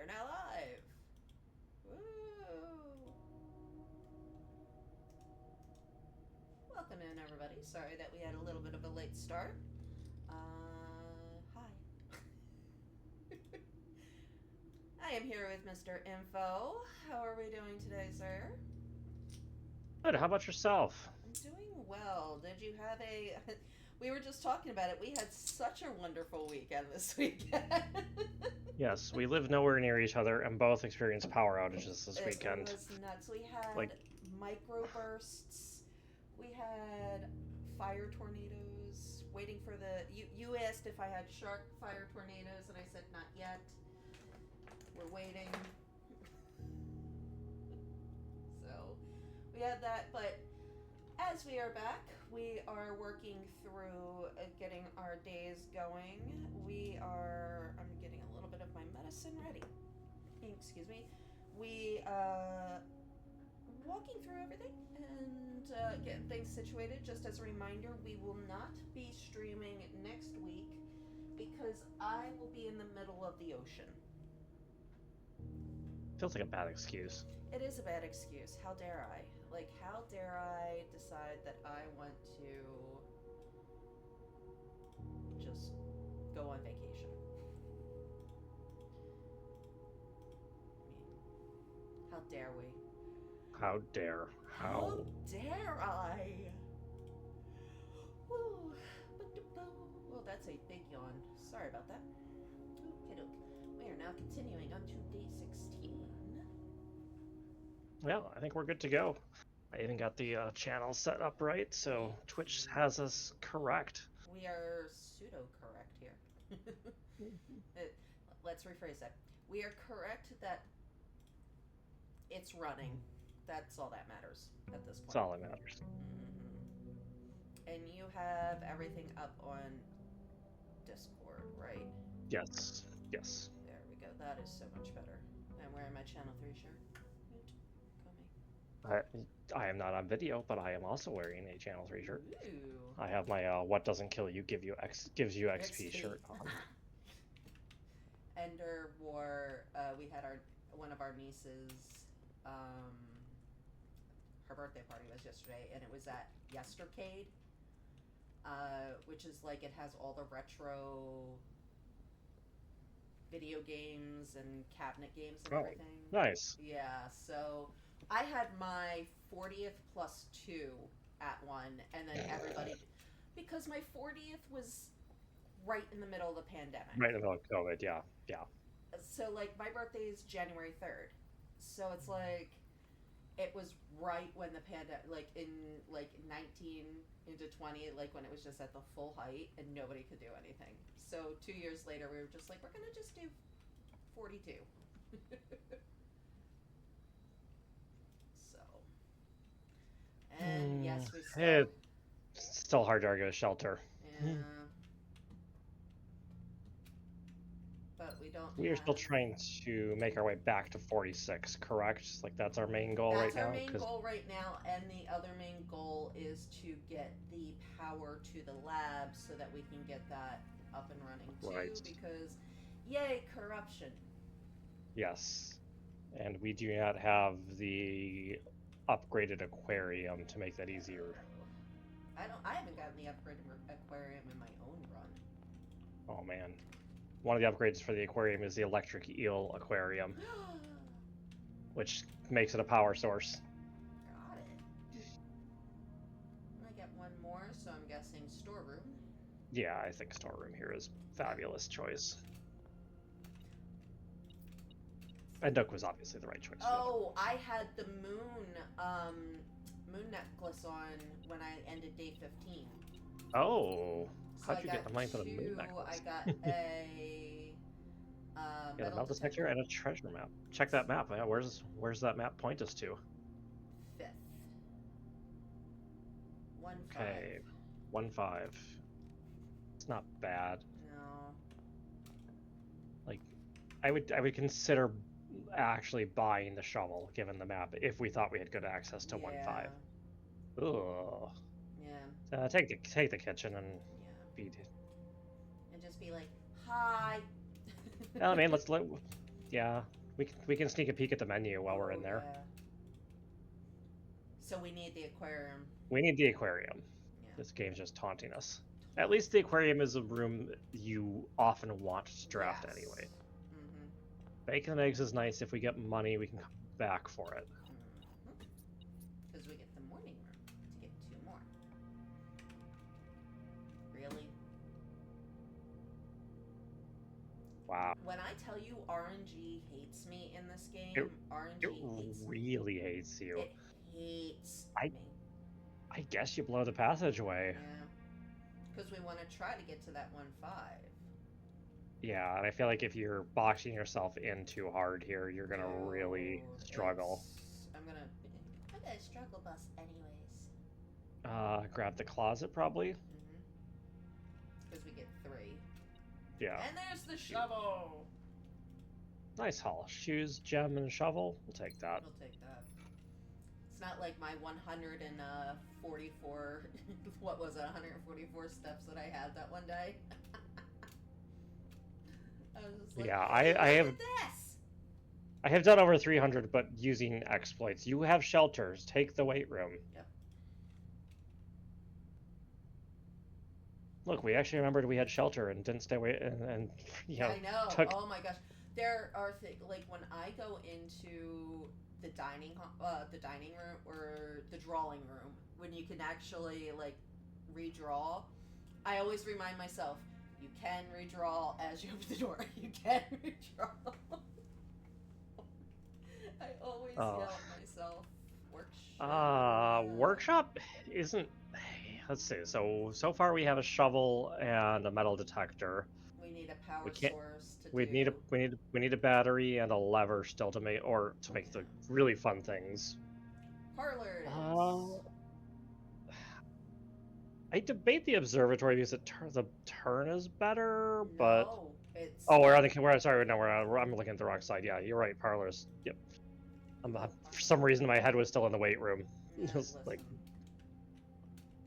now live. Woo! Welcome in, everybody. Sorry that we had a little bit of a late start. Hi. I am here with Mr. Info. How are we doing today, sir? Good. How about yourself? I'm doing well. Did you have a. We were just talking about it. We had such a wonderful weekend this weekend. Yes, we live nowhere near each other and both experienced power outages this It weekend. was nuts. We Like, had microbursts. We had fire tornadoes. Waiting for the. You asked if I had shark fire tornadoes, and I said not yet. We're waiting. So we had that, but as we are back, we are working through getting our days going. I'm getting a little bit of my medicine ready. Excuse me. We walking through everything and getting things situated. Just as a reminder, we will not be streaming next week because I will be in the middle of the ocean. feels like a bad excuse. It is a bad excuse. How dare I? Like, how dare I decide that I want to just go on vacation? I mean, how dare we? How dare? How How? dare I? Woo. Well, that's a big yawn. Sorry about that. Okey-doke. We are now continuing on to day 16. Well, I think we're good to go. I even got the channel set up right, so Twitch has us correct. We are pseudo correct here. It, let's rephrase that. We are correct that it's running. That's all that matters at this That's point. all that matters. Mm-hmm. And you have everything up on Discord, right? Yes, yes. There we go. That is so much better. I'm wearing my Channel 3 shirt. Woot. Go me. I, I am not on video, but I am also wearing a Channel 3 shirt. Ooh. I have my "What doesn't kill you gives you XP" XP. shirt on. Ender wore. We had our one of our nieces. Her birthday party was yesterday, and it was at Yestercade, which is like it has all the retro video games and cabinet games and Oh, everything. nice. Yeah, so I had my 40th plus two at one, and then everybody, because my 40th was right in the middle of the pandemic. Right in the middle of COVID. Yeah, yeah. So, like, my birthday is January 3rd. So it's like, it was right when the pandemic, like in like 19 into 20, like when it was just at the full height and nobody could do anything. So 2 years later, we were just like, we're gonna just do 42. So, and yes, we still, It's still hard to argue with shelter. yeah, but we don't We are still have. trying to make our way back to 46, correct? Like that's our main goal right That's our now. main Because goal right now, and the other main goal is to get the power to the lab so that we can get that up and running right, too. Because, yay, corruption! yes, and we do not have the upgraded aquarium to make that easier. Oh, I don't. I haven't gotten the upgraded aquarium in my own run. Oh man, one of the upgrades for the aquarium is the electric eel aquarium, which makes it a power source. Got it. I get one more, so I'm guessing storeroom. Yeah, I think storeroom here is Yep. fabulous choice. And Nook was obviously the right choice for that. Oh, I had the moon necklace on when I ended day 15. Oh, So how'd I you get the got money for the moon two. I necklace? got a Yeah, the metal metal detector detector. and a treasure map. Check that map. Yeah, where's that map point us to? Fifth. 1-5. Okay, 1-5. It's not bad. No. Like, I would consider actually buying the shovel given the map if we thought we had good access to 1-5. Yeah. Ugh. Yeah. Take the kitchen and Yeah. beat it. And just be like, hi. I mean, yeah. We can sneak a peek at the menu while we're in there. Yeah. So we need the aquarium. We need the aquarium. Yeah. This game's just taunting us. At least the aquarium is a room you often want to draft Yes. anyway. Mm-hmm. Bacon and eggs is nice. If we get money, we can come back for it. Because we get the morning room to get 2 more. Really? Wow. When I tell you RNG hates me in this game, RNG It hates me. really hates you. It hates me. I guess you blow the passageway. Yeah. Because we want to try to get to that 1-5. Yeah, and I feel like if you're boxing yourself in too hard here, you're gonna really struggle. I'm gonna struggle bus anyways. Grab the closet probably. Because we get 3. Yeah. And there's the shovel. Nice haul. Shoes, gem, and shovel. We'll take that. We'll take that. It's not like my 144. What was it? 144 steps that I had that one day. I was just like, Yeah, hey, I have. look at this. I have done over 300, but using exploits. You have shelters. Take the weight room. Yep. Look, we actually remembered we had shelter and didn't stay away and you know, I know. took... Oh my gosh. There are like when I go into the dining room or the drawing room, when you can actually like redraw, I always remind myself, you can redraw as you open the door. You can redraw. I always yell at myself. Workshop. Workshop isn't. Let's see. So far we have a shovel and a metal detector. We need a power source to we need a battery and a lever still to make the really fun things. Parlor. I debate the observatory because the turn is better, but no, it's I'm looking at the wrong side. Yeah, you're right. Parlors. Yep. For some reason, my head was still in the weight room. Yeah, Just like.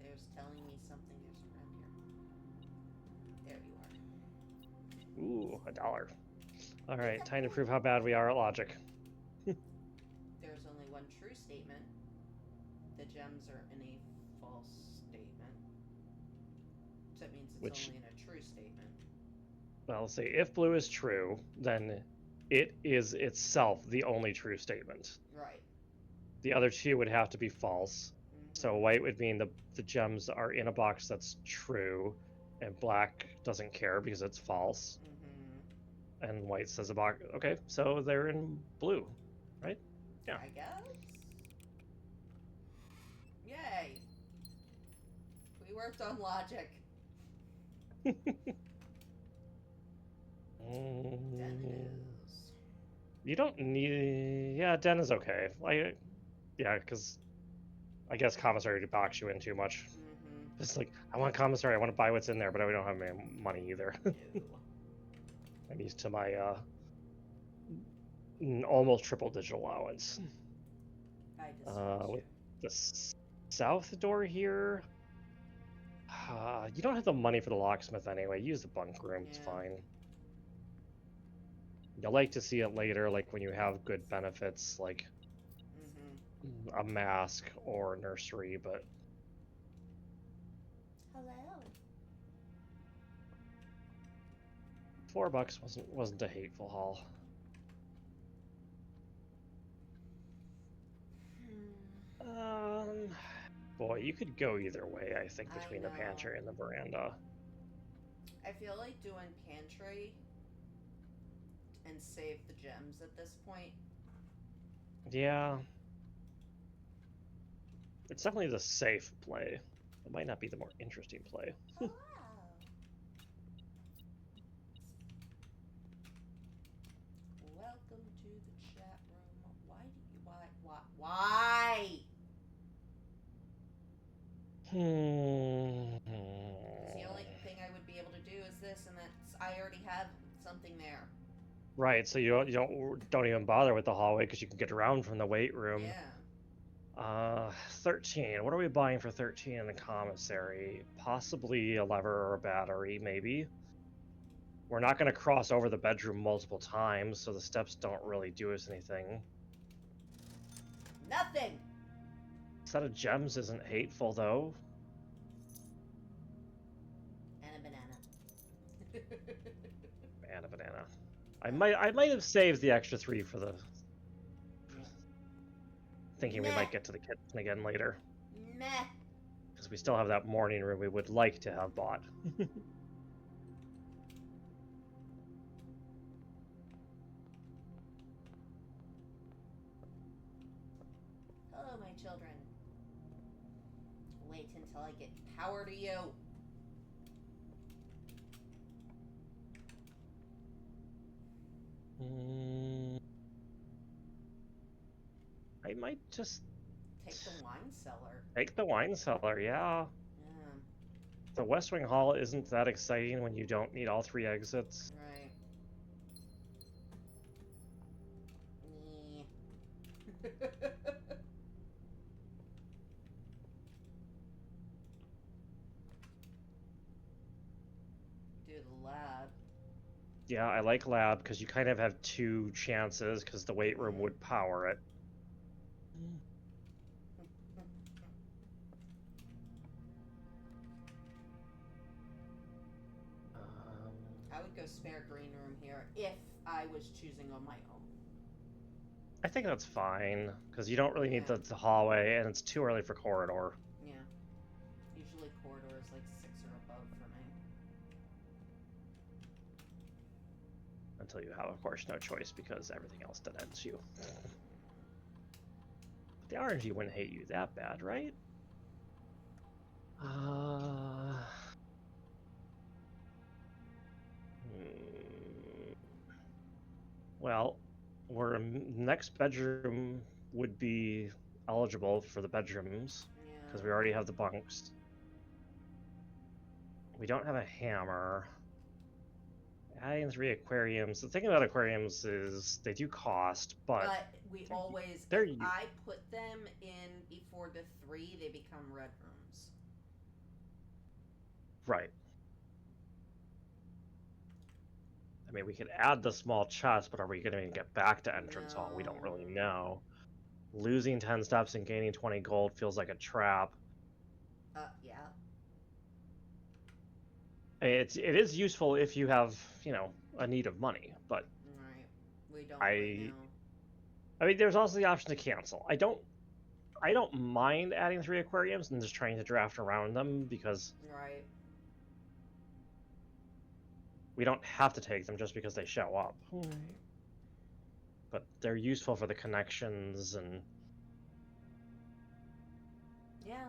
There's telling me something is around here. There you are. Ooh, $1. All right, time to prove how bad we are at logic. There's only one true statement. The gems are in a false statement. So that means it's only in a true statement. Well, let's see. If blue is true, then it is itself the only true statement. Right. The other two would have to be false. So white would mean the gems are in a box that's true, and black doesn't care because it's false. And white says a box. Okay, so they're in blue, right? Yeah. I guess. Yay. We worked on logic. Den is. You don't need. Yeah, Den is okay. Yeah, because I guess commissary to box you in too much. It's like, I want commissary, I want to buy what's in there, but we don't have any money either. I'm used to my almost triple digit allowance. With the south door here, you don't have the money for the locksmith anyway. Use the bunk room, it's fine. You'll like to see it later, like when you have good benefits, like a mask or nursery, but... Hello. $4 wasn't a hateful haul. Boy, you could go either way, I think, between the pantry and the veranda. I feel like doing pantry and save the gems at this point. Yeah. It's definitely the safe play. It might not be the more interesting play. Oh, wow. Welcome to the chat room. Why? The only thing I would be able to do is this, and that's I already have something there. Right, so you don't even bother with the hallway because you can get around from the weight room. Yeah. 13. What are we buying for 13 in the commissary? Possibly a lever or a battery, maybe. We're not going to cross over the bedroom multiple times, so the steps don't really do us anything. Nothing! Set of gems isn't hateful, though. And a banana. And a banana. I might have saved the extra 3 for the... thinking we might get to the kitchen again later. Meh. Because we still have that morning room we would like to have bought. Hello, my children. Wait until I get power to you. I might just... Take the wine cellar. Take the wine cellar, yeah. Yeah. The West Wing Hall isn't that exciting when you don't need all 3 exits. Right. Do the lab. Yeah, I like lab because you kind of have 2 chances because the weight room would power it. I would go spare green room here if I was choosing on my own. I think that's fine because you don't really need the hallway and it's too early for corridor. Yeah. Usually corridor is like 6 or above for me. Until you have, of course, no choice because everything else dead ends you. But the RNG wouldn't hate you that bad, right? Well, next bedroom would be eligible for the bedrooms because we already have the bunks. We don't have a hammer. Adding 3 aquariums. The thing about aquariums is they do cost, but we always, if I put them in before the 3, they become red rooms. Right. I mean, we could add the small chest, but are we going to get back to entrance hall? We don't really know. Losing 10 steps and gaining 20 gold feels like a trap. Yeah. It is useful if you have, a need of money, but... Right. We don't right now. I mean, there's also the option to cancel. I don't mind adding 3 aquariums and just trying to draft around them because... Right. We don't have to take them just because they show up. Right. But they're useful for the connections and... Yeah.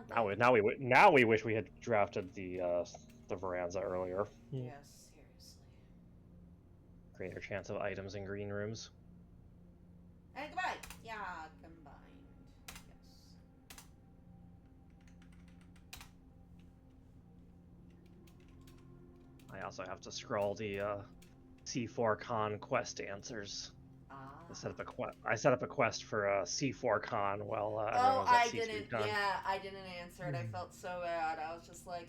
Now we wish we had drafted the Veranza earlier. Yes, seriously. Greater chance of items in green rooms. And goodbye. Yeah, combined. Yes. I also have to scroll the C4 Con quest answers. I set up a quest for C4 Con while everyone was at C3 Con. Yeah, I didn't answer it. I felt so bad. I was just like,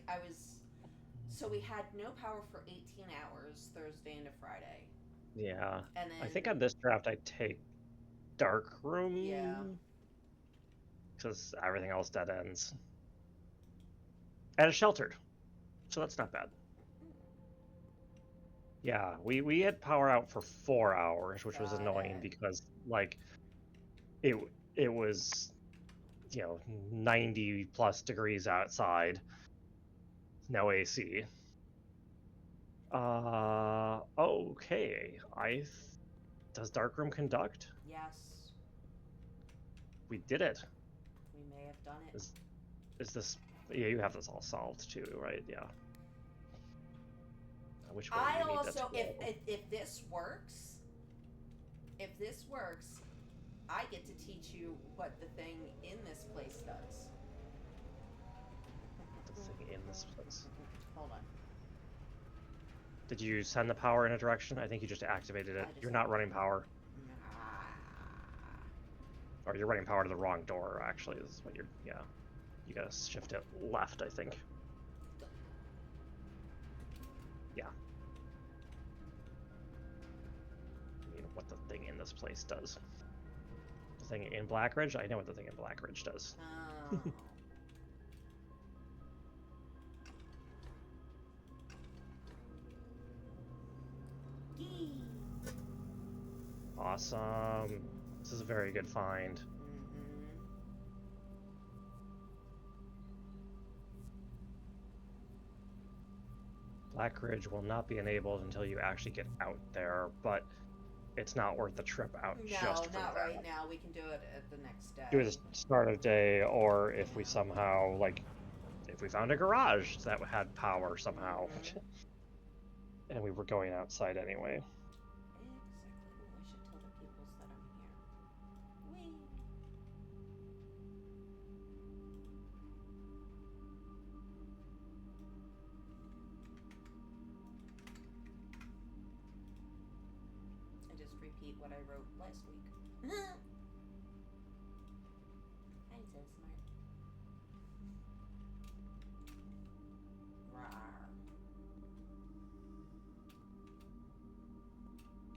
so we had no power for 18 hours Thursday into Friday. Yeah. And then, I think on this draft I take Dark Room. Yeah. Because everything else dead ends. And it's sheltered. So that's not bad. Yeah, we had power out for 4 hours, which was annoying because, like, it was, 90 plus degrees outside. No AC. Okay. Does Darkroom conduct? Yes. We did it. We may have done it. Is this... Yeah, you have this all solved too, right? Yeah. Which way I do you need also, that to go? if this works, I get to teach you what the thing in this place does. The thing in this place. Hold on. Did you send the power in a direction? I think you just activated it. You're not running power. Or you're running power to the wrong door, actually. This is what you're... Yeah. You gotta shift it left, I think. Yeah. what the thing in this place does. The thing in Blackridge? I know what the thing in Blackridge does. Oh. Yee. Awesome. This is a very good find. Blackridge will not be enabled until you actually get out there, but it's not worth the trip out just for No, not that. right now. We can do it at the next day. Do it at the start of the day, or if we somehow, like, if we found a garage that had power somehow. And we were going outside anyway. Exactly. Ooh, I should tell the peoples that I'm here. Whee! I just repeat what I wrote last week. I'm so smart. Rawr.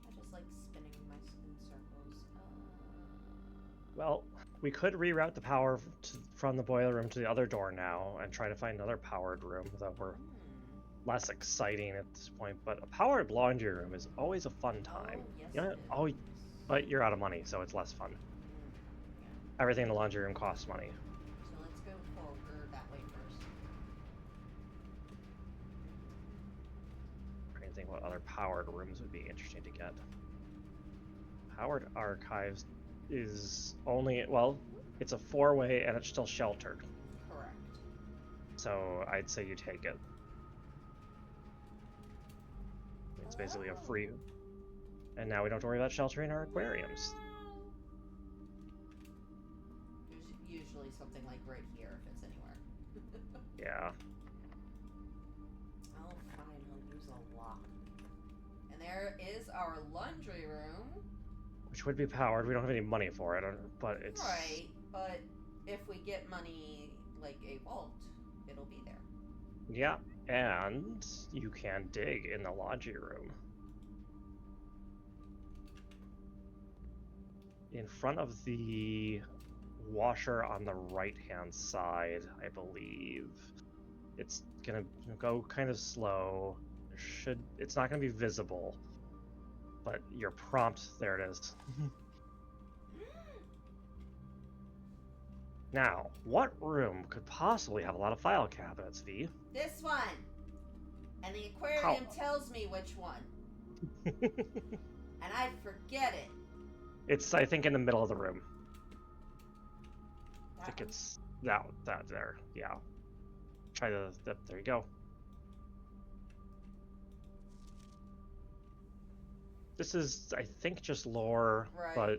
I just like spinning in circles. Well, we could reroute the power from the boiler room to the other door now and try to find another powered room that were less exciting at this point. But a powered laundry room is always a fun time. Oh, yes, You know, it is. but you're out of money, so it's less fun. Yeah. Everything in the laundry room costs money. So let's go forward that way first. I'm trying to think what other powered rooms would be interesting to get. Powered archives is only, well, it's a 4-way and it's still sheltered. Correct. So I'd say you take it. It's basically a free. And now we don't have to worry about sheltering our aquariums. There's usually something like right here if it's anywhere. Yeah. Oh, fine. I'll use a lock. And there is our laundry room. Which would be powered. We don't have any money for it, but it's... Right, but if we get money like a vault, it'll be there. Yeah, and you can dig in the laundry room. In front of the washer on the right-hand side, I believe. It's gonna go kind of slow. It's not gonna be visible, but your prompt, there it is. Now, what room could possibly have a lot of file cabinets, V? This one! And the aquarium tells me which one. And I forget it. It's, I think, in the middle of the room. That I think one? it's that there. Yeah. Try there you go. This is, I think, just lore, Right. but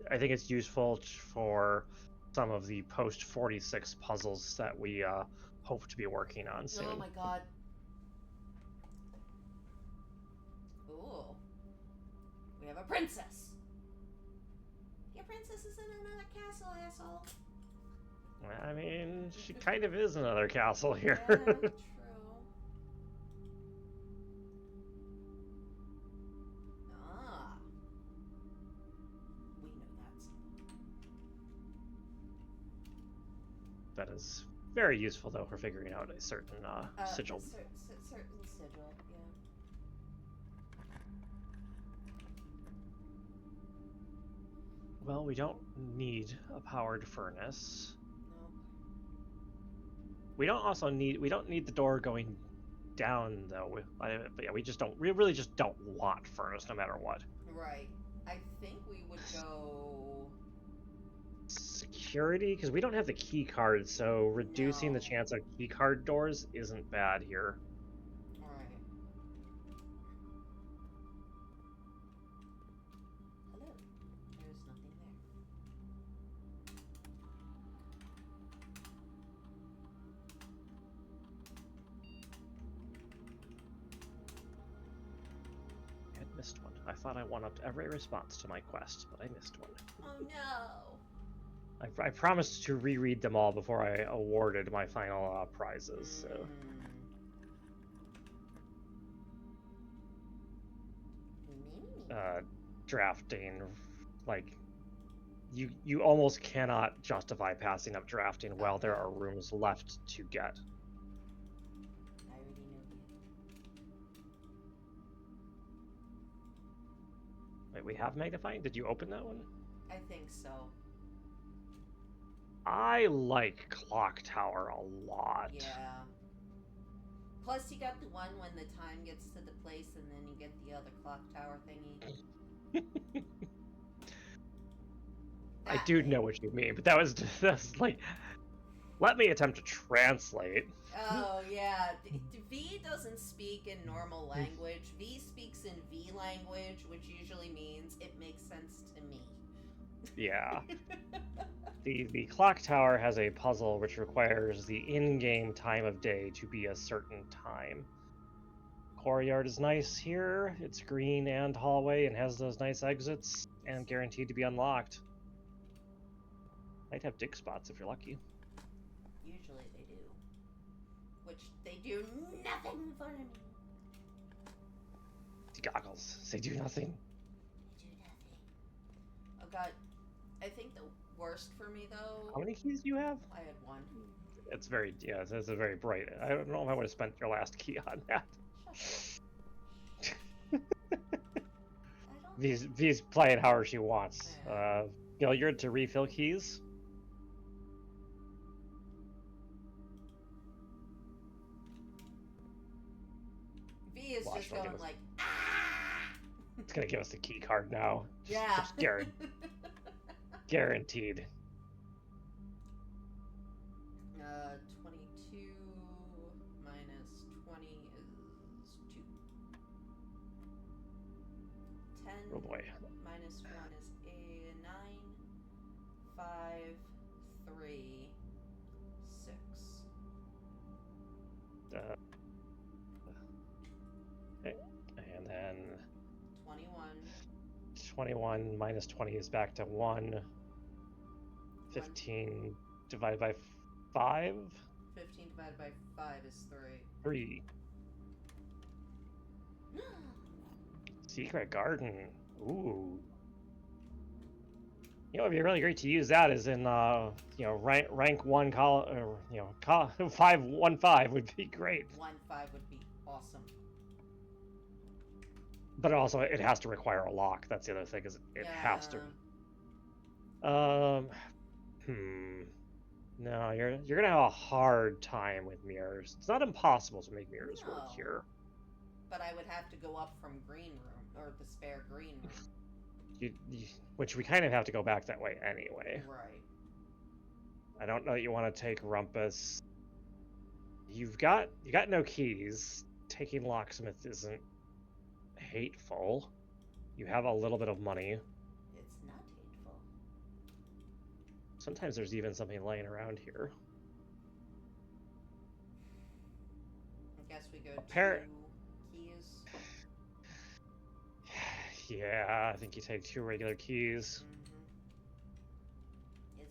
I think it's useful for some of the post-46 puzzles that we hope to be working on soon. Oh my god. Ooh. We have a princess. Your princess is in another castle, asshole. I mean, she kind of is another castle here. Yeah, true. Ah. We know that's. That is very useful, though, for figuring out a certain sigil. Certain sigil, yeah. Well, we don't need a powered furnace. No. We don't need the door going down, though. But yeah, we really just don't want furnace no matter what. Right. I think we would go Security, because we don't have the key card, so reducing the chance of key card doors isn't bad here. Alright. Hello. There's nothing I had missed one. I thought I one-upped every response to my quest, but I missed one. there. Oh no. I promised to reread them all before I awarded my final prizes. So. drafting. Like, you almost cannot justify passing up drafting while there are rooms left to get. I already knew. Wait, we have magnifying? Did you open that one? I think so. I like Clock Tower a lot. Yeah. Plus, you got the one when the time gets to the place, and then you get the other clock tower thingy. I do know what you mean, but that's like, let me attempt to translate. Oh yeah, V doesn't speak in normal language. V speaks in V language, which usually means it makes sense to me. Yeah. The clock tower has a puzzle which requires the in-game time of day to be a certain time. Courtyard is nice here. It's green and hallway and has those nice exits and guaranteed to be unlocked. Might have dig spots if you're lucky. Usually they do. Which they do nothing for me. The goggles. They do nothing. They do nothing. Oh god. I think the worst for me though. How many keys do you have? I had one. It's very, yeah, it's a very bright. I don't know if I would have spent your last key on that. V's playing however she wants. Billiard to refill keys. V is just going like, ah! It's gonna give us the key card now. Yeah. Just guaranteed. 22 minus 20 is 2. 10 Oh boy. minus 1 is a 9. 5, 3, 6. Okay. And then 21. 21 minus 20 is back to 1. 15 divided by 5? 15 divided by 5 is 3. Secret garden. Ooh. You know, it'd be really great to use that as in, rank 1 or 5-1-5 would be great. 1-5 would be awesome. But also, it has to require a lock. That's the other thing, is it has to. No, you're gonna have a hard time with mirrors. It's not impossible to make mirrors work here. But I would have to go up from green room, or the spare green room. Which we kind of have to go back that way anyway. Right. I don't know that you want to take Rumpus. You got no keys. Taking Locksmith isn't hateful. You have a little bit of money. It's not hateful. Sometimes there's even something laying around here. I guess we go 2 keys. Yeah, I think you take 2 regular keys.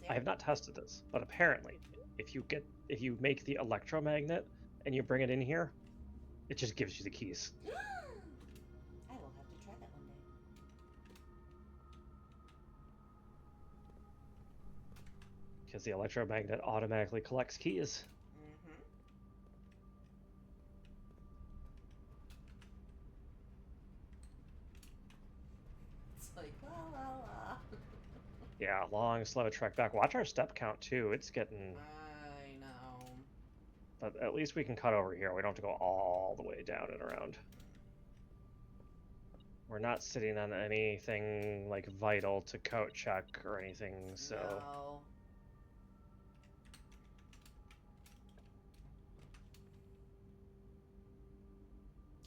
I have not tested this, but apparently, if you make the electromagnet and you bring it in here, it just gives you the keys. I will have to try that one day. Because the electromagnet automatically collects keys. It's like, la la la. Yeah, long, slow trek back. Watch our step count, too. It's getting... I know. But at least we can cut over here. We don't have to go all the way down and around. We're not sitting on anything, like, vital to coat check or anything, so... No.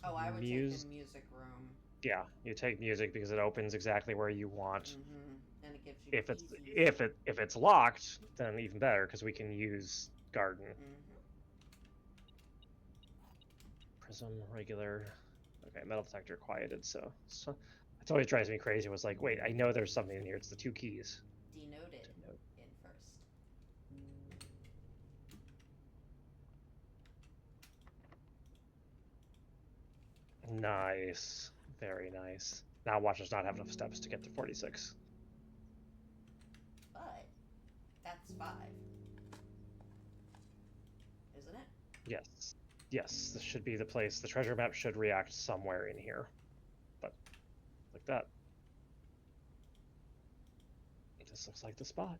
Oh, I would take the music room. Yeah, you take music because it opens exactly where you want. And it gives you if it's locked, then even better because we can use garden. Prism, regular. Okay, metal detector quieted. So it always drives me crazy. It was like, wait, I know there's something in here. It's the 2 keys. Denote it in first. Nice, very nice. Now watch us not have enough steps to get to 46. But that's 5. Isn't it? Yes. Yes, this should be the place. The treasure map should react somewhere in here. But, like that. This looks like the spot.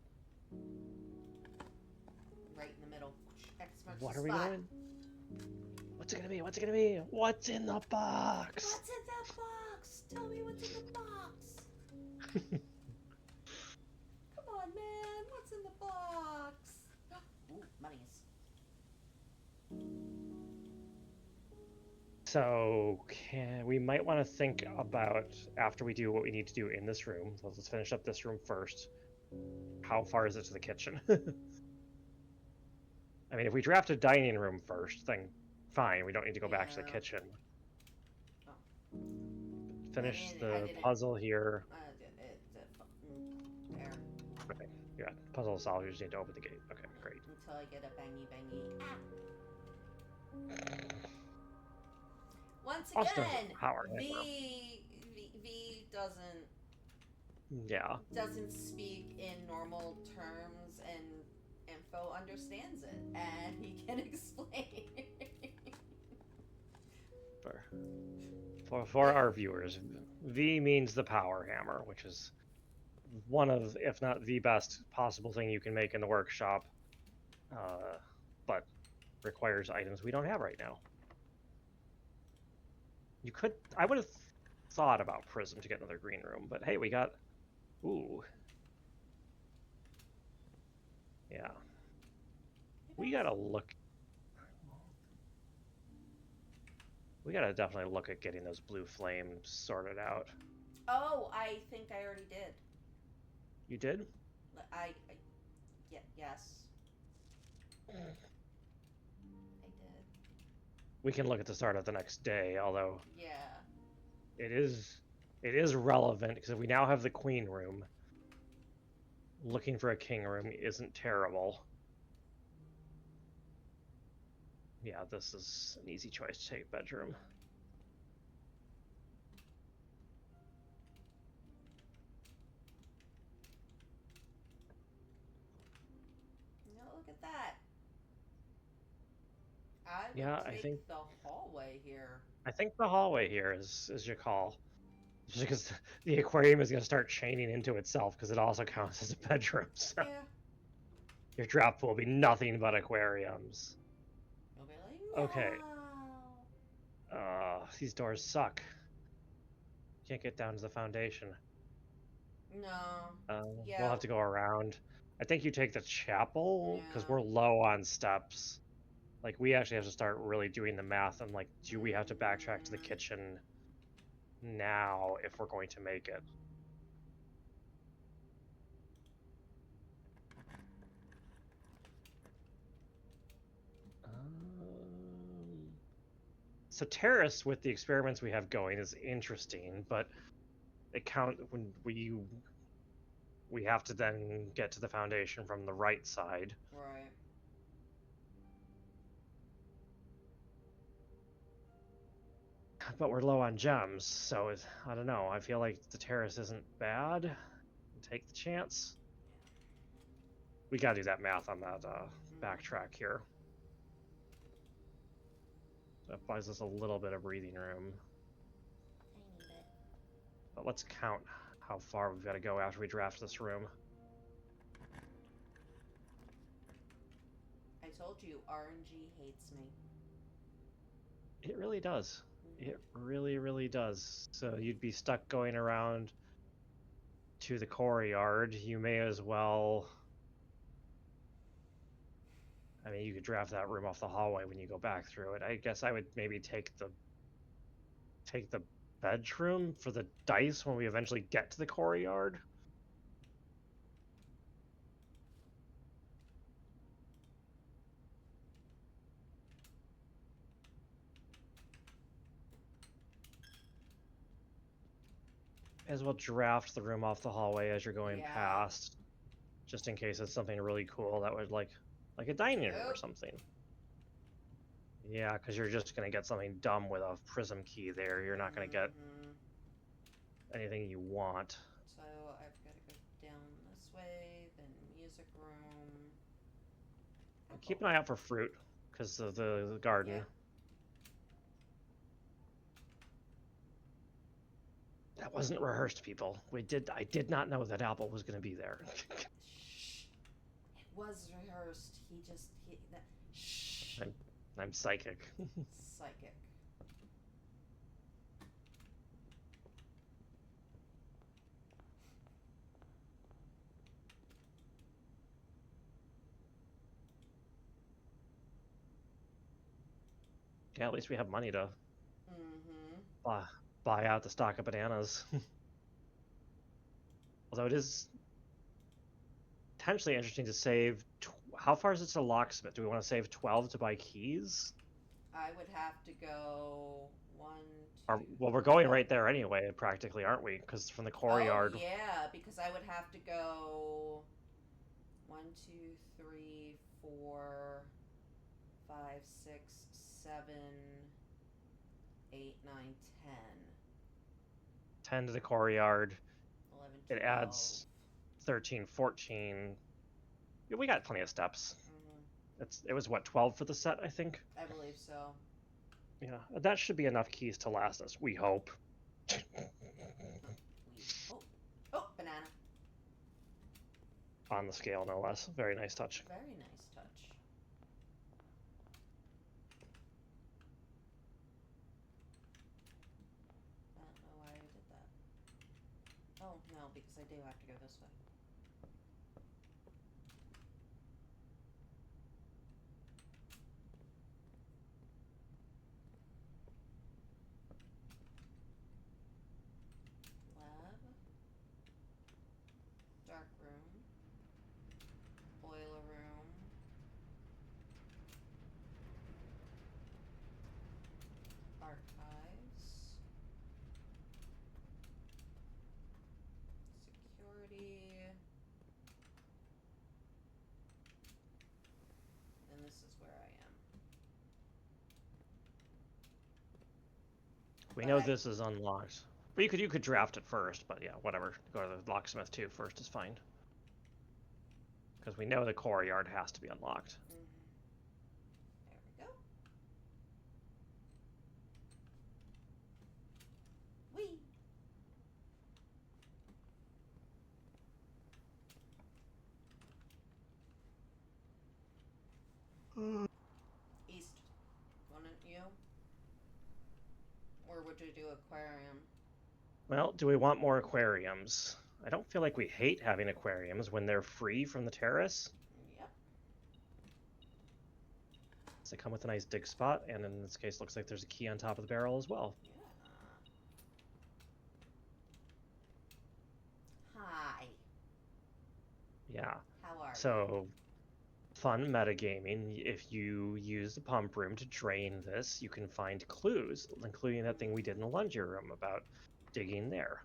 Right in the middle. X marks What the are we spot. doing? What's it gonna be? What's it gonna be? What's in the box? What's in the box? Tell me what's in the box. Come on, man. What's in the box? Ooh, monies. So, we might want to think about, after we do what we need to do in this room, so let's finish up this room first. How far is it to the kitchen? I mean, if we draft a dining room first, then fine, we don't need to go back to the kitchen. Oh. Finish the puzzle here. There. Okay, yeah, puzzle solved, you just need to open the gate. Okay, great. Until I get a bangy bangy. Ah! Once again, V doesn't. Yeah. Doesn't speak in normal terms, and Info understands it, and he can explain. For our viewers, V means the power hammer, which is one of, if not the best possible thing you can make in the workshop, but requires items we don't have right now. You could, I would have thought about Prism to get another green room, but hey, we got, ooh. Yeah. We gotta look. We gotta definitely look at getting those blue flames sorted out. Oh, I think I already did. You did? Yeah, yes. I did. We can look at the start of the next day, although yeah, it is relevant because if we now have the queen room, looking for a king room isn't terrible. Yeah, this is an easy choice to take bedroom. no, look at that. I think the hallway here. I think the hallway here is your call. Just because the aquarium is going to start chaining into itself because it also counts as a bedroom. So Yeah. your drop will be nothing but aquariums. You'll be like, no. Okay. These doors suck. Can't get down to the foundation. No. Yeah. We'll have to go around. I think you take the chapel because we're low on steps. Like, we actually have to start really doing the math and, like, do we have to backtrack to the kitchen now if we're going to make it? So terrace with the experiments we have going is interesting, but it when we have to then get to the foundation from the right side. Right. But we're low on gems, so I don't know. I feel like the terrace isn't bad. Take the chance. We gotta do that math on that backtrack here. That buys us a little bit of breathing room. Tiny bit. But let's count how far we've got to go after we draft this room. I told you, RNG hates me. It really does. It really, really does. So you'd be stuck going around to the core yard. You may as well... I mean, you could draft that room off the hallway when you go back through it. I guess I would maybe take the bedroom for the dice when we eventually get to the core yard. As well draft the room off the hallway as you're going past, just in case it's something really cool that would like a dining room or something. Yeah, because you're just gonna get something dumb with a prism key there. You're not gonna get anything you want. So I've got to go down this way, then music room. Keep an eye out for fruit, because of the garden. Yeah. That wasn't rehearsed, people. I did not know that Apple was going to be there. Shh. It was rehearsed. Shh. I'm psychic. Psychic. Yeah, at least we have money to Mm-hmm. buy out the stock of bananas. Although it is potentially interesting to save. How far is it to locksmith? Do we want to save 12 to buy keys? I would have to go 1, 2. Well, we're going right there anyway, practically, aren't we? Because from the courtyard. Oh yeah, because I would have to go 1, 2, 3, 4, 5, 6, 7, 8, 9, 10. 10 to the courtyard. 11, 12. It adds 13, 14. Yeah, we got plenty of steps. It was what, 12 for the set, I think? I believe so. Yeah, that should be enough keys to last us, we hope. Oh, banana. On the scale, no less. Very nice touch. Very nice touch. I don't know why I did that. Oh, no, because I do have to go this way. Lab. Dark room. Boiler room. Archives. Security. And this is where I am. We know this is unlocked. But you could draft it first, but yeah, whatever. Go to the locksmith too first is fine. Because we know the courtyard has to be unlocked. There we go. Whee! East, wouldn't you? Or would you do aquarium? Well, do we want more aquariums? I don't feel like we hate having aquariums when they're free from the terrace. Yep. So they come with a nice dig spot, and in this case looks like there's a key on top of the barrel as well. Yeah. Hi. Yeah. How are you? So, fun metagaming. If you use the pump room to drain this, you can find clues, including that thing we did in the laundry room about digging there.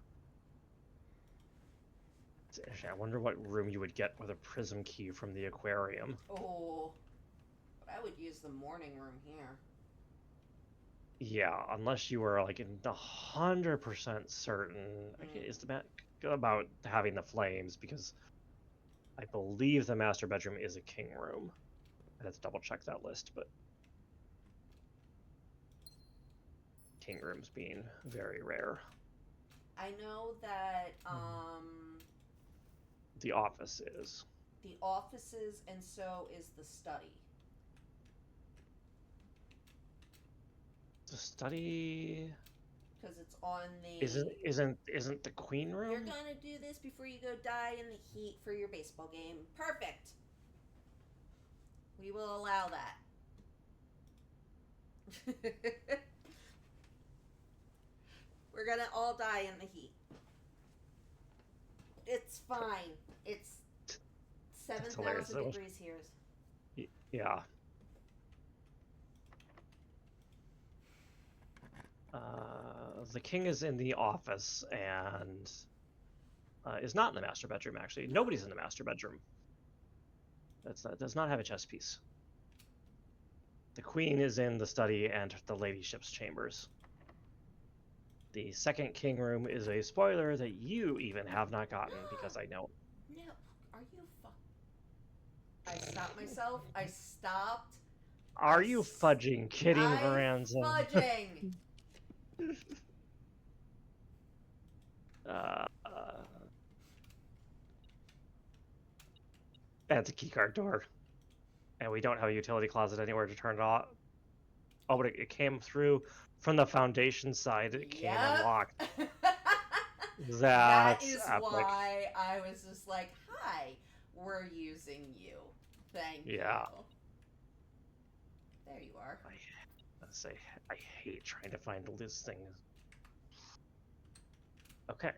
I wonder what room you would get with a prism key from the aquarium. Oh, but I would use the morning room here. Yeah, unless you were like 100% certain is about having the flames, because I believe the master bedroom is a king room. I have to double check that list, but king rooms being very rare. I know that the office is. The office is, and so is the study. The study. Because it's on the. Isn't the queen room? You're gonna do this before you go die in the heat for your baseball game. Perfect. We will allow that. We're gonna all die in the heat. It's fine. It's 7,000 degrees here. Yeah. The king is in the office and is not in the master bedroom, actually. Nobody's in the master bedroom. Does not have a chess piece. The queen is in the study and the ladyship's chambers. The second king room is a spoiler that you even have not gotten because I know. No, are you I stopped myself. I stopped. Are you fudging kidding, Veranza? Fudging. That's a keycard door. And we don't have a utility closet anywhere to turn it off. Oh, but it came through from the foundation side. It came unlocked. That is epic. why I was just like, hi, we're using you. Thank you. There you are. I hate trying to find this thing. Okay.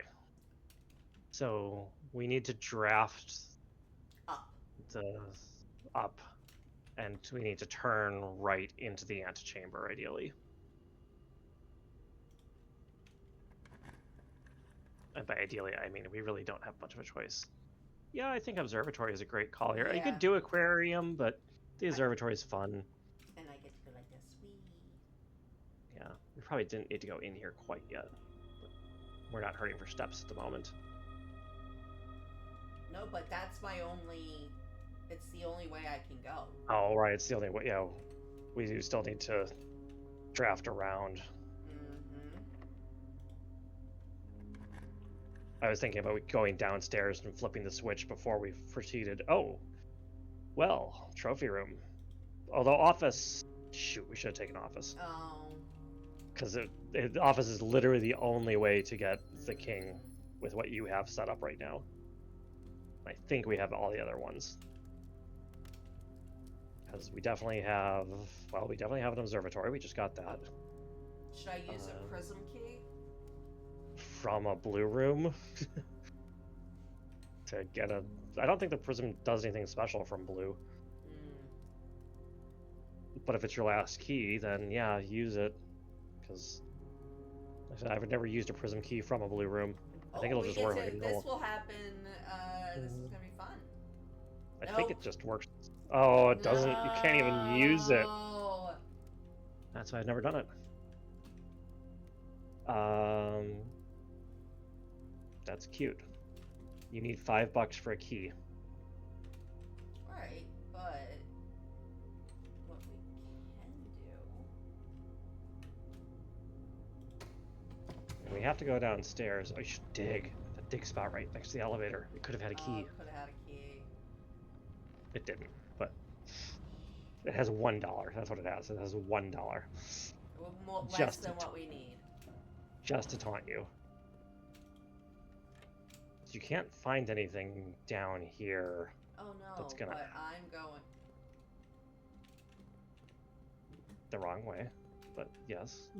So we need to draft up, and we need to turn right into the antechamber, ideally. And by ideally, I mean we really don't have much of a choice. Yeah, I think observatory is a great call here. Yeah. You could do aquarium, but the observatory is fun. And I get to go like this. Wee. Yeah, we probably didn't need to go in here quite yet. But we're not hurting for steps at the moment. No, but that's my only... It's the only way I can go. Oh, right, it's the only way. Yeah, we do still need to draft around. I was thinking about going downstairs and flipping the switch before we proceeded. Oh, well, trophy room. Although office, shoot, we should have taken office. Oh. Because the office is literally the only way to get the king with what you have set up right now. I think we have all the other ones. Because we definitely have, well, we definitely have an observatory. We just got that. Should I use a prism key? From a blue room? To get a... I don't think the prism does anything special from blue. But if it's your last key, then yeah, use it. Because I've never used a prism key from a blue room. I think it'll just work like normal. This will happen. This is gonna be fun. I think it just works. Oh, it doesn't. You can't even use it. That's why I've never done it. That's cute. You need $5 for a key. Right, but what we can do. We have to go downstairs. Oh, you should dig. That dig spot right next to the elevator. It could have had a key. Could have had a key. It didn't, but it has $1. That's what it has. It has $1. Less than what we need. Just to taunt you. You can't find anything down here. Oh no, that's gonna... but I'm going the wrong way, but yes.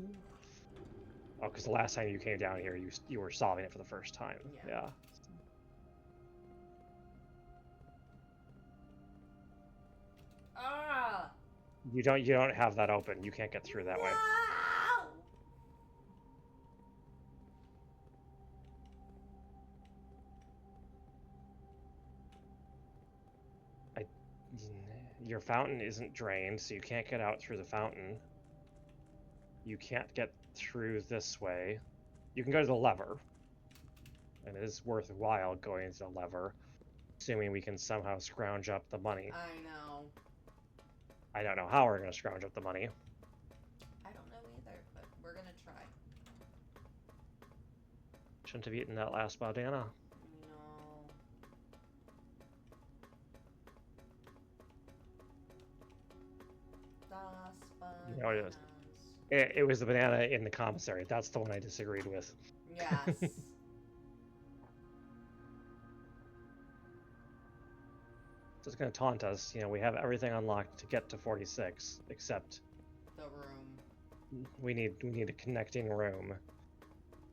Oh, because the last time you came down here, you were solving it for the first time. Yeah. Ah! You don't have that open. You can't get through that way. Your fountain isn't drained, so you can't get out through the fountain. You can't get through this way. You can go to the lever. And it is worthwhile going to the lever, assuming we can somehow scrounge up the money. I know. I don't know how we're going to scrounge up the money. I don't know either, but we're going to try. Shouldn't have eaten that last banana. No, it was the banana in the commissary. That's the one I disagreed with. Yes. So it's going to taunt us. You know, we have everything unlocked to get to 46, except the room. We need a connecting room,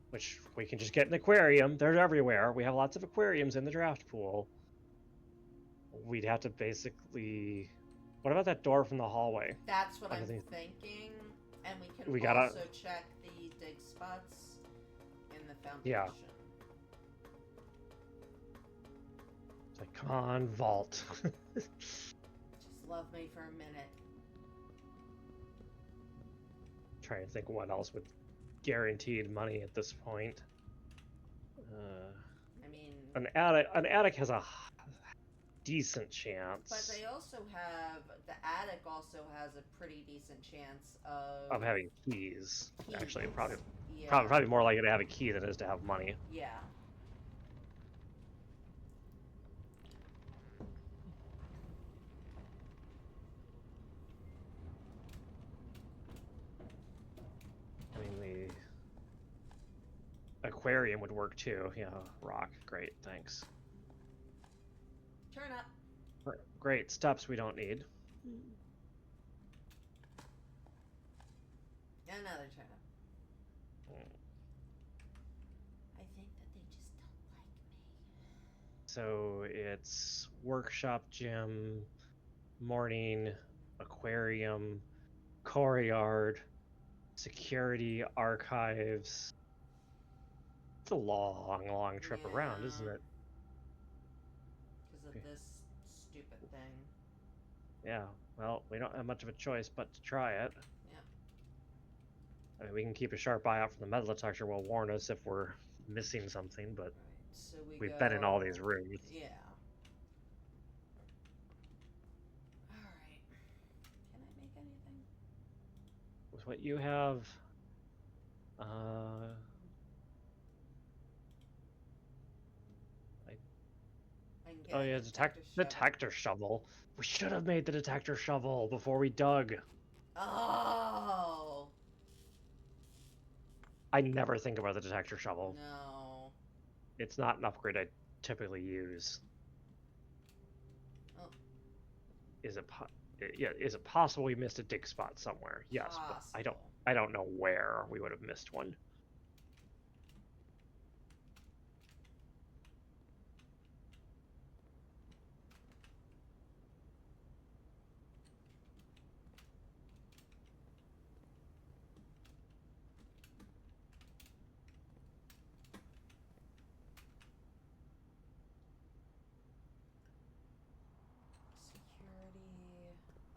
which we can just get an aquarium. They're everywhere. We have lots of aquariums in the draft pool. We'd have to basically... What about that door from the hallway? That's what I'm thinking. And we can also check the dig spots in the foundation. Yeah. It's like, come on, vault. Just love me for a minute. Trying to think what else would guaranteed money at this point. I mean, An attic has a decent chance. but they also have the attic also has a pretty decent chance of having keys. Actually, keys. probably Yeah. probably more likely to have a key than it is to have money. Yeah. I mean, the aquarium would work too. Yeah, rock. Great, thanks. Turn up. Great, steps we don't need. Another turn up. I think that they just don't like me. So it's workshop, gym, morning, aquarium, courtyard, security, archives. It's a long trip around, isn't it? Because of this stupid thing. Yeah, well, we don't have much of a choice but to try it. Yep. I mean, we can keep a sharp eye out for the metal detector will warn us if we're missing something, but Right. So we've been in all these rooms. Yeah. Alright. Can I make anything? With what you have, oh yeah, detector shovel. We should have made the detector shovel before we dug. Oh. I never think about the detector shovel. No. It's not an upgrade I typically use. Oh. Is it possible we missed a dig spot somewhere? Yes, but I don't know where we would have missed one.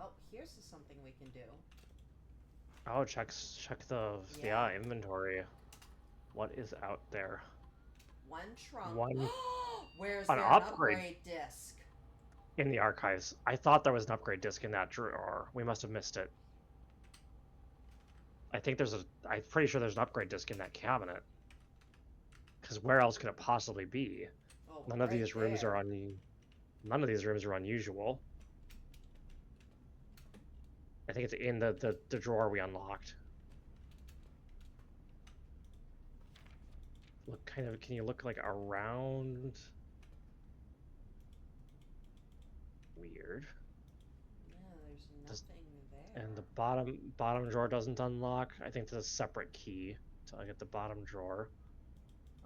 Oh, here's something we can do. Oh, check the inventory. What is out there? One trunk. One. Where's an an upgrade disc? In the archives. I thought there was an upgrade disc in that drawer. We must have missed it. I'm pretty sure there's an upgrade disc in that cabinet. Because where else could it possibly be? Oh, None of these rooms are unusual. I think it's in the drawer we unlocked. Can you look like around? Weird. Yeah, there's nothing there. And the bottom drawer doesn't unlock. I think there's a separate key to get the bottom drawer.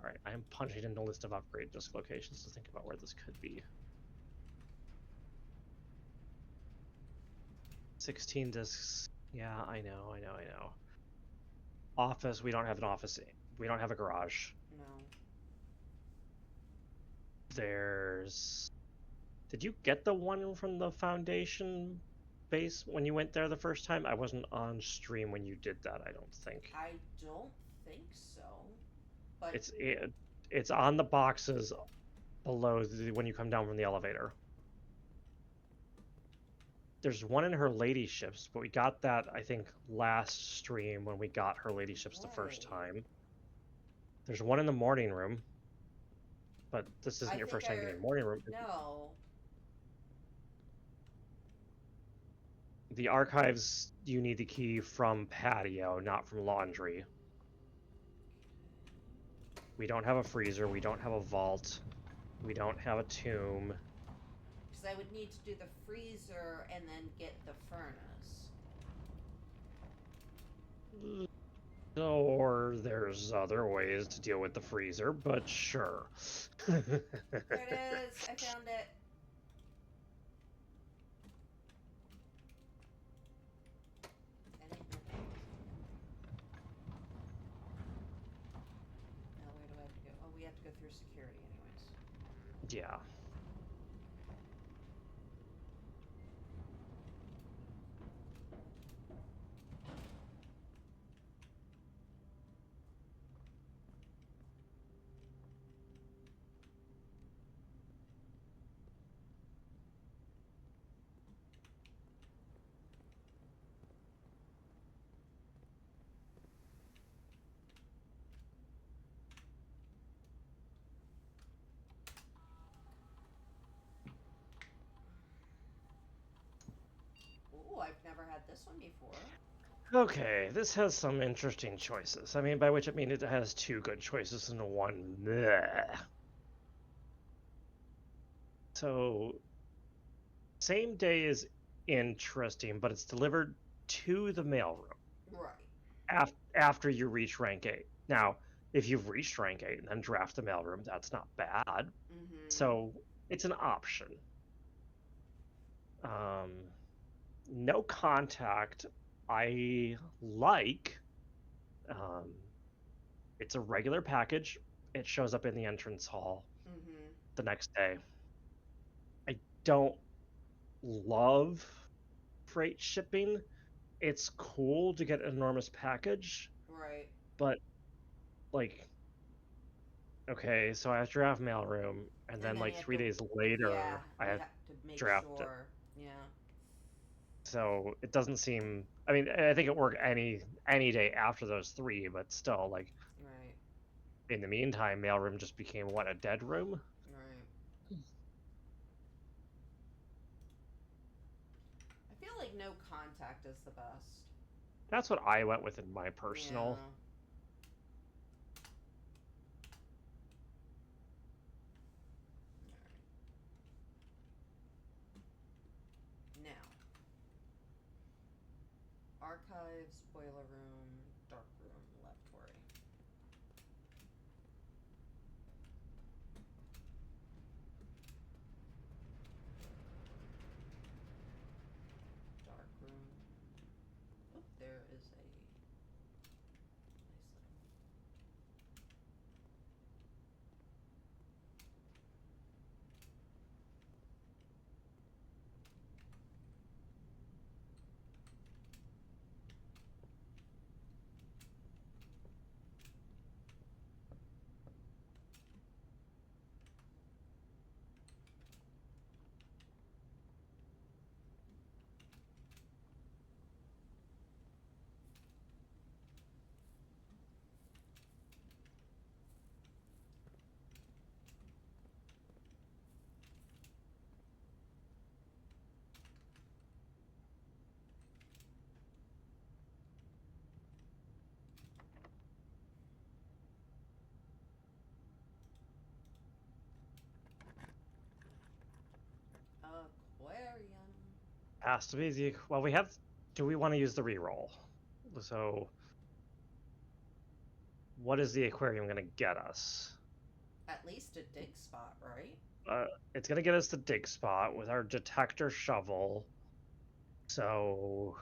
Alright, I am punching in the list of upgrade disk locations to think about where this could be. 16 discs. Yeah, I know. Office, we don't have an office. We don't have a garage. No. Did you get the one from the Foundation base when you went there the first time? I wasn't on stream when you did that, I don't think. I don't think so. But it's on the boxes below when you come down from the elevator. There's one in her ladyships, but we got that, I think, last stream when we got her ladyships the first time. There's one in the morning room, but this isn't your first time getting a morning room. No. The archives, you need the key from patio, not from laundry. We don't have a freezer, we don't have a vault, we don't have a tomb. Because I would need to do the freezer and then get the furnace. Or there's other ways to deal with the freezer, but sure. There it is, I found it. Now where do I have to go? Oh, we have to go through security anyways. Yeah. this one before. Okay, this has some interesting choices. I mean, by which I mean it has 2 good choices and 1 bleh. So, same day is interesting, but it's delivered to the mailroom Right. after you reach rank 8. Now, if you've reached rank 8 and then draft the mailroom, that's not bad. So, it's an option. No contact, I like. It's a regular package. It shows up in the entrance hall the next day. I don't love freight shipping. It's cool to get an enormous package. Right. But, like, okay, so I have to draft mailroom, and then like 3 days later, I you have have to make draft it. sure. Yeah. So it doesn't seem. I mean, I think it worked any day after those 3, but still, like, Right. in the meantime, mailroom just became what, a dead room? Right. I feel like no contact is the best. That's what I went with in my personal. Yeah. Now, archives, boiler room, dark room, lavatory. Dark room. Oh, there is a nice little. Aquarium. Has to be the. Well, we have. Do we want to use the reroll? So, what is the aquarium going to get us? At least a dig spot, right? It's going to get us the dig spot with our detector shovel. So,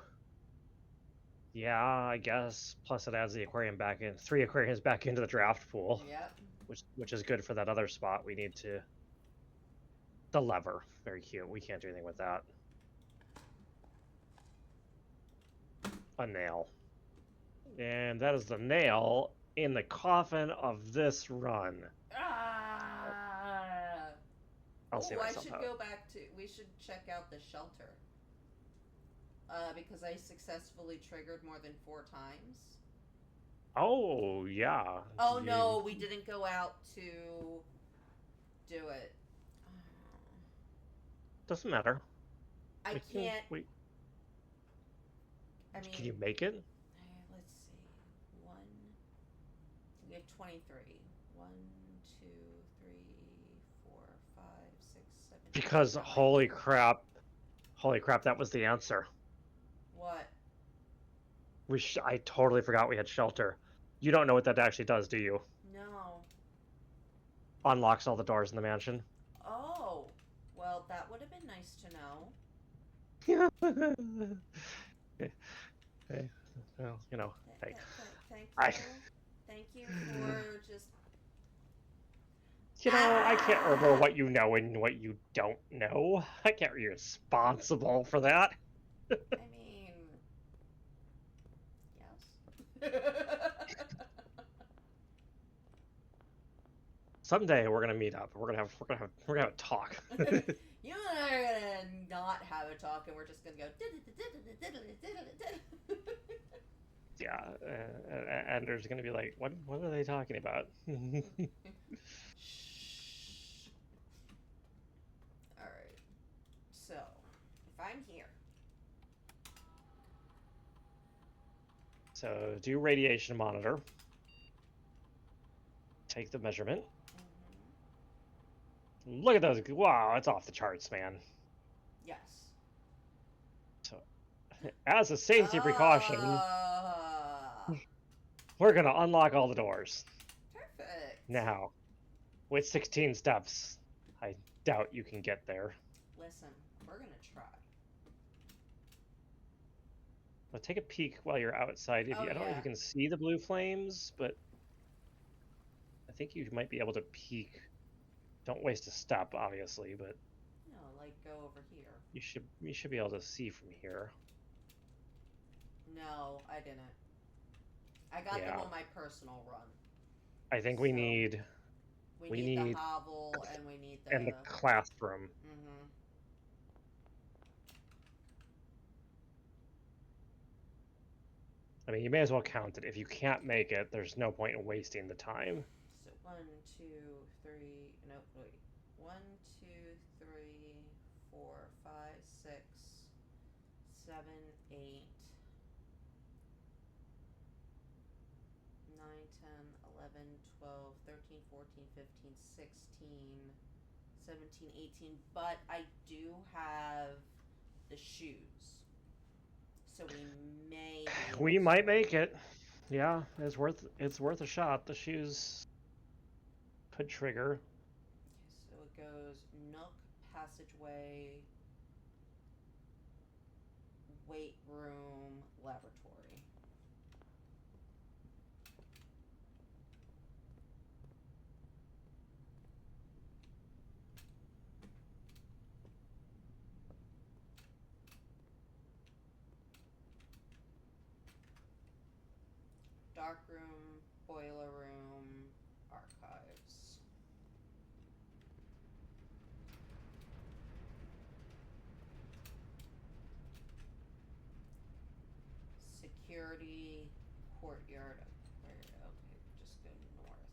yeah, I guess. Plus, it adds the aquarium back in. 3 aquariums back into the draft pool. Yep. Which is good for that other spot. We need to. The lever, very cute. We can't do anything with that. A nail. And that is the nail in the coffin of this run. I'll see I myself should out. go back to. We should check out the shelter. Because I successfully triggered more than 4 times. Oh, yeah. Oh no, we didn't go out to do it. Doesn't matter. I can't. I mean, can you make it? Let's see. We have 23. 1, 2, 3, 4, 5, 6, 7. Because 9. holy crap, that was the answer. What? I totally forgot we had shelter. You don't know what that actually does, do you? No. Unlocks all the doors in the mansion. Oh, well, that would have been nice to know. Well, you know, hey. Thank you for just. You know, I can't remember what you know and what you don't know. I can't be responsible for that. I mean, yes. Someday we're gonna meet up. We're gonna have a talk. You and I are gonna not have a talk, and we're just gonna go. Yeah, and there's gonna be like, what are they talking about? Shh. All right. So, if I'm here, So do radiation monitor. Take the measurement. Look at those. Wow, it's off the charts, man. Yes. So, as a safety precaution, we're going to unlock all the doors. Perfect. Now, with 16 steps, I doubt you can get there. Listen, we're going to try. Well, take a peek while you're outside. I don't know if you can see the blue flames, but I think you might be able to peek. Don't waste a step, obviously, but No, like go over here. You should be able to see from here. No, I didn't. I got them on my personal run. I think we need the hovel and we need the classroom. I mean, you may as well count it. If you can't make it, there's no point in wasting the time. So 1, 2, 3. No, wait. 1, 2, 3, 4, 5, 6, 7, 8, 9, 10, 11, 12, 13, 14, 15, 16, 17, 18. But I do have the shoes. So we might make it. Yeah, it's worth a shot. The shoes could trigger. Okay, so it goes Nook, passageway, weight room, laboratory. Dark room, boiler room, archives. Security, courtyard, aquarium. Okay, just go north.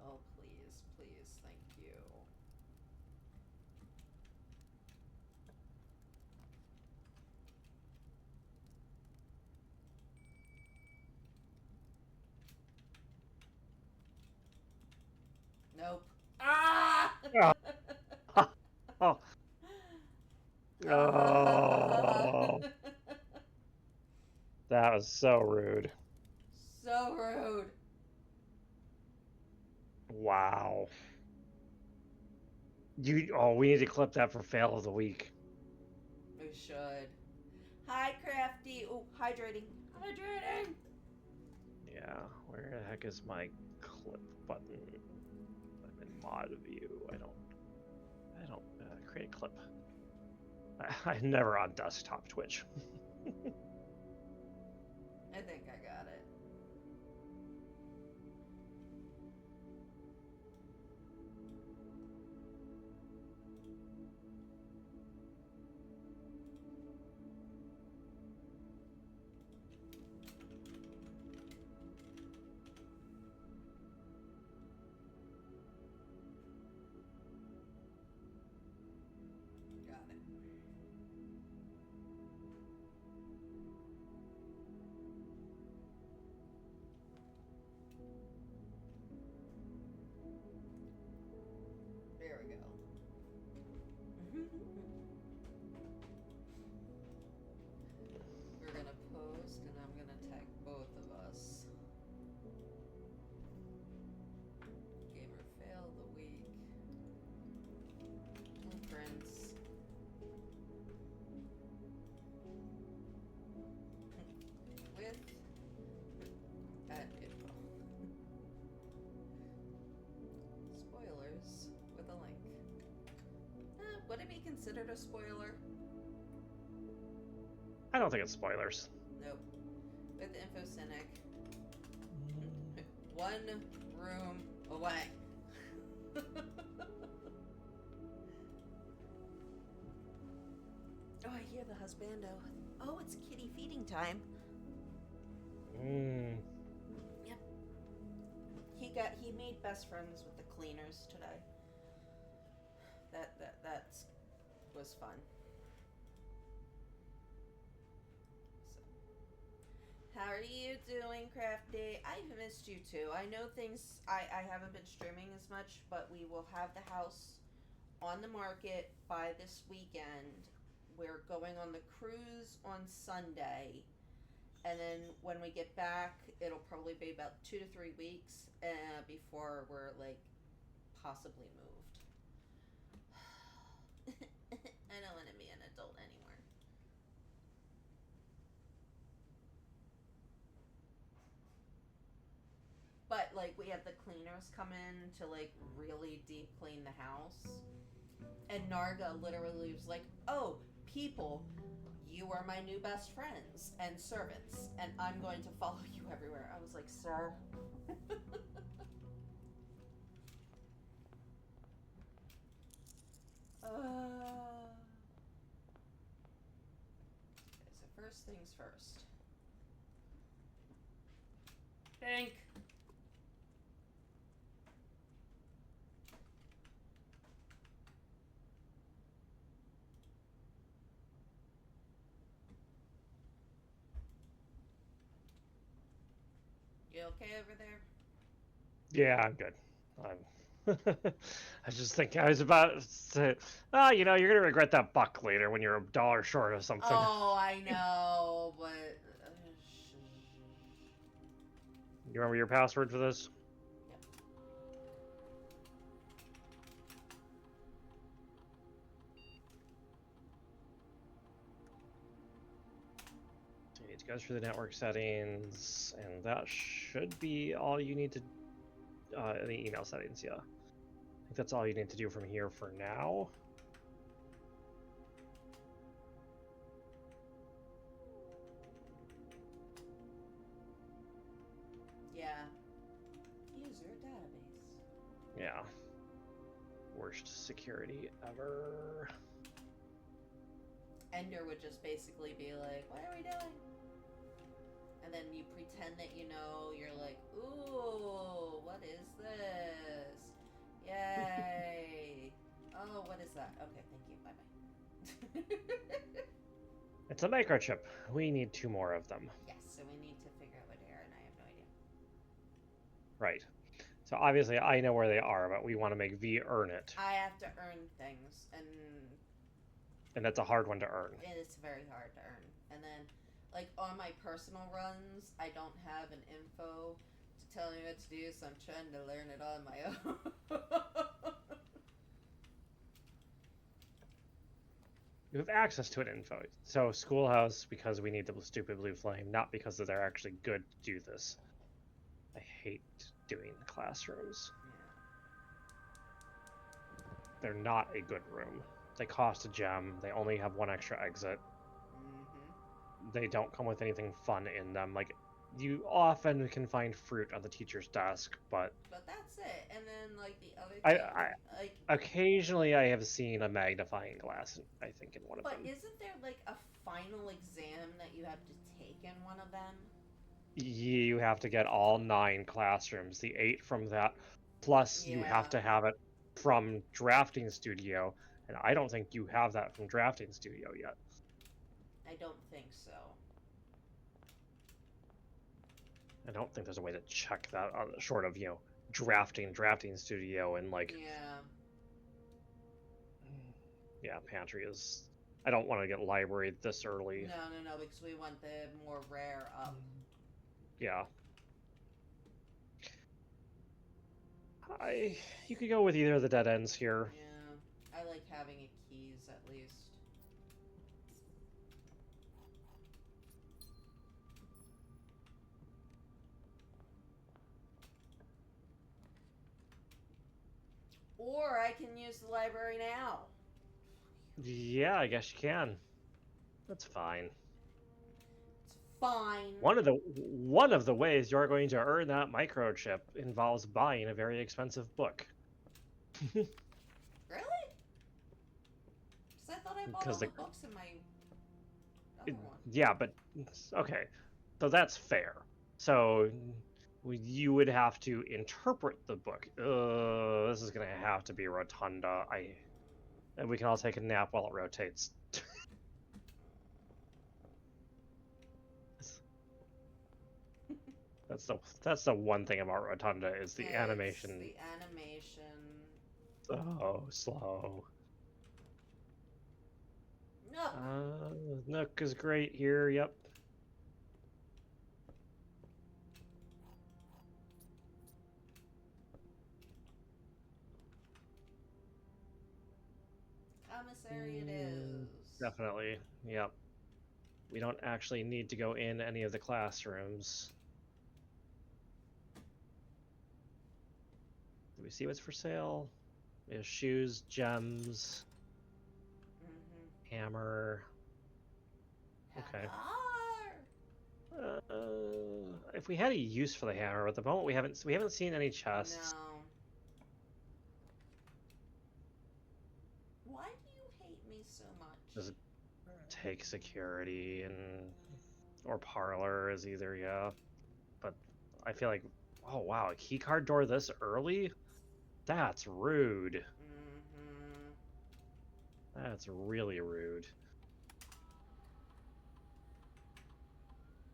Oh, please, please, thank you. Nope. Ah! Oh. Oh. That was so rude. So rude. Wow. We need to clip that for fail of the week. We should. Hi, Crafty. Oh, hydrating. Hydrating. Yeah, where the heck is my clip button? I'm in mod view. I don't create clip. I'm never on desktop Twitch. I think I got it. There we go. We're gonna post and I'm gonna tag both of us. Gamer fail of the week. Blueprints. With at info. Spoilers with a link. Would it be considered a spoiler? I don't think it's spoilers. Nope. With Infocynic. one room away. Oh, I hear the husbando. Oh, it's kitty feeding time. Yep. He made best friends with the cleaners today. That was fun. So, how are you doing, Crafty? I've missed you too. I know things. I haven't been streaming as much, but we will have the house on the market by this weekend. We're going on the cruise on Sunday, and then when we get back, it'll probably be about 2 to 3 weeks before we're like possibly moved. I don't want to be an adult anymore. But like we have the cleaners come in to like really deep clean the house, and Narga literally was like, "Oh, people, you are my new best friends and servants, and I'm going to follow you everywhere." I was like, "Sir." Okay, so first things first. Think. You okay over there? Yeah, I'm good. I just think I was about to say, you're gonna regret that buck later when you're $1 short of something. Oh, I know, but You remember your password for this? Yep. So you need to go through the network settings, and that should be all you need to. The email settings, yeah. I think that's all you need to do from here for now. Yeah. User database. Yeah. Worst security ever. Ender would just basically be like, "What are we doing?" And then you pretend that you know, you're like, "Ooh, what is this? Yay." Oh, what is that? Okay, thank you. Bye-bye. It's a microchip. We need 2 more of them. Yes, so we need to figure out what they are, and I have no idea. Right. So obviously I know where they are, but we want to make V earn it. I have to earn things, and that's a hard one to earn. It is very hard to earn. And then, like, on my personal runs, I don't have an info to tell me what to do, so I'm trying to learn it on my own. You have access to an info. So Schoolhouse, because we need the stupid blue flame, not because they're actually good to do this. I hate doing the classrooms. Yeah. They're not a good room. They cost a gem. They only have 1 extra exit. Mm-hmm. They don't come with anything fun in them. Like, you often can find fruit on the teacher's desk, but that's it. And then, like, the other thing, like, occasionally I have seen a magnifying glass, I think, in one of them. But isn't there, like, a final exam that you have to take in one of them? You have to get all 9 classrooms, the 8 from that, plus you have to have it from Drafting Studio, and I don't think you have that from Drafting Studio yet. I don't think so. I don't think there's a way to check that short of, Drafting Studio, and like... Yeah, Pantry is... I don't want to get library this early. No, because we want the more rare up. Yeah. You could go with either of the dead ends here. Yeah, I like having keys at least. Or I can use the library now. Yeah, I guess you can. That's fine. It's Fine. One of the ways you're going to earn that microchip involves buying a very expensive book. Really? Because I thought I bought all the books in my other one. Yeah, but okay, so that's fair. So you would have to interpret the book. This is gonna have to be Rotunda. And we can all take a nap while it rotates. That's the one thing about Rotunda is the animation. The animation. So slow. No. Nook is great here. Yep. Commissary it is. Definitely. Yep. We don't actually need to go in any of the classrooms. Do we see what's for sale? We have shoes, gems, hammer. Okay. If we had a use for the hammer, at the moment we haven't seen any chests. No. Why do you hate me so much? Does it take security and or parlor is either, yeah. But I feel like, oh wow, a keycard door this early? That's rude. That's really rude.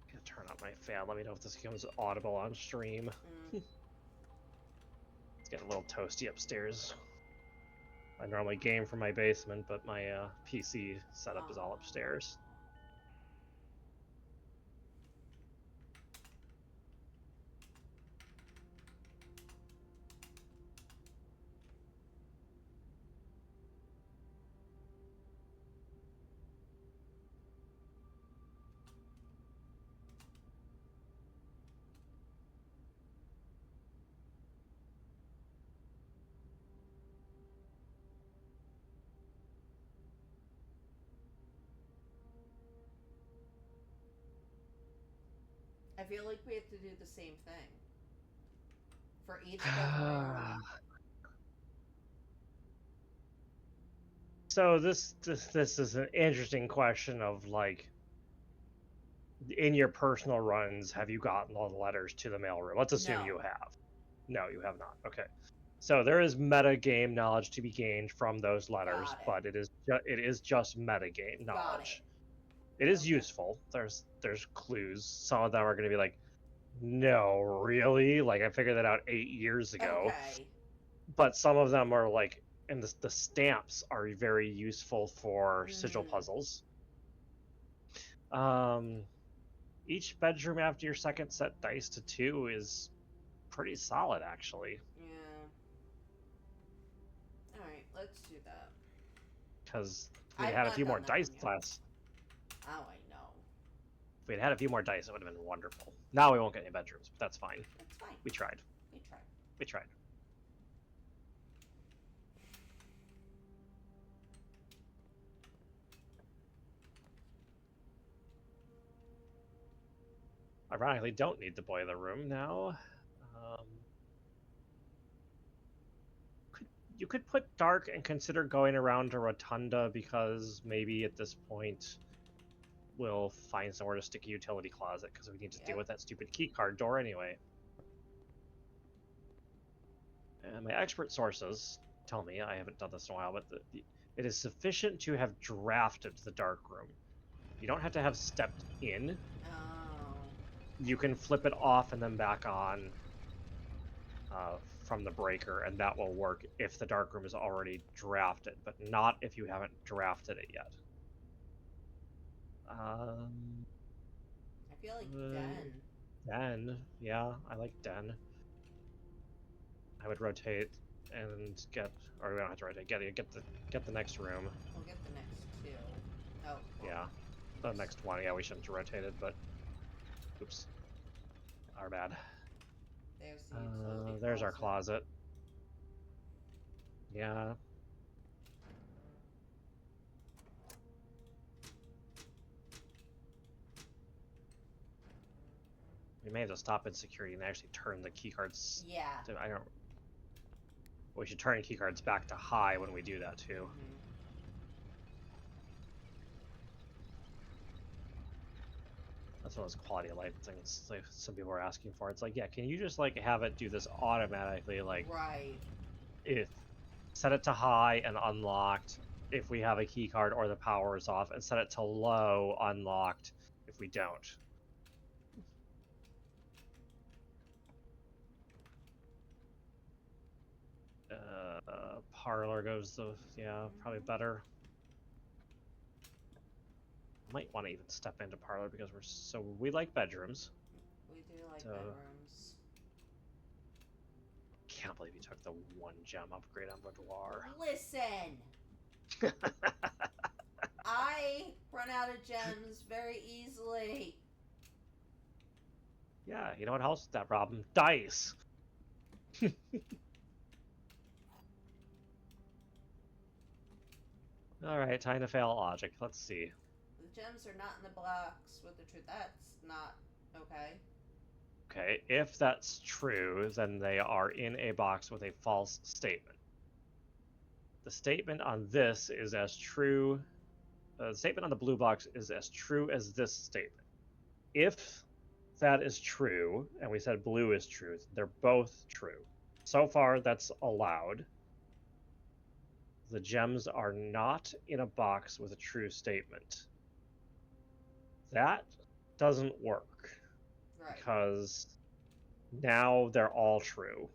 Gonna turn up my fan. Let me know if this becomes audible on stream. It's getting a little toasty upstairs. I normally game from my basement, but my PC setup is all upstairs. I feel like we have to do the same thing for each room. So this is an interesting question of like, in your personal runs, have you gotten all the letters to the mailroom? Let's assume you have. No, you have not. Okay. So there is meta game knowledge to be gained from those letters, but it is just meta game knowledge. It is useful. There's clues. Some of them are going to be like, no, really? Like I figured that out 8 years ago. Okay. But some of them are like, and the stamps are very useful for sigil puzzles. Each bedroom after your second set dice to 2 is pretty solid, actually. Yeah. All right, let's do that. Because we had a few more dice last. Oh, I know. If we'd had a few more dice, it would have been wonderful. Now we won't get any bedrooms, but that's fine. That's fine. We tried. We tried. Ironically, don't need the boiler room now. You could put dark and consider going around to Rotunda because maybe at this point we'll find somewhere to stick a utility closet because we need to deal with that stupid keycard door anyway. And my expert sources tell me, I haven't done this in a while, but it is sufficient to have drafted the dark room. You don't have to have stepped in. You can flip it off and then back on from the breaker, and that will work if the dark room is already drafted, but not if you haven't drafted it yet. I feel like Den. Den, yeah, I like Den. I would rotate and get, or we don't have to rotate. Get the next room. We'll get the next 2. Oh. Well, yeah, the next one. Yeah, we shouldn't have rotated, but oops, our bad. There's the utility there's our closet. Yeah. We may have to stop in security and actually turn the keycards. Yeah. I don't. We should turn keycards back to high when we do that too. Mm-hmm. That's one of those quality of life things like some people are asking for. It's like, yeah, can you just like have it do this automatically? Like, Right. if set it to high and unlocked if we have a key card or the power is off, and set it to low unlocked if we don't. Parlor goes the probably better. Might want to even step into parlor because we like bedrooms. We do like bedrooms. Can't believe you took the 1 gem upgrade on boudoir. Listen. I run out of gems very easily. Yeah, you know what helps with that problem? Dice. Alright, time to fail logic. Let's see. The gems are not in the box with the truth. That's not okay. Okay, if that's true, then they are in a box with a false statement. The statement on this is as true. The statement on the blue box is as true as this statement. If that is true, and we said blue is true, they're both true. So far, that's allowed. The gems are not in a box with a true statement. That doesn't work. Right. Because now they're all true.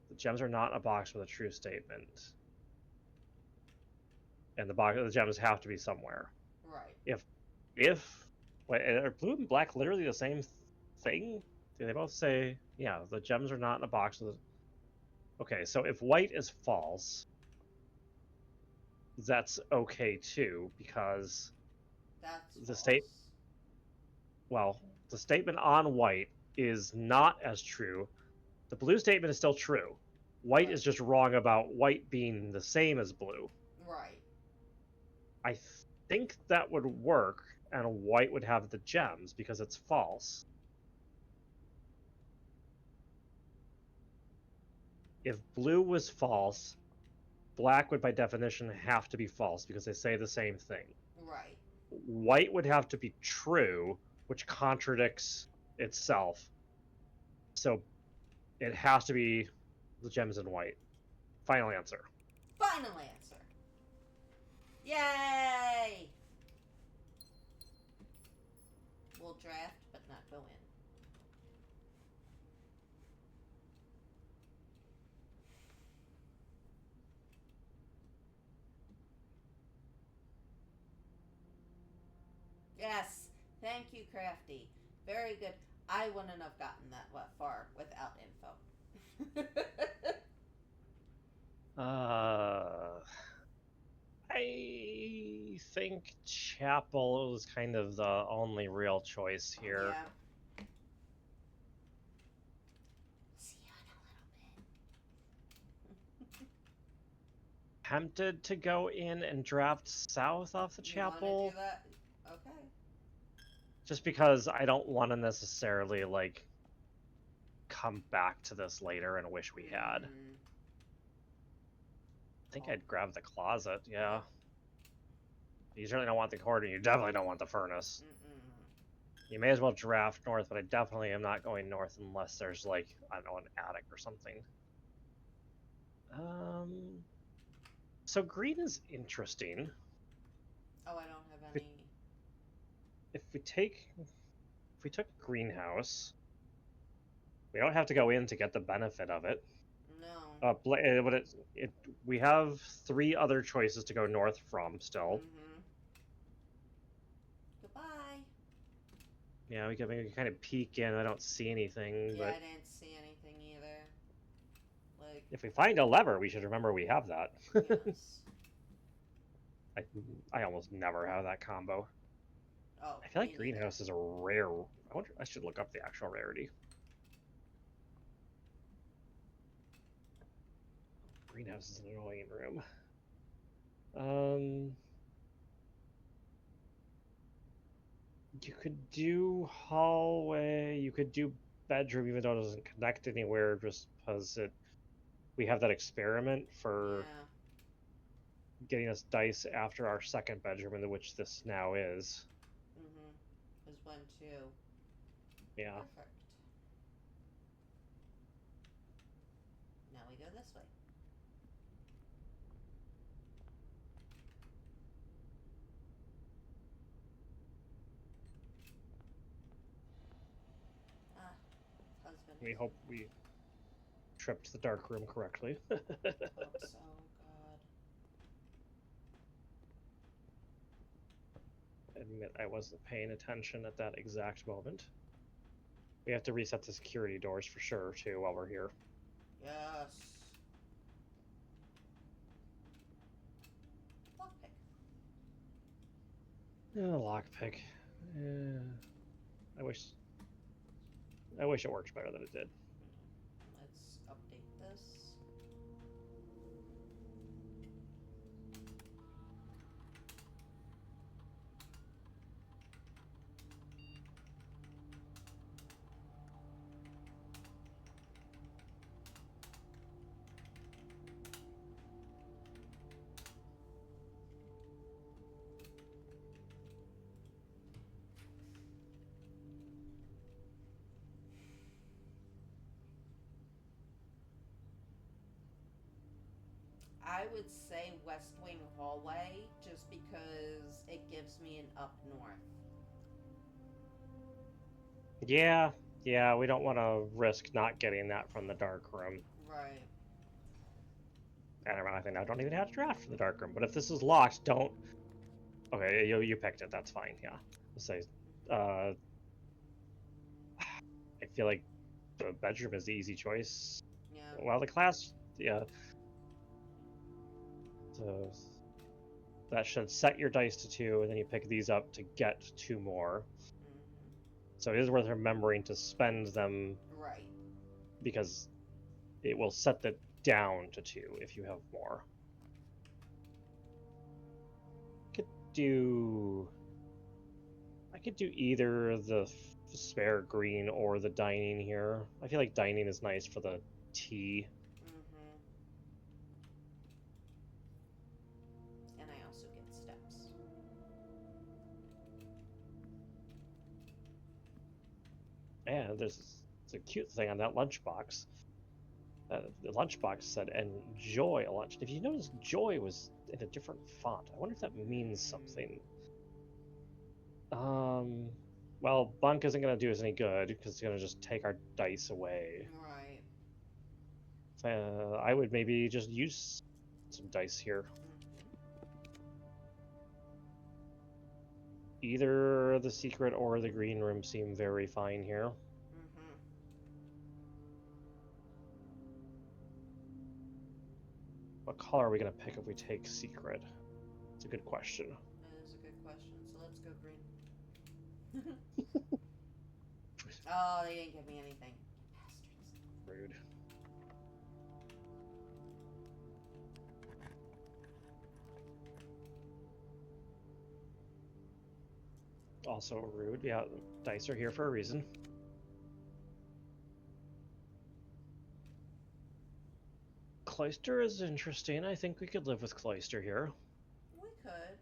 The gems are not in a box with a true statement. And the gems have to be somewhere. Right. Wait, are blue and black literally the same thing? Do they both say, yeah, the gems are not in a box with a... Okay, so if white is false, that's okay too, because That's the false. the statement on white is not as true. The blue statement is still true. White Right. is just wrong about white being the same as blue. Right. I think that would work, and white would have the gems because it's false. If blue was false, black would by definition have to be false because they say the same thing. Right. White would have to be true, which contradicts itself. So it has to be the gems in white. Final answer. Final answer. Yay! We'll draft, but not go in. Yes. Thank you, Crafty. Very good. I wouldn't have gotten that far without info. I think Chapel is kind of the only real choice here. Yeah. See you in a little bit. Tempted to go in and draft south off the Chapel. You wanna do that? Okay. Just because I don't want to necessarily, like, come back to this later and wish we had. I think I'd grab the closet, yeah. You certainly don't want the corridor, you definitely don't want the furnace. You may as well draft north, but I definitely am not going north unless there's, like, I don't know, an attic or something. So green is interesting. Oh, I don't have any. If we took greenhouse, we don't have to go in to get the benefit of it. No. But we have 3 other choices to go north from still. Goodbye. Yeah, we can kind of peek in. I don't see anything. Yeah, but I didn't see anything either. Like. If we find a lever, we should remember we have that. Yes. I almost never have that combo. Oh. I feel like greenhouse is a rare. I should look up the actual rarity. Greenhouse is an annoying room. You could do hallway. You could do bedroom, even though it doesn't connect anywhere, just because we have that experiment for getting us dice after our second bedroom, into which this now is. Is 1, 2. Yeah. Perfect. Now we go this way. Husband. We hope we tripped the dark room correctly. Hope so, God. Admit I wasn't paying attention at that exact moment. We have to reset the security doors for sure, too, while we're here. Yes. Lockpick. Lockpick. I wish it worked better than it did. Let's update this. I would say West Wing hallway, just because it gives me an up north. Yeah, we don't want to risk not getting that from the dark room. Right. And ironically, I don't even have to draft for the dark room. But if this is locked, don't. Okay, you picked it. That's fine. Yeah. Let's say, I feel like the bedroom is the easy choice. Yeah. Well, the class, yeah. So that should set your dice to 2, and then you pick these up to get 2 more. So it is worth remembering to spend them. Right. Because it will set that down to 2 if you have more. I could do either the spare green or the dining here. I feel like dining is nice for the tea. And I also get steps. And there's a cute thing on that lunchbox. The lunchbox said, "Enjoy a lunch." If you notice, "joy" was in a different font. I wonder if that means something. Well, bunk isn't going to do us any good because it's going to just take our dice away. Right. I would maybe just use some dice here. Either the secret or the green room seem very fine here. What color are we going to pick if we take secret? It's a good question. That is a good question. So let's go green. Oh, they didn't give me anything. Bastards. Rude. Also rude. Yeah, dice are here for a reason. Cloister is interesting. I think we could live with Cloister here. We could.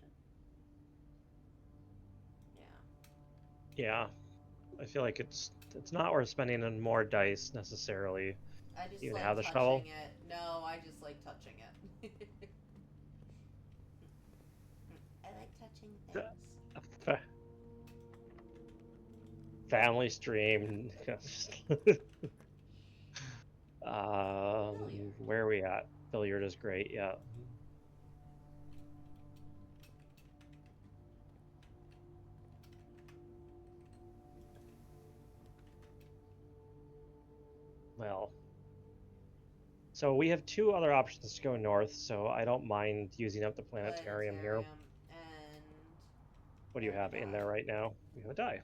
Yeah. I feel like it's not worth spending on more dice necessarily. I just even like have the touching shovel? it. No, I just like touching it. I like touching things. Family stream. Where are we at? Billiard is great, yeah. Well, so we have 2 other options to go north, so I don't mind using up the planetarium here. And what do you have in there right now? We have a die.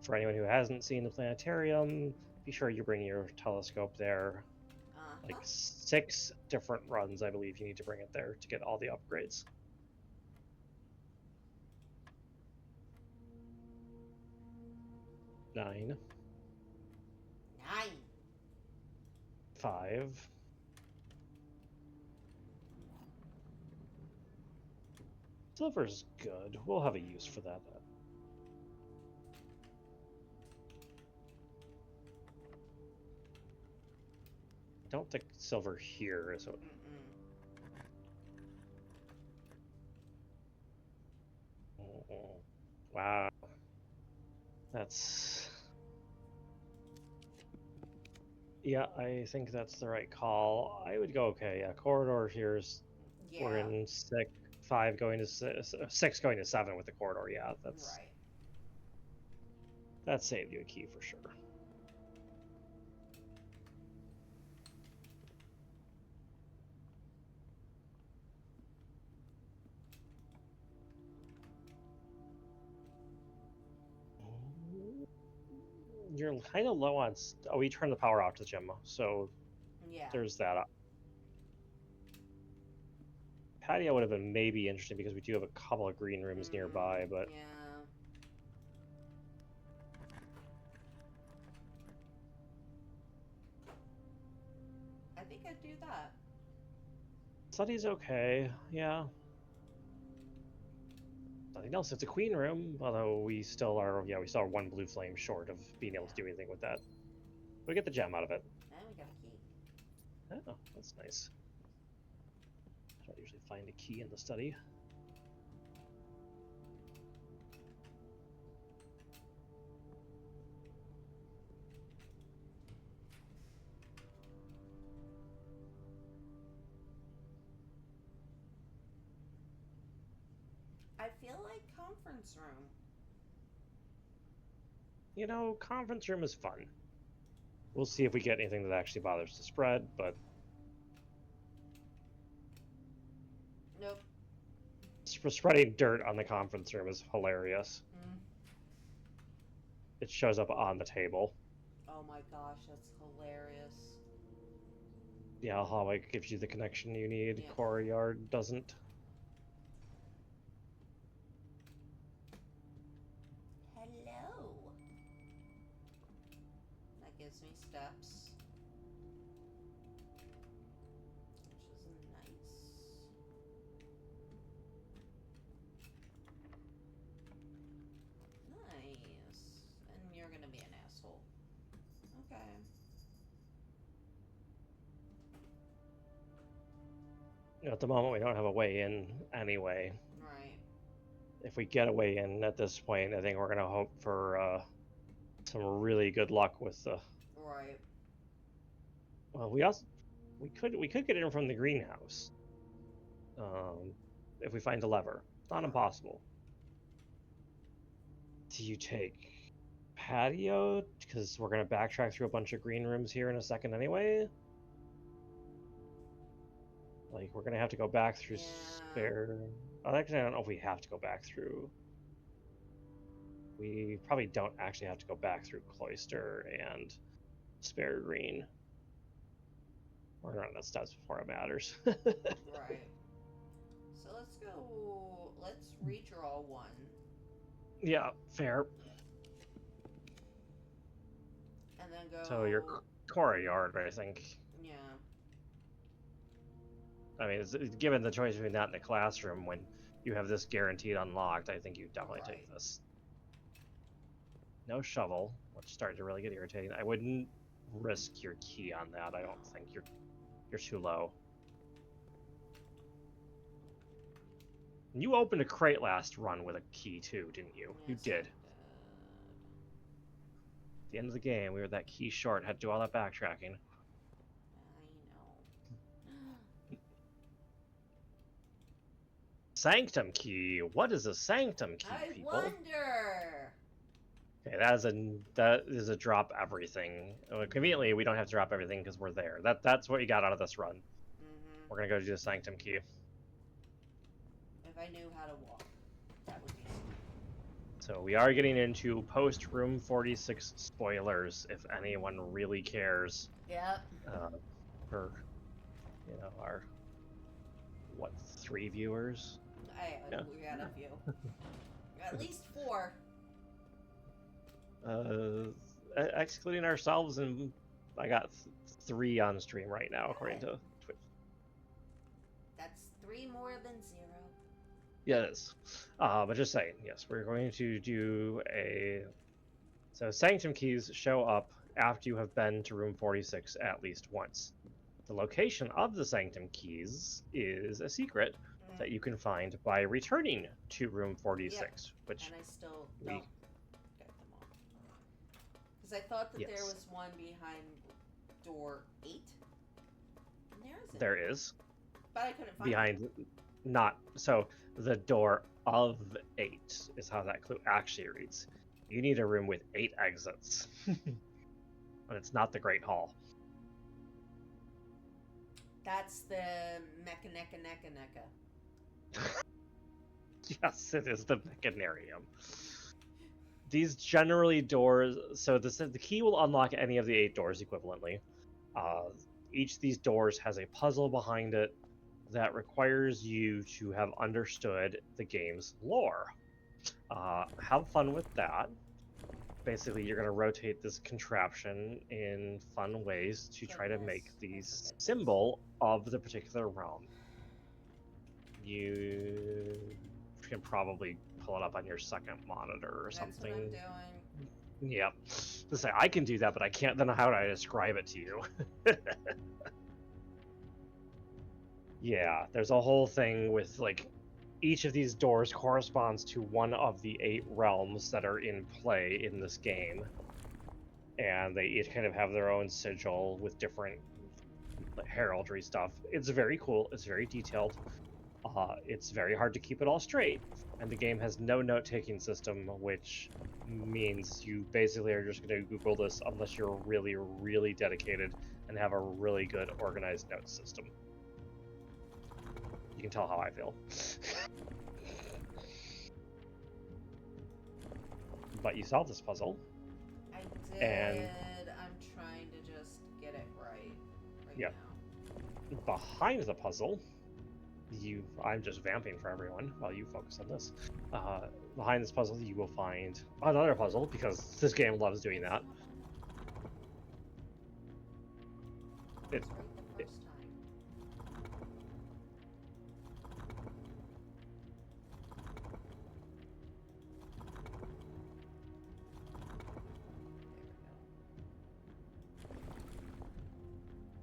For anyone who hasn't seen the planetarium, be sure you bring your telescope there. Like 6 different runs, I believe you need to bring it there to get all the upgrades. 9. 9. 5. Silver's good. We'll have a use for that. I don't think silver here is. Oh, wow. That's. Yeah, I think that's the right call. I would go okay. Yeah, corridor here's. Yeah. We're in 6, 5 going to 6 going to 7 with the corridor. Yeah, that's right. That saved you a key for sure. You're kind of low on. Oh, we turned the power off to the gym, so Yeah. there's that. Patio would have been maybe interesting because we do have a couple of green rooms nearby, but yeah. I think I'd do that. study's okay. Yeah. Nothing else. It's a queen room, although we still are. Yeah, we still are 1 blue flame short of being able to do anything with that. We get the gem out of it. And we got a key. Oh, that's nice. I don't usually find a key in the study. I feel like conference room. You know, conference room is fun. We'll see if we get anything that actually bothers to spread, but Nope. Spreading dirt on the conference room is hilarious. It shows up on the table. Oh my gosh, that's hilarious. Yeah, hallway gives you the connection you need. Yeah. Courtyard doesn't. Hello. That gives me steps. Which is nice. Nice. And you're gonna be an asshole. Okay. At the moment, we don't have a way in anyway. Right. If we get a way in at this point, I think we're gonna hope for some really good luck with the. Right. Well, we could get in from the greenhouse. If we find a lever, it's not impossible. Do you take patio because we're gonna backtrack through a bunch of green rooms here in a second anyway? Like, we're gonna have to go back through spare. Actually, I don't know if we have to go back through. We probably don't actually have to go back through cloister and spare green. We're running out steps before it matters. Right. So let's go. Let's redraw 1. Yeah, fair. And then go. So your courtyard, I think. Yeah. I mean, given the choice between that and the classroom, when you have this guaranteed unlocked, I think you definitely take this. No shovel, which started to really get irritating. I wouldn't risk your key on that. I don't think you're too low. You opened a crate last run with a key too, didn't you? Yes, You did. At the end of the game, we were that key short, had to do all that backtracking. Sanctum key. What is a sanctum key, people? I wonder. Okay, that is a drop everything. Conveniently, we don't have to drop everything because we're there. That's what you got out of this run. We're gonna go do the sanctum key. If I knew how to walk, that would be sweet. So we are getting into post room 46 spoilers, if anyone really cares. Yep. For our 3 viewers? We got a few. At least 4. Excluding ourselves, and I got 3 on stream right now, according to Twitch. That's 3 more than 0. Yeah, it is. But just saying, yes, we're going to do a... So Sanctum keys show up after you have been to room 46 at least once. The location of the Sanctum keys is a secret that you can find by returning to room 46, Yep. which And I still don't get them all. Because I thought that there was one behind door 8. And there isn't. There is. But I couldn't find behind it. Not so the door of 8 is how that clue actually reads. You need a room with 8 exits. But it's not the Great Hall. That's the Mechaneka. Yes, it is the Mechanarium. These generally doors, so the key will unlock any of the 8 doors equivalently. Each of these doors has a puzzle behind it that requires you to have understood the game's lore. Have fun with that. Basically, you're going to rotate this contraption in fun ways to try to make the symbol of the particular realm. You can probably pull it up on your second monitor or something. That's what I'm doing. Yep. To say, I can do that, but I can't then how do I describe it to you? Yeah, there's a whole thing with, like, each of these doors corresponds to one of the 8 realms that are in play in this game. And they each kind of have their own sigil with different heraldry stuff. It's very cool, it's very detailed. It's very hard to keep it all straight. And the game has no note-taking system, which means you basically are just going to Google this unless you're really, really dedicated and have a really good organized note system. You can tell how I feel. But you solved this puzzle. I did. And I'm trying to just get it right yeah. now. Behind the puzzle, I'm just vamping for everyone while you focus on this. Behind this puzzle, you will find another puzzle, because this game loves doing that. It's right the first time.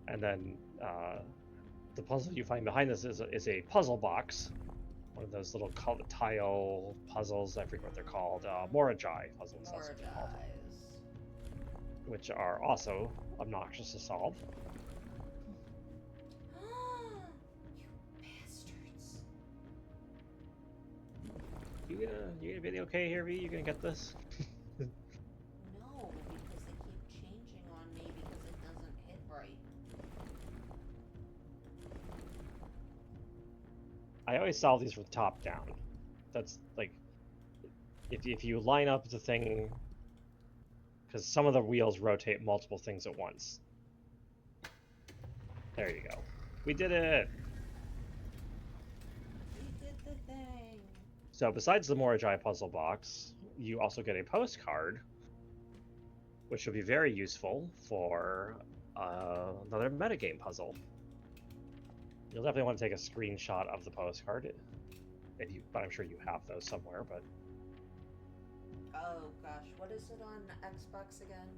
And then the puzzle you find behind this is a puzzle box. One of those little tile puzzles, I forget what they're called. Morajai puzzles, that's what they're called. Which are also obnoxious to solve. You bastards. You gonna be okay here, V? You gonna get this? No, because they keep changing on me because it doesn't hit right. I always solve these from top down. That's like, if you line up the thing, because some of the wheels rotate multiple things at once. There you go. We did it! We did the thing. So besides the Morajai puzzle box, you also get a postcard, which will be very useful for another metagame puzzle. You'll definitely want to take a screenshot of the postcard, but I'm sure you have those somewhere. But oh gosh, what is it on Xbox again?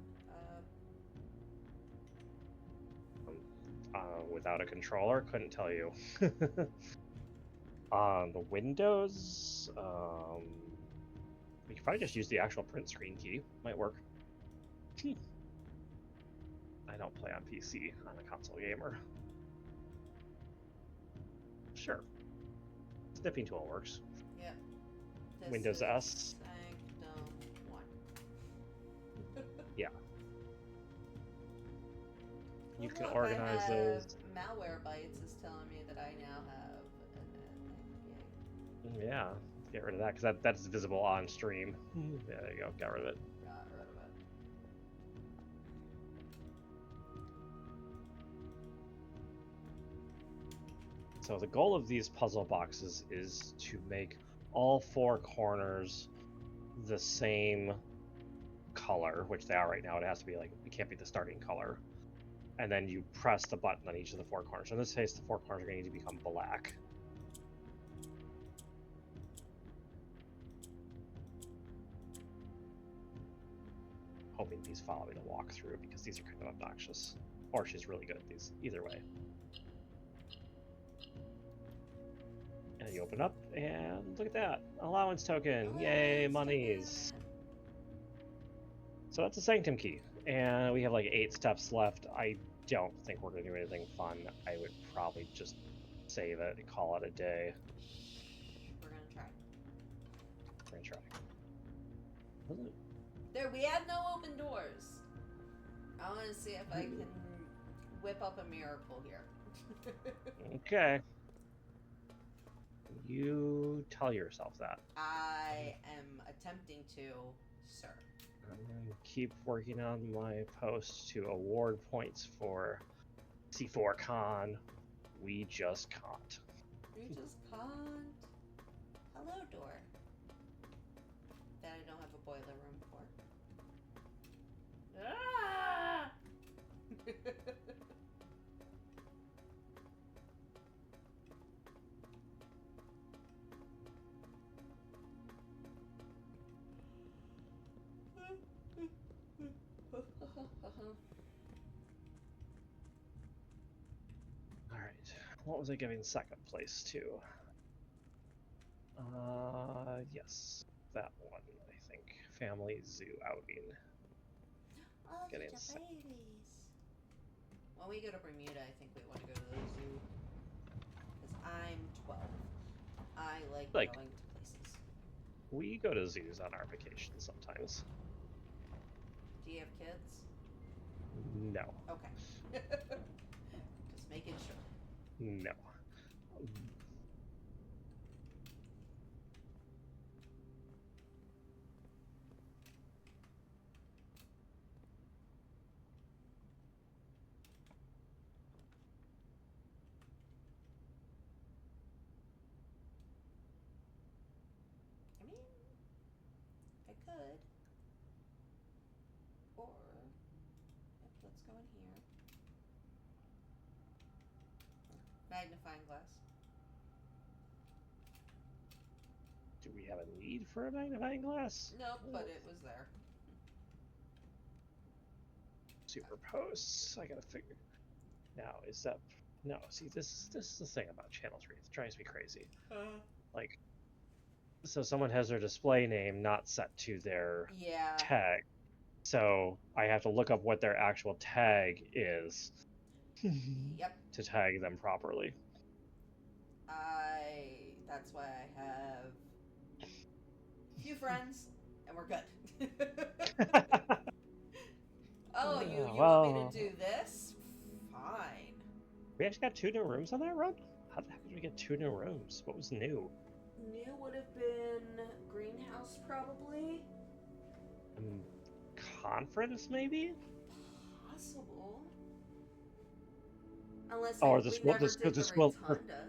Without a controller, couldn't tell you. On the Windows, we could probably just use the actual print screen key. Might work. I don't play on PC. I'm a console gamer. Sure. Snipping tool works. Yep. Windows S. Sanctum 1. Yeah. You can Look, organize I have those. Malware Bytes is telling me that I now have an NDA. Yeah, get rid of that because that's visible on stream. Yeah, there you go. Got rid of it. Got rid of it. So the goal of these puzzle boxes is to make all 4 corners the same color, which they are right now. It has to be like, it can't be the starting color. And then you press the button on each of the four corners. In this case, the four corners are going to need to become black. Hoping these follow me to walk through because these are kind of obnoxious. Or she's really good at these. Either way. And you open up, and look at that. Allowance token. Yay, monies. So that's a sanctum key. And we have like 8 steps left. I don't think we're going to do anything fun. I would probably just save it and call it a day. We're going to try. We're going to try. There, we have no open doors. I want to see if I can whip up a miracle here. Okay. You tell yourself that. I am attempting to, sir. I'm going to keep working on my post to award points for C4 Con. We just can't. We just can't. Hello, door. That I don't have a boiler room for. Ah! Alright, what was I giving second place to? Yes, that one, I think. Family Zoo outing. Oh, Getting the sick. babies. When we go to Bermuda, I think we want to go to the zoo. Because I'm 12. I like going to places. We go to zoos on our vacations sometimes. Do you have kids? No. Okay. Just making sure. No. I mean, I could. Or, let's go in here. Magnifying glass. Do we have a need for a magnifying glass? Nope, but it was there. Super posts. I gotta figure. Now, is that... No, see, this is the thing about channel 3. It drives me crazy. Like, so someone has their display name not set to their tag. So I have to look up what their actual tag is. Yep. To tag them properly. That's why I have a few friends, and we're good. Oh, you want me to do this? Fine. We actually got 2 new rooms on that run? How the heck did we get 2 new rooms? What was new? New would have been greenhouse, probably. Conference, maybe? Possible. Unless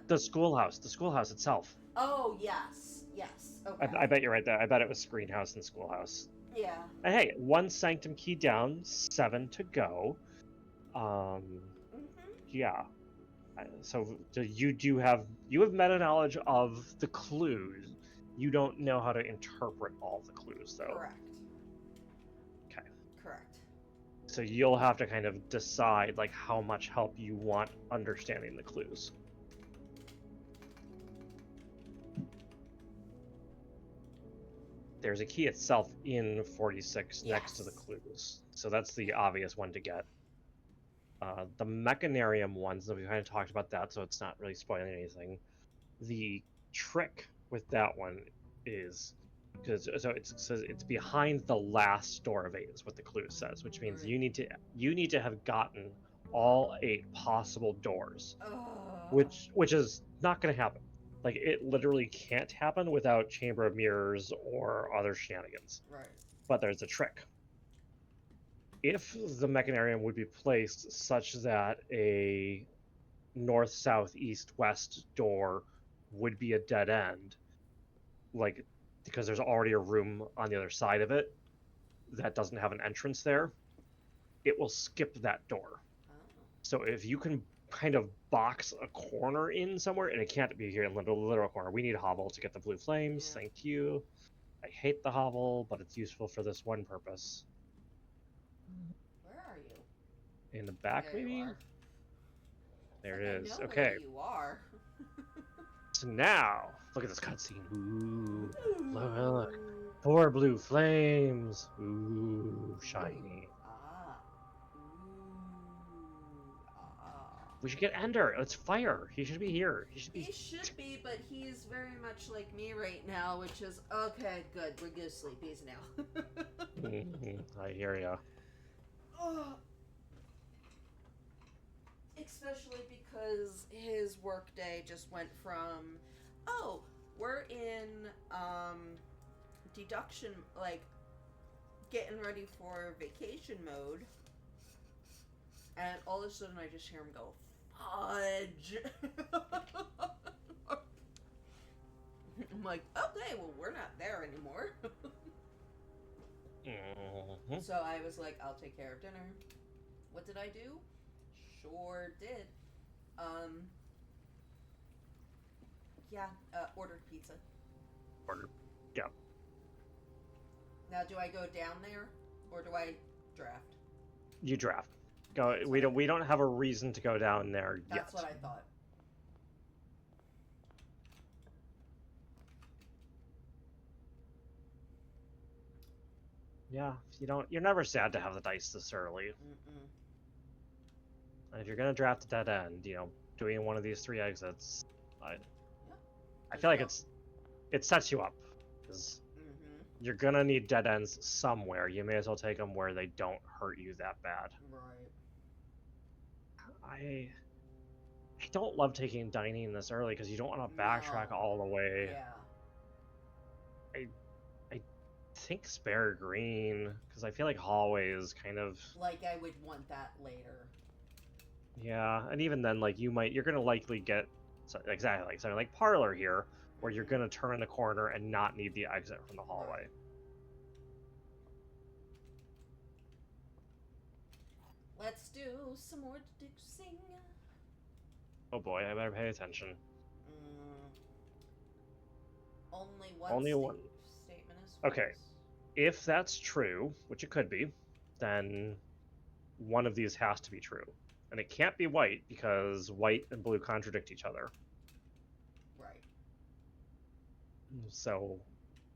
the schoolhouse itself. Oh, yes. Yes. Okay. I bet you're right there. I bet it was greenhouse and schoolhouse. Yeah. And hey, 1 sanctum key down, 7 to go. Yeah. So you have meta knowledge of the clues. You don't know how to interpret all the clues, though. Correct. Okay. Correct. So you'll have to kind of decide like how much help you want understanding the clues. There's a key itself in 46 next to the clues. So that's the obvious one to get. The mechanarium ones, we kind of talked about that, so it's not really spoiling anything. The trick with that one is because it says it's behind the last door of 8 is what the clue says, which means you need to have gotten all 8 possible doors, which is not going to happen. Like, it literally can't happen without Chamber of Mirrors or other shenanigans. Right. But there's a trick. If the mechanarium would be placed such that a north, south, east, west door would be a dead end, like, because there's already a room on the other side of it, that doesn't have an entrance there, it will skip that door. Oh. So if you can kind of box a corner in somewhere, and it can't be here in the literal corner. We need a hovel to get the blue flames. Yeah. Thank you. I hate the hovel, but it's useful for this one purpose. Where are you? In the back, There you maybe? are. There It's it like, is. I know Okay. where you are. So now, look at this cutscene. Ooh. Look, look. Ooh. 4 blue flames. Ooh, shiny. Ah. Ooh. Ah. We should get Ender. It's fire. He should be here. He He should be, but he's very much like me right now, which is okay. Good, we're gonna sleepies now. I hear ya. Oh. Especially because his workday just went from, oh, we're in deduction, like getting ready for vacation mode, and all of a sudden I just hear him go, fudge. I'm like, okay, well, we're not there anymore. So I was like, I'll take care of dinner. What did I do? Sure did. Yeah, ordered pizza. Order. Yeah. Now, do I go down there, or do I draft? You draft. Go. We don't have a reason to go down there yet. That's what I thought. Yeah, you're never sad to have the dice this early. Mm-mm. And if you're gonna draft a dead end, doing one of these 3 exits, I feel like it sets you up, because you're gonna need dead ends somewhere. You may as well take them where they don't hurt you that bad. Right. I don't love taking dining this early because you don't want to backtrack No. all the way. Yeah. I think spare green, because I feel like hallway is kind of, Like I would want that later. yeah, and even then, like you're gonna likely get exactly like something like parlor here, where you're gonna turn the corner and not need the exit from the hallway. Right. Let's do some more deducing. Oh boy, I better pay attention. Only one statement is false. Okay. If that's true, which it could be, then one of these has to be true. And it can't be white because white and blue contradict each other. Right. So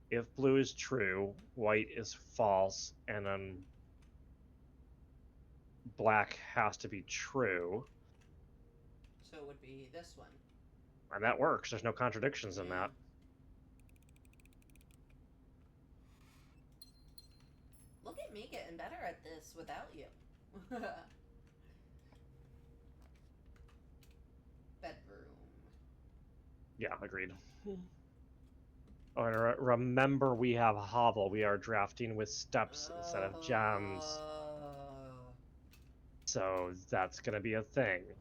if blue is true, white is false, and then black has to be true. So it would be this one. And that works. There's no contradictions in that. Look at me getting better at this without you. Bedroom. Yeah, agreed. Oh, and remember, we have a hovel. We are drafting with steps instead of gems. So that's going to be a thing.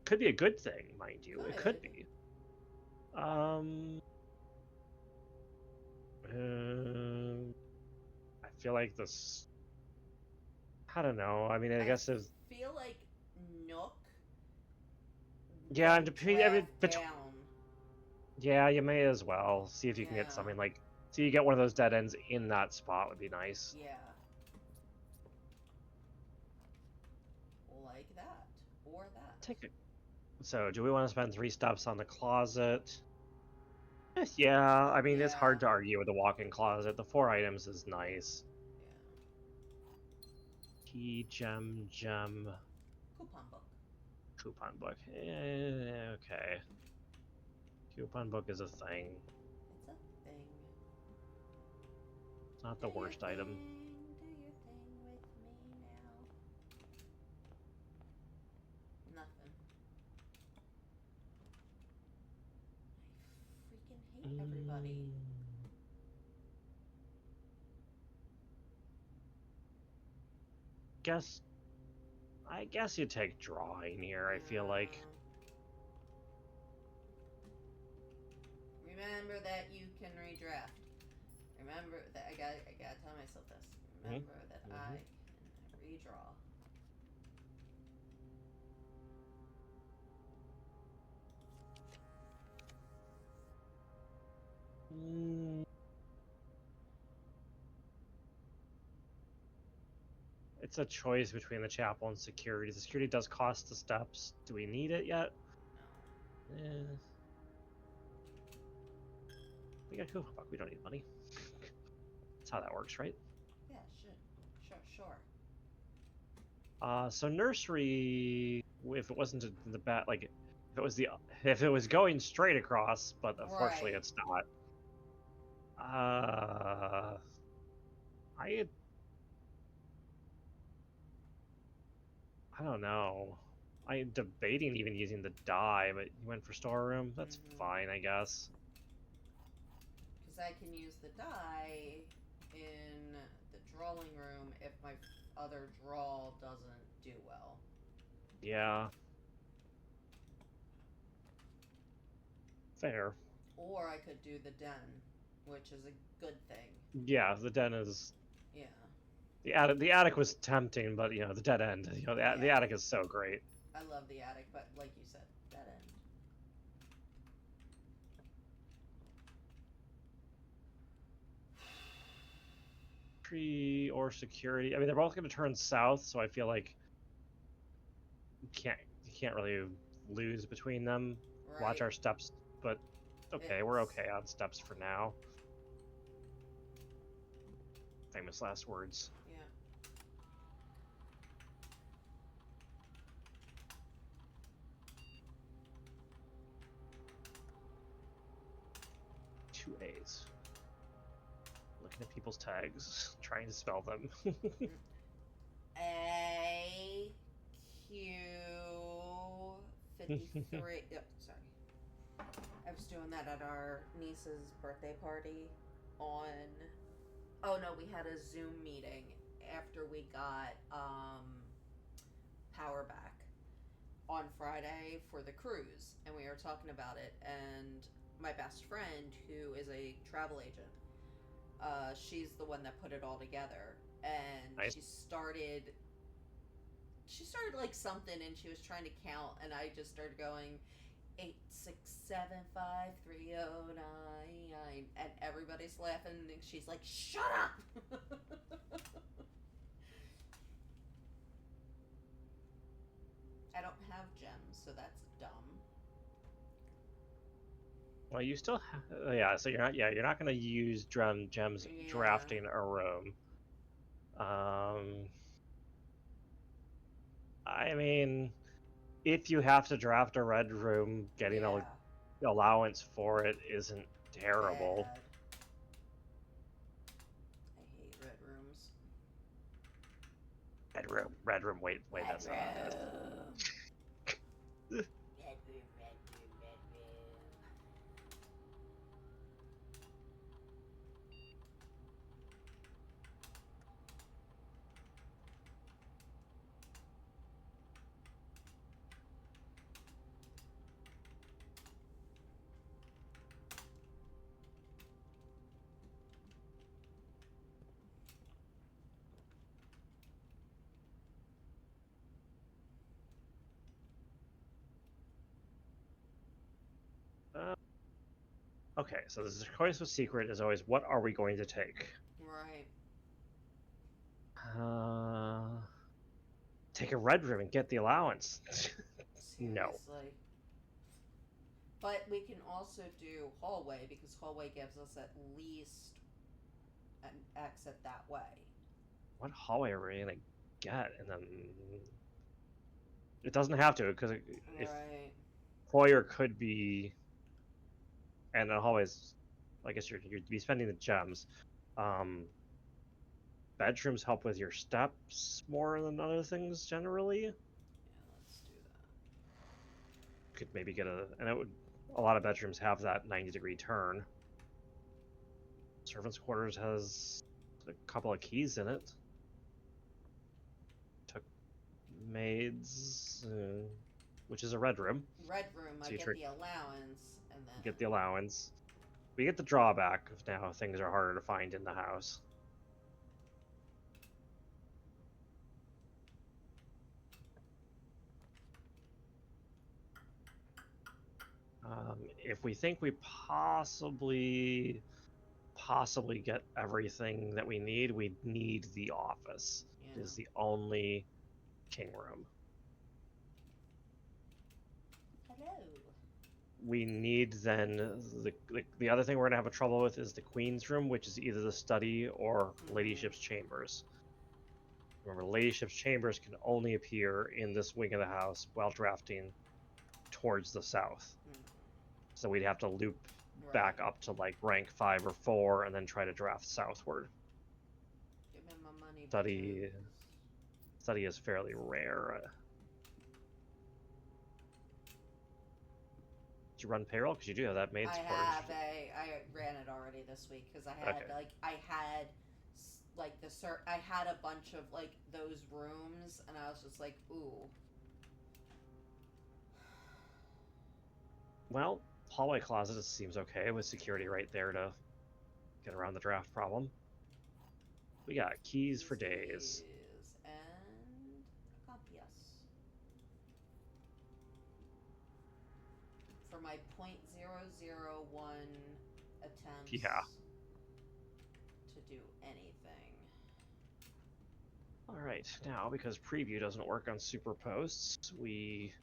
Could be a good thing, mind you. It could be. I feel like this. I don't know. I mean, I guess if. I feel like Nook. Yeah, I'm down. Yeah, you may as well see if you can get something like. See, you get one of those dead ends in that spot would be nice. Yeah. Like that, or that. Take it. So, do we want to spend 3 steps on the closet? Yeah, I mean, it's hard to argue with the walk-in closet. The 4 items is nice. Yeah. Key, gem. Coupon book. Coupon book. Okay. Coupon book is a thing. It's a thing. It's not the worst item. Do your thing with me now. Nothing. I freaking hate everybody. I guess you take drawing here, I feel like. Remember that you can redraft. Remember that I gotta tell myself this. Remember that I can redraw. It's a choice between the chapel and security. The security does cost the steps. Do we need it yet? No. Eh. We got cool. We don't need money. That's how that works, right? Yeah, sure. So nursery, if it wasn't the bat, like if it was going straight across, but unfortunately Right. it's not. I don't know. I'm debating even using the die, but you went for storeroom. That's fine, I guess. Because I can use the die in the drawing room if my other draw doesn't do well. Yeah. Fair. Or I could do the den, which is a good thing. Yeah, the den is. Yeah. The attic was tempting, but the dead end. The attic is so great. I love the attic, but like you said, dead end. Tree or security. I mean, they're both going to turn south, so I feel like you can't really lose between them. Right. Watch our steps, but okay, we're okay on steps for now. Famous last words. Yeah. 2 A's. Looking at people's tags, trying to spell them. A Q 53. Yep, sorry. I was doing that at our niece's birthday party on. Oh no, we had a Zoom meeting after we got power back on Friday for the cruise, and we were talking about it. And my best friend, who is a travel agent, she's the one that put it all together, and Nice. she started like something, and she was trying to count, and I just started going 8675309, and everybody's laughing, and she's like, "Shut up!" I don't have gems, so that's dumb. Well, you still yeah, so you're not going to use gems drafting a room. I mean, if you have to draft a red room, getting a allowance for it isn't terrible. Bad. I hate red rooms. Red room. Wait, that's not on this. Red room. Okay, so the choice of secret is always, what are we going to take? Right. Take a red room and get the allowance. No. Seriously. But we can also do hallway, because hallway gives us at least an exit that way. What hallway are we gonna get? And then it doesn't have to, because if foyer could be, and then hallways, I guess you'd be spending the gems. Bedrooms help with your steps more than other things generally. Yeah, let's do that. Could maybe get a lot of bedrooms have that 90-degree turn. Servants' quarters has a couple of keys in it. Took maids, which is a red room. Red room, so I get the allowance, and then get the allowance. We get the drawback of now things are harder to find in the house. If we think we possibly get everything that we need the office. Yeah. It is the only king room. Hello. We need then the other thing we're gonna have a trouble with is the queen's room, which is either the study or ladyship's chambers. Remember, ladyship's chambers can only appear in this wing of the house while drafting towards the south. So we'd have to loop back up to like rank 5 or 4 and then try to draft southward. Give me my money. Study is fairly rare. Did you run payroll? Because you do have that maid's I portage. have. I ran it already this week because I had I had a bunch of like those rooms and I was just like, ooh. Well, hallway closet seems okay with security right there to get around the draft problem. We got keys for days. And a compass. For my .001 attempts to do anything. Alright, now because preview doesn't work on superposts, we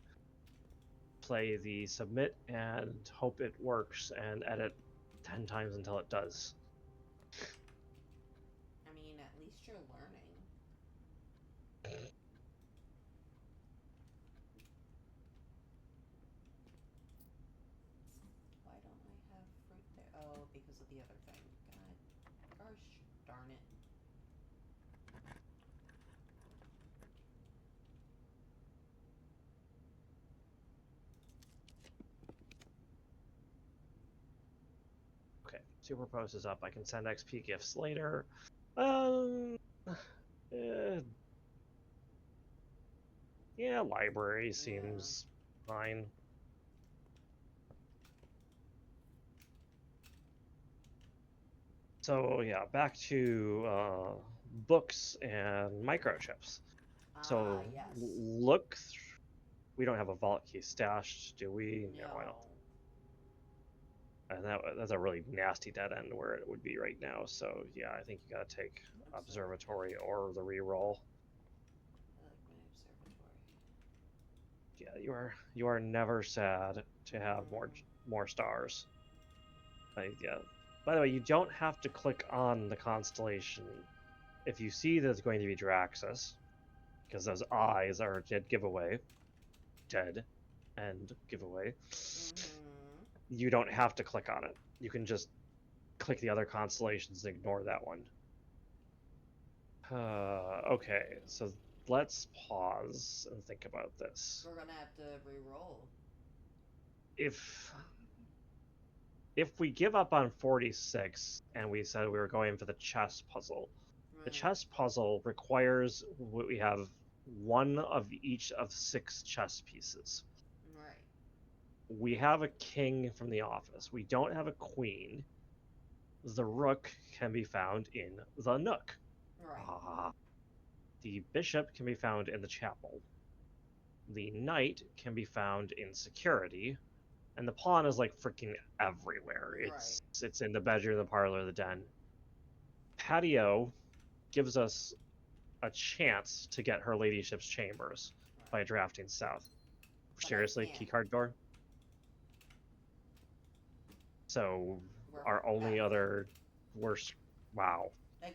play the submit and hope it works and edit 10 times until it does. I mean, at least you're learning. Why don't I have fruit there? Oh, because of the other thing. Gosh darn it. Okay, superpost is up. I can send XP gifts later. Yeah, library seems fine. So yeah, back to books and microchips. So yes. look, we don't have a vault key stashed, do we? No, I don't. And that's a really nasty dead end where it would be right now. So yeah, I think you gotta take observatory or the reroll. I like my observatory. Yeah, you are never sad to have more stars. Yeah. By the way, you don't have to click on the constellation if you see that it's going to be Draxus, because those eyes are a dead giveaway. Dead end giveaway. You don't have to click on it. You can just click the other constellations and ignore that one. Okay, so let's pause and think about this. We're gonna have to re-roll. If we give up on 46 and we said we were going for the chess puzzle, the chess puzzle requires we have one of each of 6 chess pieces. Right. We have a king from the office. We don't have a queen. The rook can be found in the nook. Right. The bishop can be found in the chapel. The knight can be found in security. And the pawn is like freaking everywhere. It's in the bedroom, the parlor, the den. Patio gives us a chance to get her ladyship's chambers by drafting south. Seriously, keycard door? So our only other worst. Wow.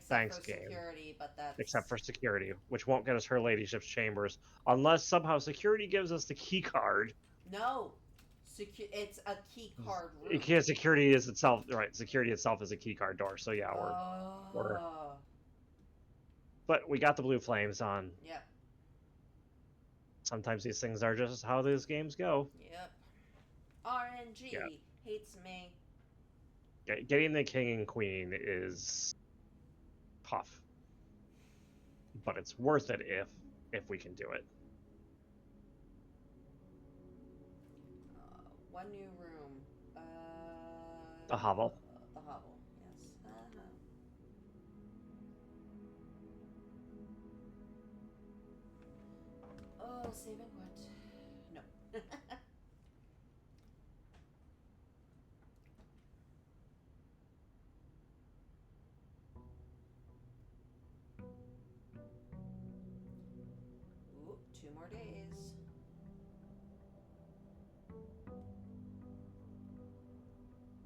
Thanks, game. Security, but that's... Except for security, which won't get us her ladyship's chambers unless somehow security gives us the key card. No, it's a key card room. Security is itself right. Security itself is a key card door. So yeah, we're. But we got the blue flames on. Yep. Sometimes these things are just how these games go. Yep. RNG hates me. Getting the king and queen is tough, but it's worth it if we can do it. One new room. A hovel. saving wood. No. Ooh, 2 more days.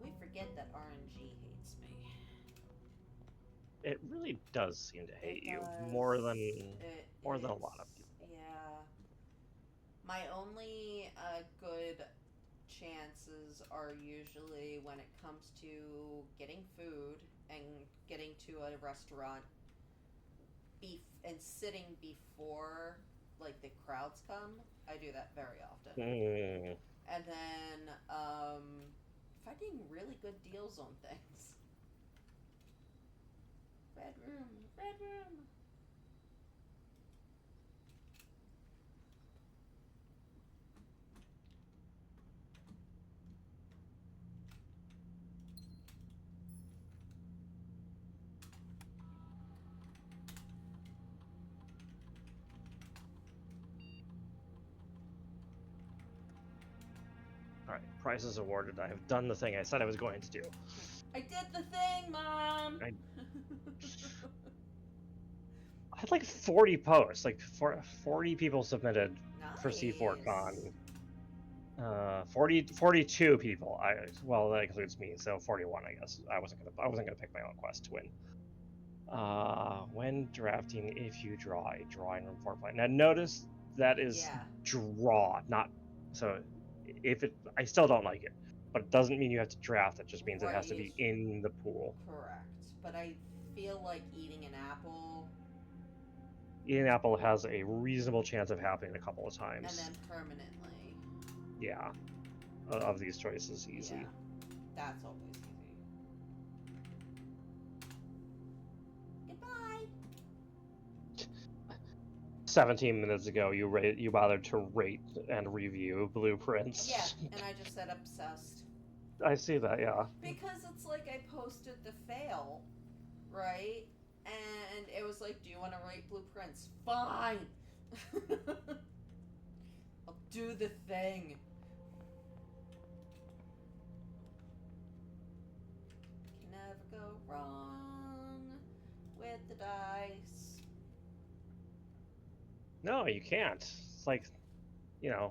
We forget that RNG hates me. It really does seem to hate It you does. more than a lot of people. Yeah. My only good chances are usually when it comes to getting food and getting to a restaurant and sitting before like the crowds come. I do that very often. And then finding really good deals on things. Red room, red room. Alright, prizes awarded. I have done the thing I said I was going to do. I did the thing, Mom! I had like 40 posts, like 40 people submitted for C4Con. 42 people. Well, that includes me, so 41, I guess. I wasn't gonna pick my own quest to win. When drafting, if you draw a drawing room foreplay. Now notice that is draw, not so. I still don't like it, but it doesn't mean you have to draft. It just means it has to be in the pool. Correct. But I feel like eating an apple. Eating an apple has a reasonable chance of happening a couple of times. And then permanently. Yeah. Of these choices, easy. Yeah. That's always easy. Goodbye. 17 minutes ago, you bothered to rate and review blueprints. Yeah, and I just said obsessed. I see that, yeah. Because it's like I posted the fail, right? And it was like, do you want to rate blueprints? Fine. I'll do the thing. Can never go wrong with the dice. No, you can't. It's like,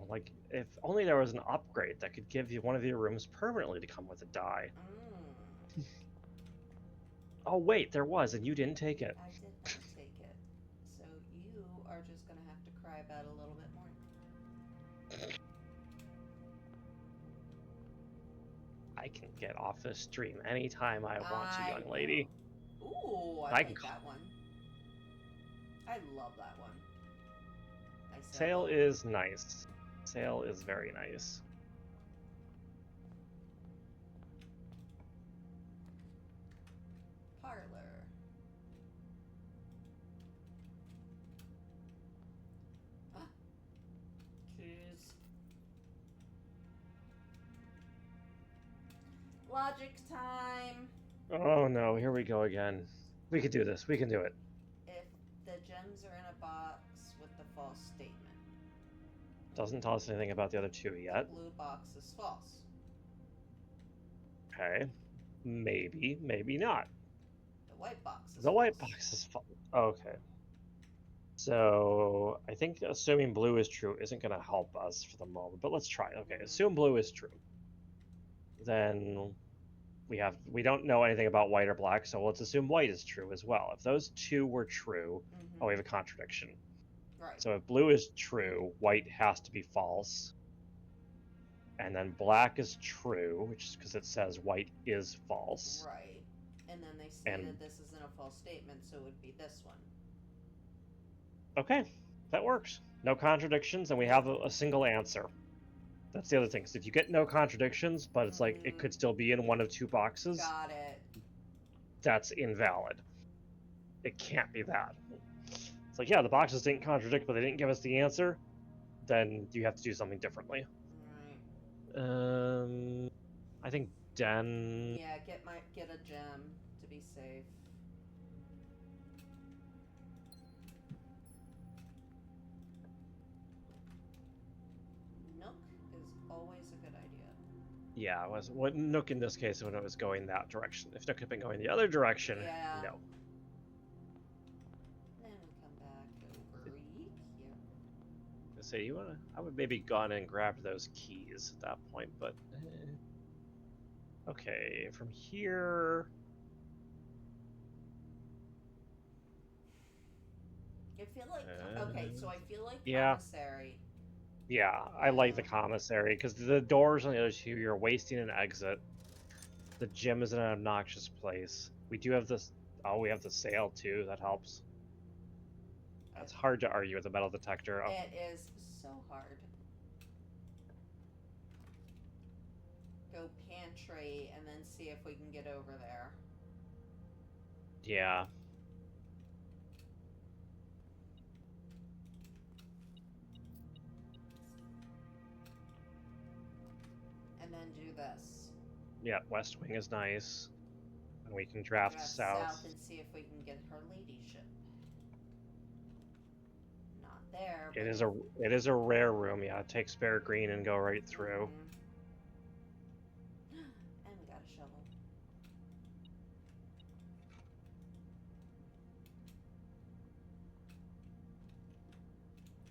like if only there was an upgrade that could give you one of your rooms permanently to come with a die. Oh wait, there was, and you didn't take it. I did not take it. So you are just gonna have to cry about it a little bit more. I can get off this stream anytime I want to, young lady. Ooh, I like that one. I love that one. Sale is nice. Sale is very nice. Parlor. Keys. Logic time. Oh no, here we go again. We can do this. We can do it. If the gems are in a box with the false statement. Doesn't tell us anything about the other two yet. The blue box is false. Okay. Maybe, maybe not. The white box is false. The white box is false. Okay. So, I think assuming blue is true isn't going to help us for the moment, but let's try. Okay, assume blue is true. Then we don't know anything about white or black, so let's assume white is true as well. If those two were true, we have a contradiction. Right. So if blue is true, white has to be false. And then black is true, which is because it says white is false. Right. And then they say that this isn't a false statement, so it would be this one. Okay, that works. No contradictions, and we have a single answer. That's the other thing. So if you get no contradictions, but it's like it could still be in one of two boxes. Got it. That's invalid. It can't be that. It's like, yeah, the boxes didn't contradict, but they didn't give us the answer. Then you have to do something differently. Right. I think Den. Yeah, get a gem to be safe. Yeah, it was what Nook in this case when it was going that direction. If Nook had been going the other direction, Yeah. no. Then we come back over here. So you wanna? I would maybe gone and grabbed those keys at that point, but okay. From here, I feel like okay, so I feel like yeah. commissary. Yeah, I like the commissary because the doors on the other two, you're wasting an exit. The gym is an obnoxious place. We do have this. Oh, we have the sale too. That helps. It's hard to argue with a metal detector. Oh. It is so hard. Go pantry and then see if we can get over there. Yeah. And then do this. Yeah, West Wing is nice. And we can draft south. And see if we can get her ladyship. Not there. It is a rare room. Yeah, take spare green and go right through. And we got a shovel.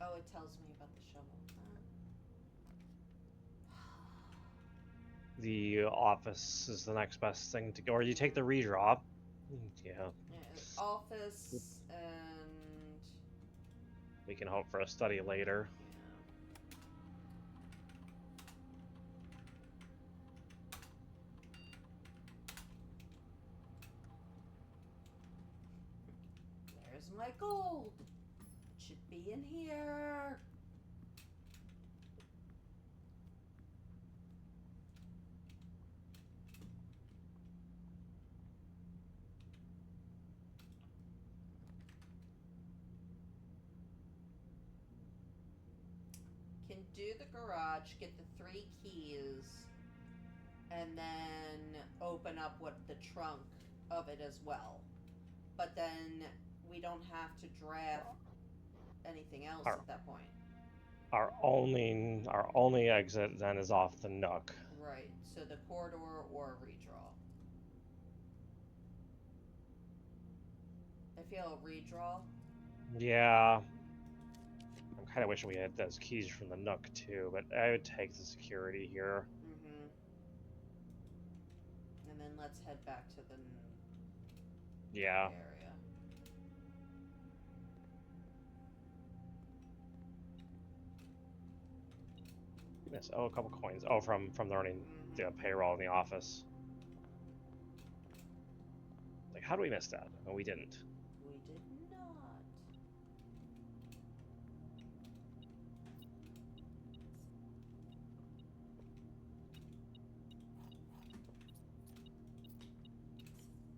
Oh, it tells me about the shovel. The office is the next best thing to go. Or you take the redraw. Yeah. Office and we can hope for a study later. Yeah. There's my gold. It should be in here. Can do the garage, get the 3 keys, and then open up the trunk of it as well. But then we don't have to draft anything else at that point. Our only exit then is off the Nook. Right. So the corridor or redraw. I feel a redraw. Yeah. I'm kind of wishing we had those keys from the Nook too, but I would take the security here. And then let's head back to the area. Goodness. Oh, a couple coins. Oh, from the running the payroll in the office. Like, how do we miss that? No, we didn't. We did not.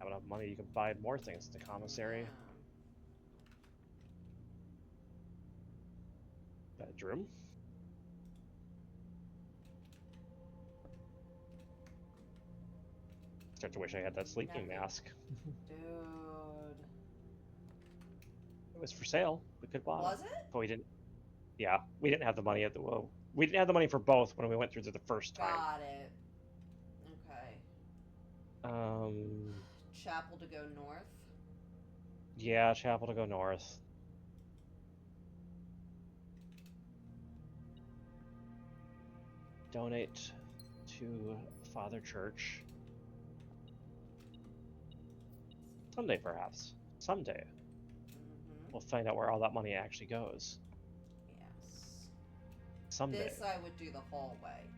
Have enough money, you can buy more things at the commissary. Bedroom. Start to wish I had that sleeping mask. Dude. It was for sale. We could buy it. Was it? But we didn't. Yeah, we didn't have the money at the. Well, we didn't have the money for both when we went through the first time. Got it. Okay. Chapel to go north. Yeah, chapel to go north. Donate to Father Church. Someday, perhaps. Someday. We'll find out where all that money actually goes. Yes. Someday. This I would do the hallway.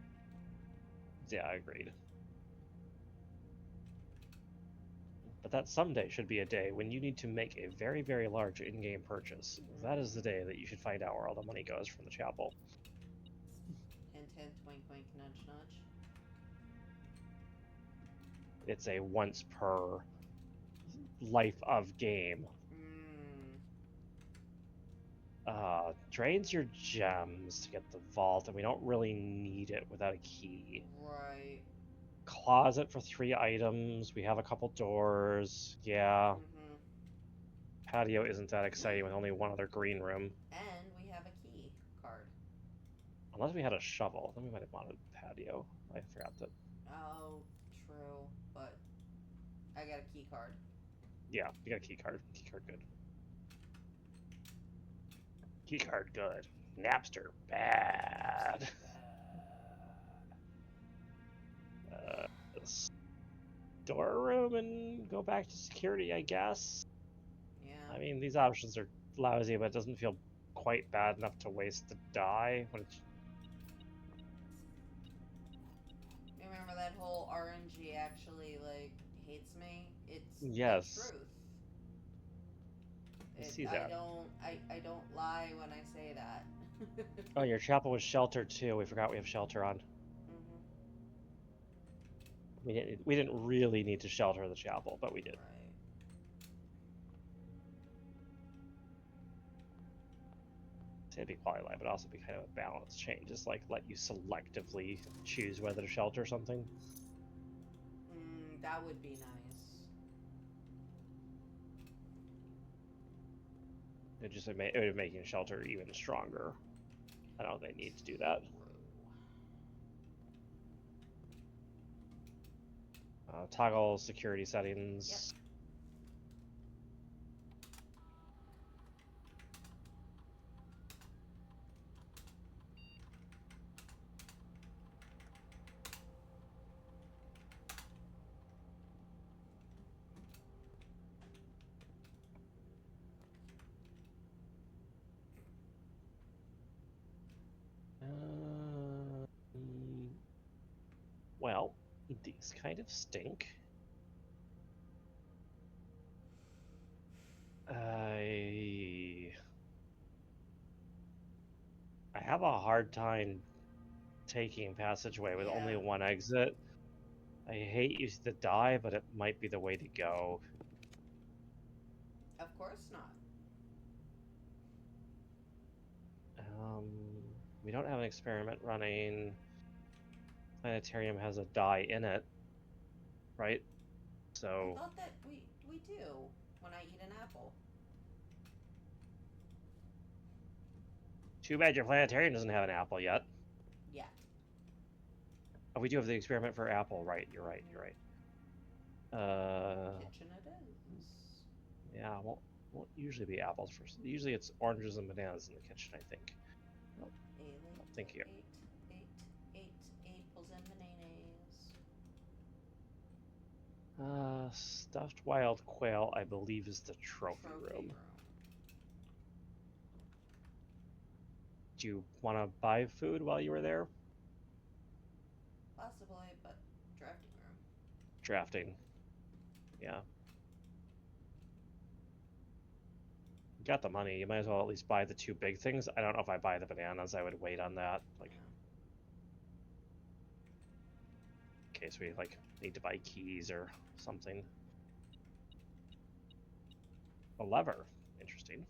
Yeah, I agreed. But that someday should be a day when you need to make a very, very large in-game purchase. That is the day that you should find out where all the money goes from the chapel. Hint, hint, wink, wink, nudge, nudge. It's a once per life of game. Drains your gems to get the vault, and we don't really need it without a key. Right. Closet for 3 items. We have a couple doors. Yeah. Patio isn't that exciting with only one other green room. And we have a key card. Unless we had a shovel, then we might have wanted patio. I forgot that. Oh, true. But I got a key card. Yeah, we got a key card. Key card good. Key card good. Napster bad. Storeroom and go back to security, I guess. Yeah. I mean, these options are lousy, but it doesn't feel quite bad enough to waste the die. Remember that whole RNG actually like hates me? It's Yes. the truth. I see that. I don't lie when I say that. Oh, your chapel was shelter too. We forgot we have shelter on. We didn't really need to shelter the chapel, but we did. Right. It'd be quality life, but also be kind of a balance change. Just like let you selectively choose whether to shelter something. That would be nice. It just it would make shelter even stronger. I don't think they need to do that. Toggle security settings. Yep. Well, these kind of stink. I have a hard time taking passageway with only one exit. I hate using the die, but it might be the way to go. Of course not. We don't have an experiment running. Planetarium has a die in it, right? So. I thought that we do when I eat an apple. Too bad your planetarium doesn't have an apple yet. Yeah. Oh, we do have the experiment for apple, right? You're right. You're right. Kitchen it is. Yeah, won't usually be apples first. Usually it's oranges and bananas in the kitchen, I think. Oh, thank you. Eight apples and bananas. Stuffed wild quail, I believe, is the trophy room. Do you want to buy food while you were there? Possibly, but drafting room. Drafting. Yeah. You got the money. You might as well at least buy the two big things. I don't know if I buy the bananas. I would wait on that. Like, in case we like need to buy keys or something. A lever. Interesting.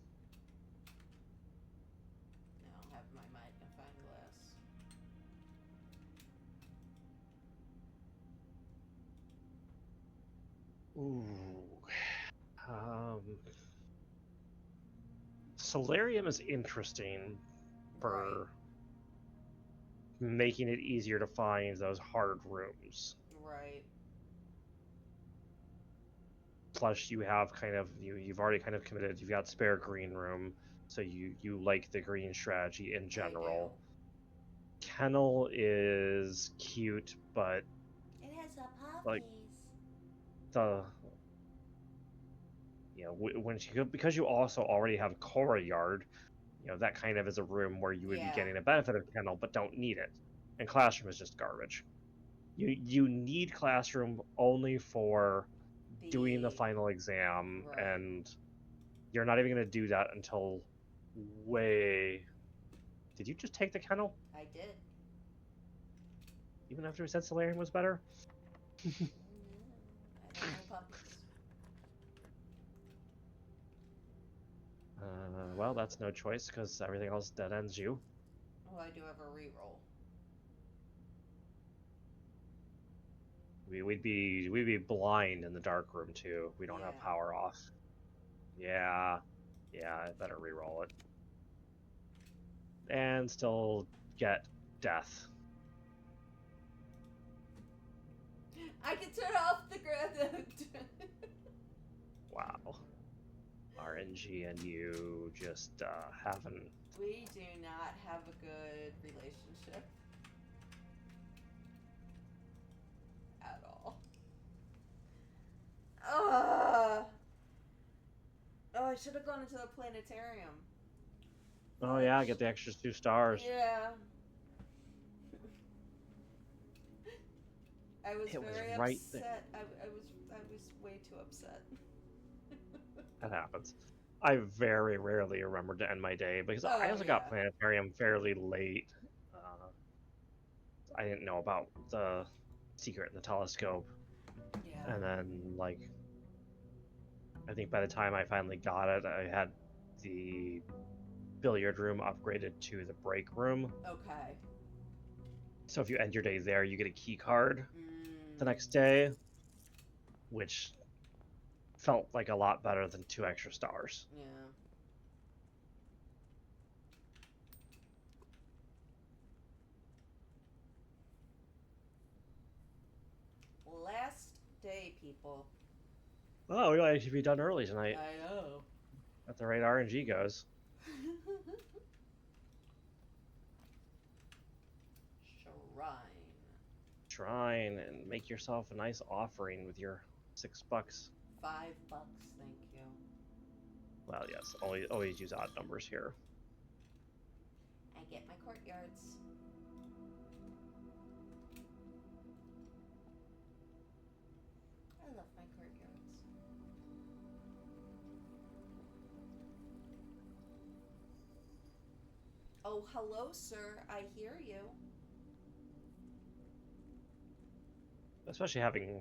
Now I'll have my magnifying glass. Ooh. Solarium is interesting for making it easier to find those hard rooms. Right. Plus, you have kind of you've already kind of committed. You've got spare green room, so you like the green strategy in general. Kennel is cute, but it has a puppies. Like the when because you also already have Cora Yard, that kind of is a room where you would be getting a benefit of Kennel, but don't need it. And Classroom is just garbage. You need Classroom only for doing the final exam, and you're not even going to do that until way. Did you just take the Kennel? I did. Even after we said Solarium was better? I don't know puppies. Well, that's no choice because everything else dead ends you. Well, I do have a reroll. We'd be blind in the dark room too. We don't have power off. Yeah, I better reroll it. And still get death. I can turn off the grid. Wow. RNG and you just haven't. We do not have a good relationship. At all. Oh, I should have gone into the planetarium. Oh yeah, get the extra 2 stars. Yeah. I was It was very right upset. I was way too upset. That happens. I very rarely remember to end my day because I Oh also yeah. got planetarium fairly late. I didn't know about the secret in the telescope, Yeah. and then like I think by the time I finally got it, I had the billiard room upgraded to the break room. Okay. So if you end your day there, you get a key card the Mm. next day, which felt like a lot better than 2 extra stars. Yeah. Last day, people. Oh, we might actually be done early tonight. I know. At the rate RNG goes. Shrine and make yourself a nice offering with your $6. $5, thank you. Well, yes, always use odd numbers here. I get my courtyards. I love my courtyards. Oh, hello, sir. I hear you. Especially having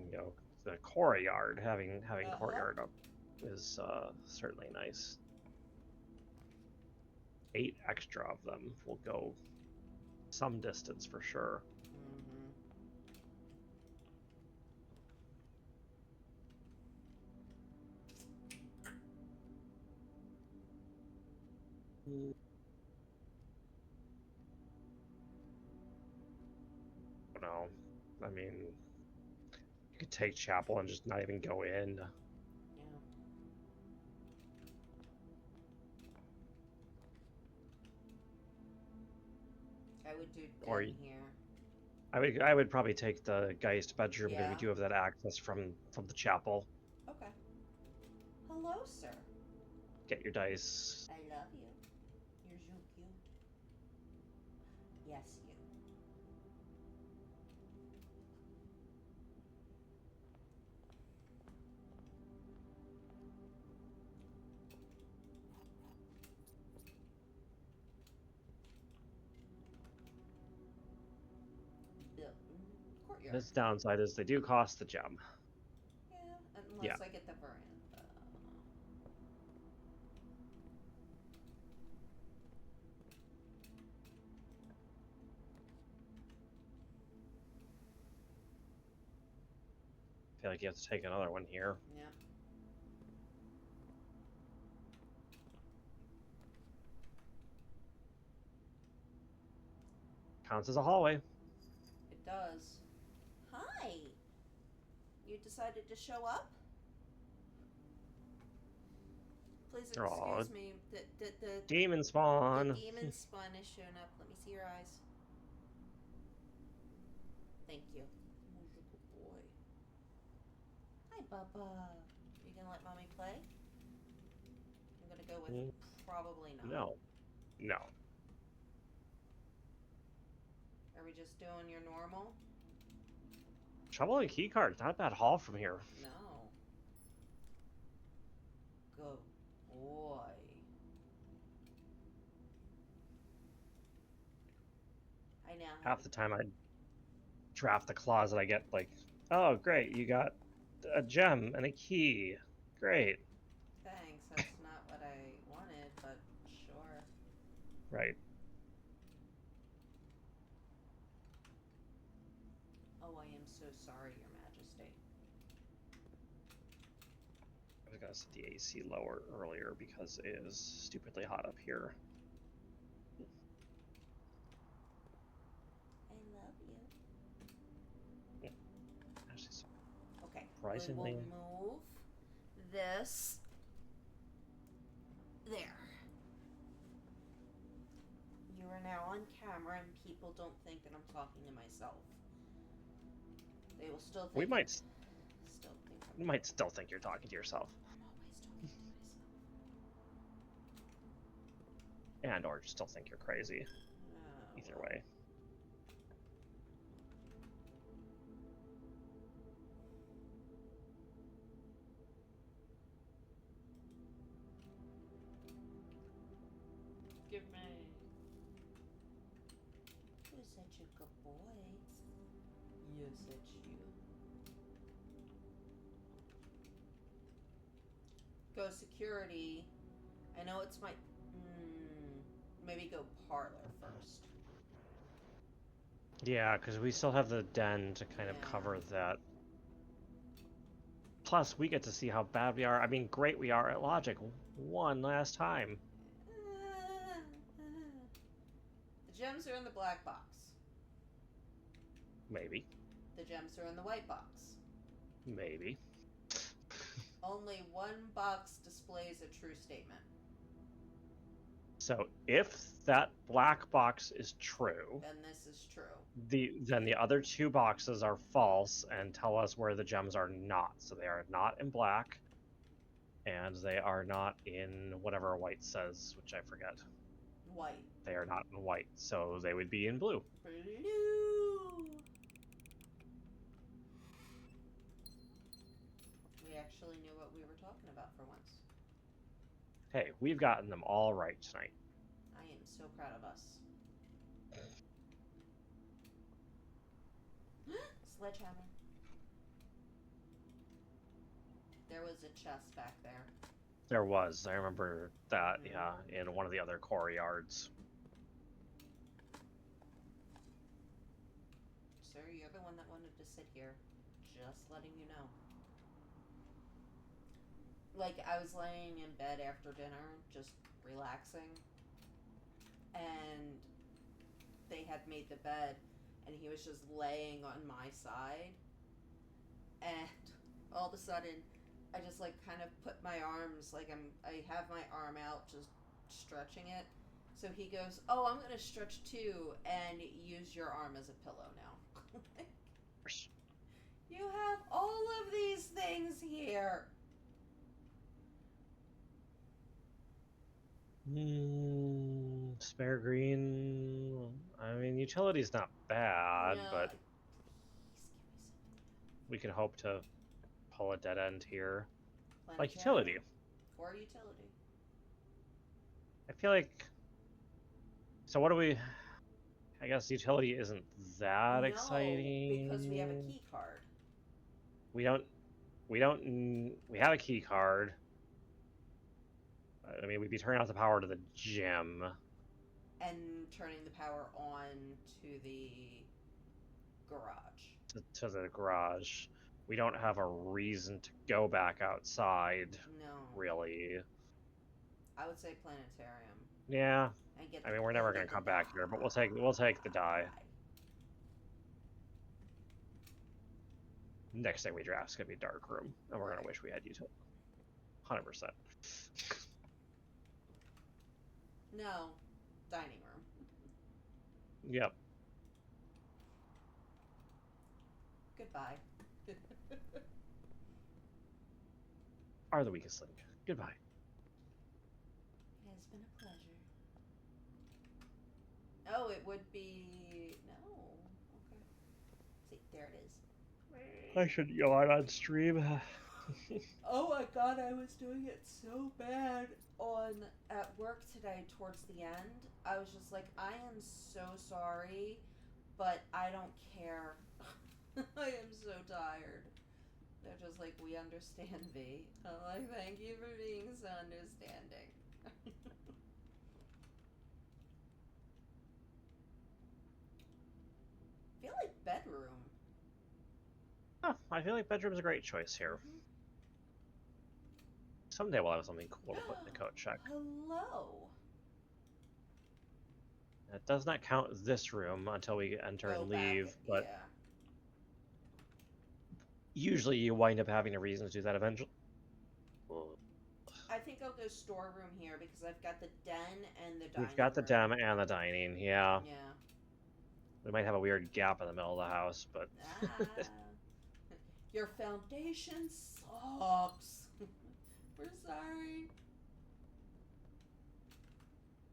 the courtyard, having courtyard up is certainly nice. 8 extra of them will go some distance for sure. No, I mean, you could take chapel and just not even go in. Yeah. I would do Or den here. I would probably take the Geist bedroom because Yeah. we do have that access from the chapel. Okay. Hello, sir. Get your dice. I love you. You're so cute. Yes, you. Courtyard. This downside is they do cost the gem. Yeah, unless I get the Veranza. I feel like you have to take another one here. Yeah. Counts as a hallway. It does. Hi. You decided to show up? Please excuse me. The demon spawn. The demon spawn is showing up. Let me see your eyes. Thank you. Oh, you're a good boy. Hi, Bubba. You gonna let mommy play? I'm gonna go with probably not. No. No. Are we just doing your normal? Trouble and key card. Not a bad haul from here. No. Go, boy. I now Half the time I draft the closet, I get like, oh great, you got a gem and a key. Great. Thanks. That's not what I wanted, but sure. Right. Oh, I am so sorry, Your Majesty. I was gonna set the AC lower earlier because it is stupidly hot up here. Surprisingly. We will move this there. You are now on camera, and people don't think that I'm talking to myself. They will still think. We might still think you might still think you're talking to yourself. I'm always talking to myself. And or still think you're crazy. Either way. Give me. You're such a good boy. You're such you. Go security. I know it's my. Maybe go parlor first. Yeah, because we still have the den to kind of cover that. Plus, we get to see how bad we are. I mean, great we are at logic one last time. The gems are in the black box. Maybe. The gems are in the white box. Maybe. Only one box displays a true statement. So if that black box is true, then this is true. Then the other two boxes are false and tell us where the gems are not. So they are not in black, and they are not in whatever white says, which I forget. White. They are not in white, so they would be in blue. Blue. We actually knew what we were talking about for once. Hey, we've gotten them all right tonight. I am so proud of us. Sledgehammer. There was a chest back there. There was. I remember that, yeah, in one of the other core yards. Sir, you're the one that wanted to sit here. Just letting you know. Like, I was laying in bed after dinner, just relaxing, and they had made the bed, and he was just laying on my side, and all of a sudden, I just, like, kind of put my arms, like, I have my arm out, just stretching it, so he goes, oh, I'm gonna stretch too, and use your arm as a pillow now. You have all of these things here. Spare green. I mean, utility's not bad, No, but please give me something. we could hope to pull a dead end here. Planetarium Like utility. or utility. I feel like. So what do we? I guess utility isn't that exciting. Because we have a key card. We don't. We have a key card. I mean, we'd be turning off the power to the gym. And turning the power on to the garage. To the garage. We don't have a reason to go back outside. No. Really. I would say planetarium. Yeah. And get I mean, we're never going to come back here, but we'll take the die. Next thing we draft is going to be dark room, and we're going to wish we had utility. 100%. No. Dining room. Yep. Goodbye. Are the weakest link. Goodbye. It has been a pleasure. Oh, it would be... No. Okay. See, there it is. I should yawn on stream. Oh my god, I was doing it so bad at work today towards the end. I was just like, I am so sorry, but I don't care. I am so tired. They're just like, we understand, V. I'm like, thank you for being so understanding. I feel like bedroom. Oh, I feel like bedroom's a great choice here. Mm-hmm. Someday we'll have something cool to put in the coat check. Hello. It does not count this room until we enter and leave, but usually you wind up having a reason to do that eventually. I think I'll go storeroom here because I've got the den and the dining We've got the room. den and the dining, yeah. Yeah. We might have a weird gap in the middle of the house, but Ah. Your foundation sucks. We're sorry.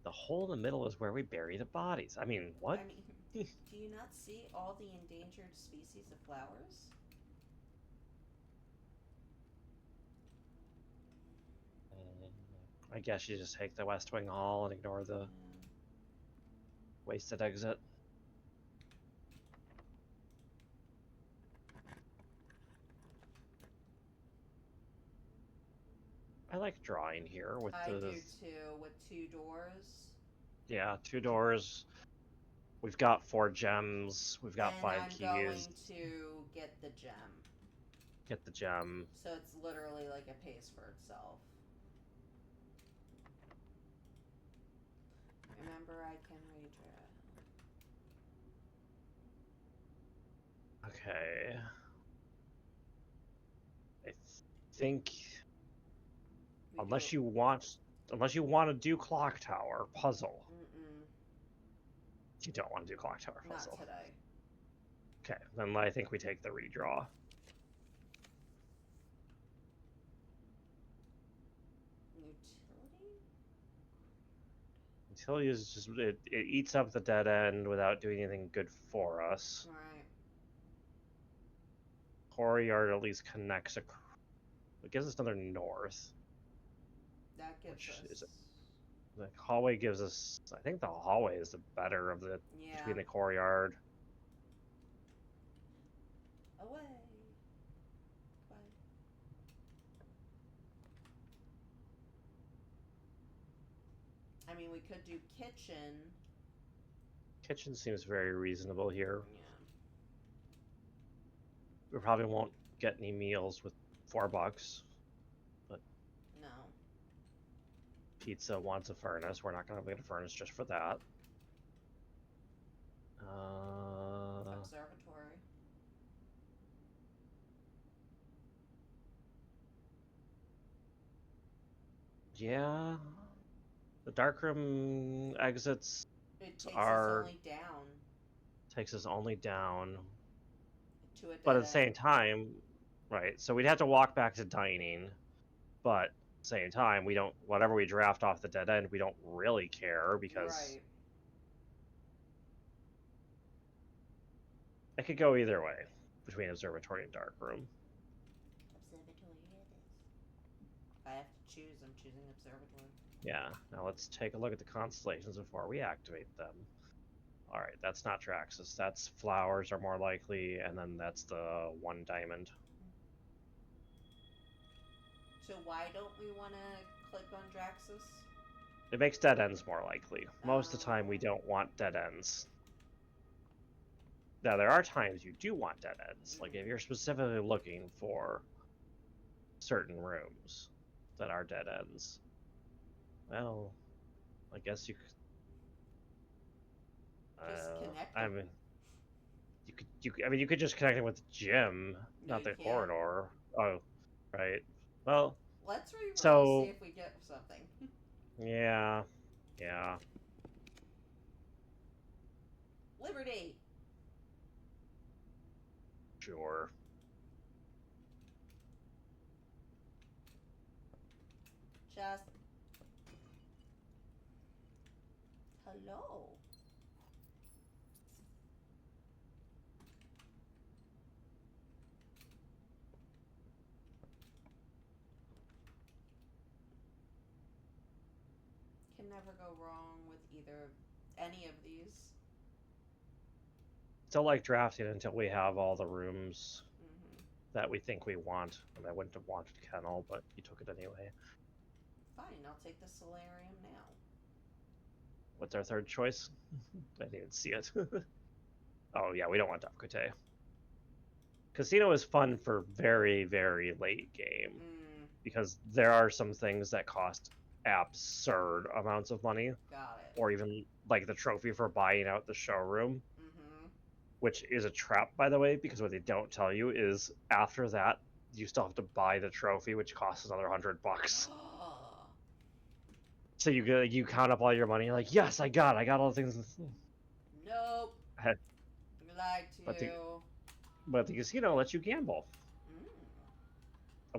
the hole in the middle is where we bury the bodies. I mean, what? I mean, do you not see all the endangered species of flowers? I guess you just take the West Wing Hall and ignore the Yeah. wasted exit. I like drawing here with I the... do too, with 2 doors. Yeah, 2 doors. We've got 4 gems. We've got And 5 I'm keys. going to get the gem. Get the gem. So it's literally like it pays for itself. Remember, I can redraw. Okay. I think unless you want to do Clock Tower puzzle. You don't want to do Clock Tower puzzle. Not today. Okay, then I think we take the redraw. Utility? Utility is just it eats up the dead end without doing anything good for us. Right. Courtyard at least connects it gives us another north. That gives Which us... is it? The hallway gives us... I think the hallway is the better of the... Yeah. Between the courtyard. Away. Bye. I mean, we could do kitchen. Kitchen seems very reasonable here. Yeah. We probably won't get any meals with $4, but... No. Pizza wants a furnace. We're not going to get a furnace just for that. Observatory. Yeah. The darkroom exits It takes are... us only down. Takes us only down. To a dead But at the same end. time, right, so we'd have to walk back to dining, but at the same time, we don't... Whatever we draft off the dead end, we don't really care, because... Right. It could go either way, between observatory and darkroom. Observatory it is. If I have to choose, I'm choosing observatory. Yeah, now let's take a look at the constellations before we activate them. Alright, that's not Traxus, that's flowers are more likely, and then that's the 1 diamond. So why don't we want to click on Draxus? It makes dead ends more likely. Most of the time we don't want dead ends. Now there are times you do want dead ends, like if you're specifically looking for certain rooms that are dead ends. Well, I guess you could... Just connect I them. mean, you could just connect it with the gym, No, not the you can't. corridor. Oh, right. Well, let's reroll so... see if we get something. Yeah. Liberty. Sure. Just... Hello. Can never go wrong with any of these. Still like drafting until we have all the rooms Mm-hmm. that we think we want. And I wouldn't have wanted Kennel, but you took it anyway. Fine, I'll take the solarium now. What's our third choice? I didn't even see it. Oh yeah, we don't want Dapcote. Casino is fun for very, very late game. Because there are some things that cost absurd amounts of money. Got it. Or even like the trophy for buying out the showroom. Mm-hmm. which is a trap, by the way, because what they don't tell you is after that you still have to buy the trophy, which costs another $100. So you count up all your money, you're like, yes, I got all the things. Nope. You lied But to. the casino lets you gamble.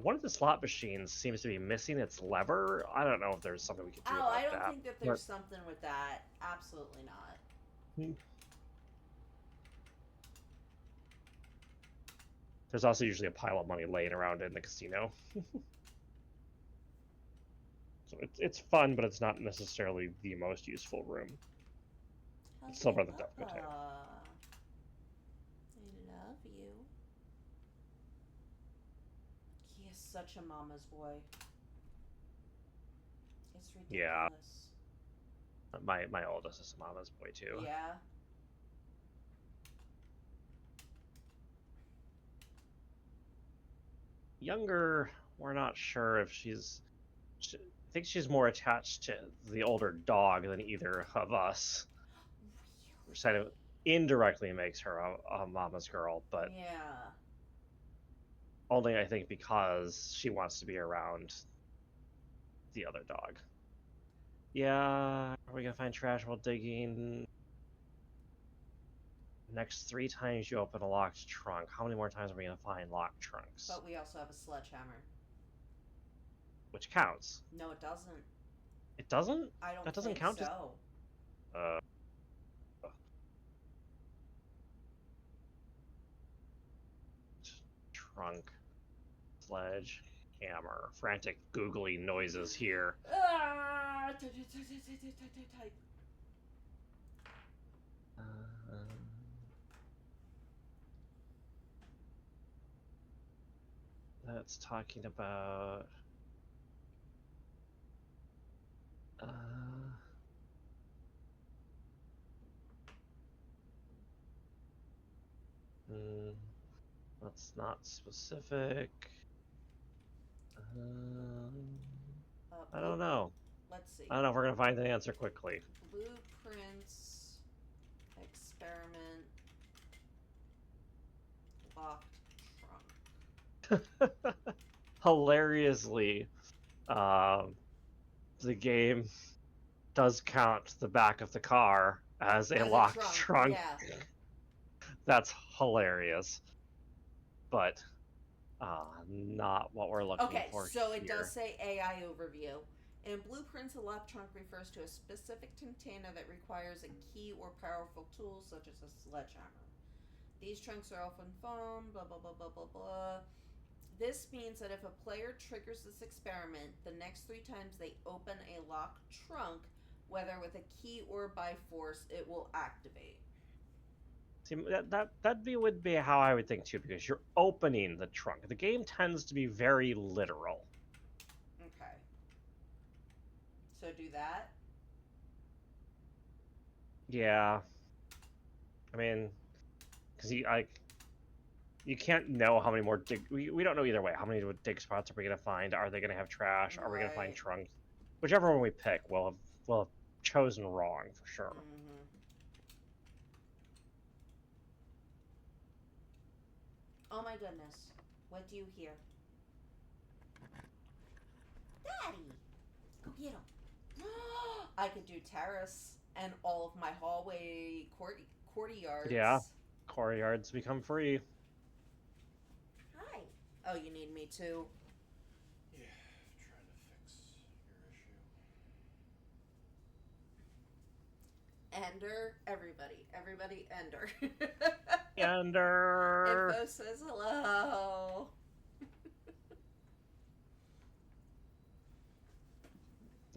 One of the slot machines seems to be missing its lever. I don't know if there's something we can do about that. I don't think that there's something with that. Absolutely not. There's also usually a pile of money laying around in the casino. So it's fun, but it's not necessarily the most useful room. It's still rather difficult. I love you. He is such a mama's boy. It's ridiculous. Yeah. My oldest is a mama's boy too. Yeah. Younger, we're not sure if I think she's more attached to the older dog than either of us. Which kind of indirectly makes her a mama's girl, but yeah, only I think because she wants to be around the other dog. Yeah, are we gonna find trash while digging? Next 3 times you open a locked trunk. How many more times are we gonna find locked trunks? but we also have a sledgehammer. Which counts. No, it doesn't. It doesn't? I don't That doesn't think count so. Trunk, sledge, hammer. Frantic googly noises here. Type. That's talking about that's not specific. I don't know. Let's see. I don't know if we're gonna find the answer quickly. Blueprints, experiment, locked trunk. Hilariously, the game does count the back of the car as a locked trunk. Yeah. That's hilarious. But not what we're looking for. Okay, so it does say AI overview. In blueprints, a locked trunk refers to a specific container that requires a key or powerful tool, such as a sledgehammer. These trunks are often foam, blah, blah, blah, blah, blah, blah. This means that if a player triggers this experiment, the next 3 times they open a locked trunk, whether with a key or by force, it will activate. See, that would be how I would think too, because you're opening the trunk. The game tends to be very literal. Okay. So do that? Yeah. I mean, because you can't know how many more we don't know either way. How many dig spots are we gonna find? Are they gonna have trash? Are we gonna find trunks? Whichever one we pick, we'll have chosen wrong for sure. Mm-hmm. Oh my goodness. What do you hear? Daddy! Go get him. I could do terrace and all of my hallway courtyards. Yeah. Courtyards become free. Hi. Oh, you need me too? Yeah, trying to fix your issue. Ender, everybody, Ender. Ender. Info says hello.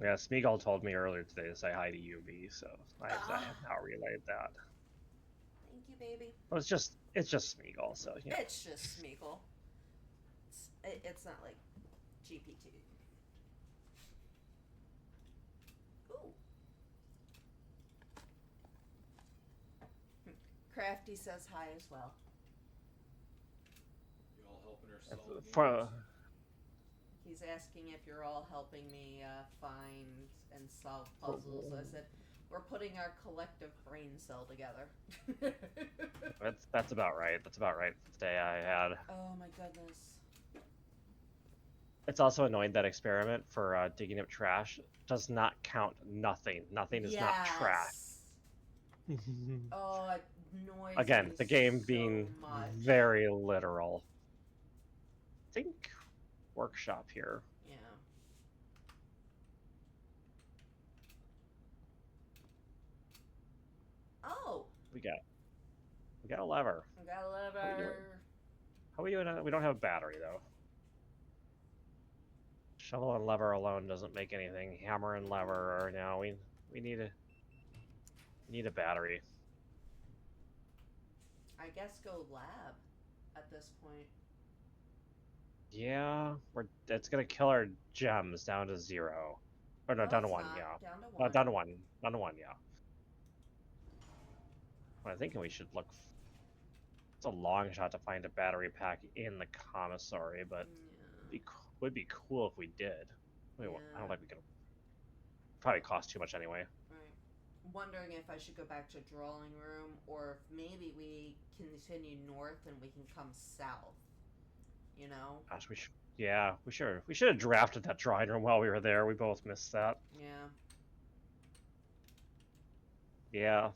Yeah, Smeagol told me earlier today to say hi to UV, so I have now relayed that. Thank you, baby. Well, it's just Smeagol, so you know. It's just Smeagol. It's not like GPT. Ooh. Crafty says hi as well. You all helping her solve He's asking if you're all helping me find and solve puzzles. I said, We're putting our collective brain cell together. That's about right. That's about right for the day I had. Oh my goodness. It's also annoying that experiment for digging up trash does not count nothing. Nothing is not trash. Yes. Oh, it annoys Again, me the game so being much. very literal. Think workshop here. Yeah. Oh, We got a lever. I got a How are we doing? lever. How are we doing? We don't have a battery though. Shovel and lever alone doesn't make anything. Hammer and lever are now we need a battery. I guess go lab at this point. Yeah, it's gonna kill our gems down to 0. Or no, No, down to it's 1, not. yeah. Down to No, one. down to 1. Down to 1, yeah. I'm thinking we should look. It's a long shot to find a battery pack in the commissary, but Yeah. would be cool if we did. I Yeah. don't think we can. Probably cost too much anyway. Right. Wondering if I should go back to drawing room or if maybe we continue north and we can come south. You know? Gosh, yeah, we should have drafted that drawing room while we were there. We both missed that. Yeah. Yeah.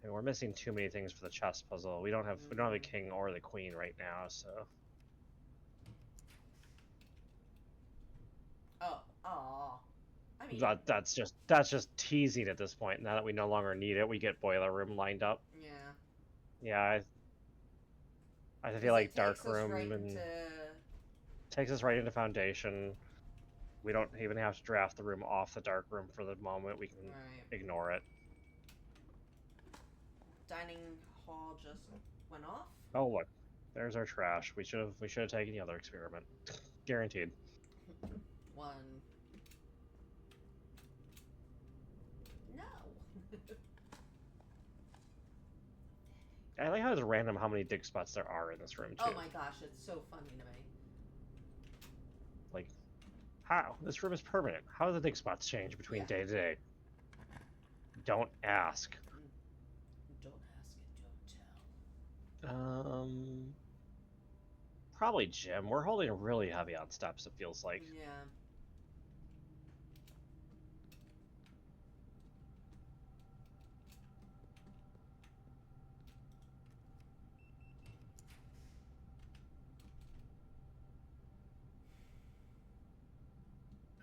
And we're missing too many things for the chess puzzle. We don't have a king or the queen right now, so. Oh. I mean. That's just teasing at this point. Now that we no longer need it, we get boiler room lined up. Yeah. Yeah, I feel like dark room right and into... takes us right into foundation. We don't even have to draft the room off the dark room for the moment. We can ignore it. Dining hall just went off. Oh look, there's our trash. We should have taken the other experiment. Guaranteed. One. No. I like how it's random how many dig spots there are in this room too. Oh my gosh, it's so funny to me. Like, how? This room is permanent. How do the dig spots change between day to day? Don't ask. Don't ask and don't tell. Probably gym. We're holding really heavy on steps, it feels like. Yeah.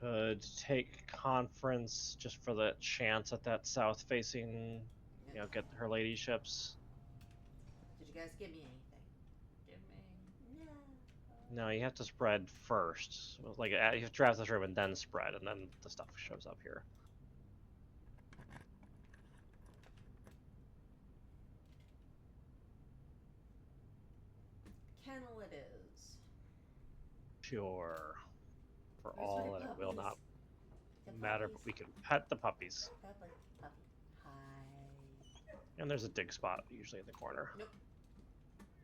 Could take conference just for the chance at that south facing, you know, get her ladyships. Did you guys give me anything? Give me... No. No, you have to spread first. Like, you have to draft this room and then spread, and then the stuff shows up here. Kennel it is. Sure. For Where's all my that it will puppies? not The matter, puppies. but we can pet the puppies. Puppy. Hi. And there's a dig spot usually in the corner. Nope.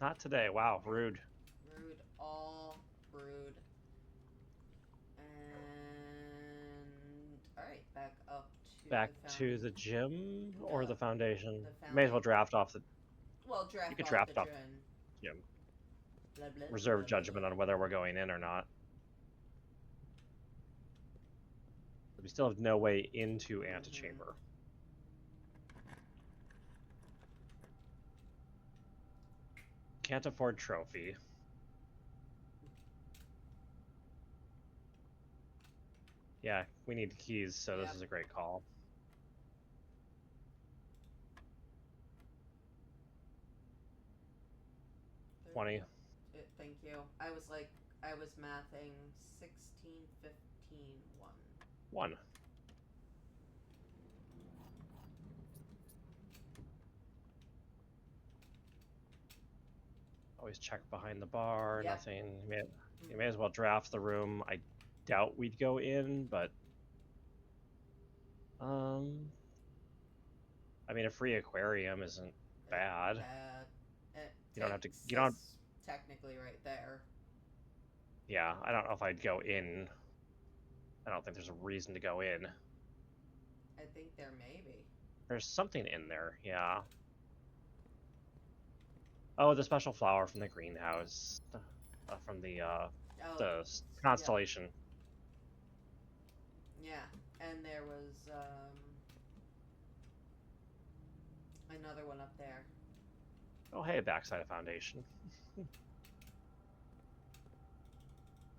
Not today. Wow, rude. Rude. All rude. And... Alright, back up to Back the to the gym or No, the foundation? the May as well draft off the Well, draft You could off draft the off. gym. gym. Blah, blah, Reserve blah, judgment blah. on whether we're going in or not. We still have no way into antechamber. Can't afford trophy. Yeah, we need keys, so this is a great call. There 20. we go. Thank you. I was mathing 16, 15, 1. 1. Always check behind the bar, Yep. nothing. You may as well draft the room. I doubt we'd go in, but I mean, a free aquarium isn't bad. You don't have to. You don't. Technically, right there. Yeah, I don't know if I'd go in. I don't think there's a reason to go in. I I think there may be. There's something in there, yeah. Oh, the special flower from the greenhouse. From the Oh, constellation. yeah. And there was another one up there. Oh, hey, backside of Foundation.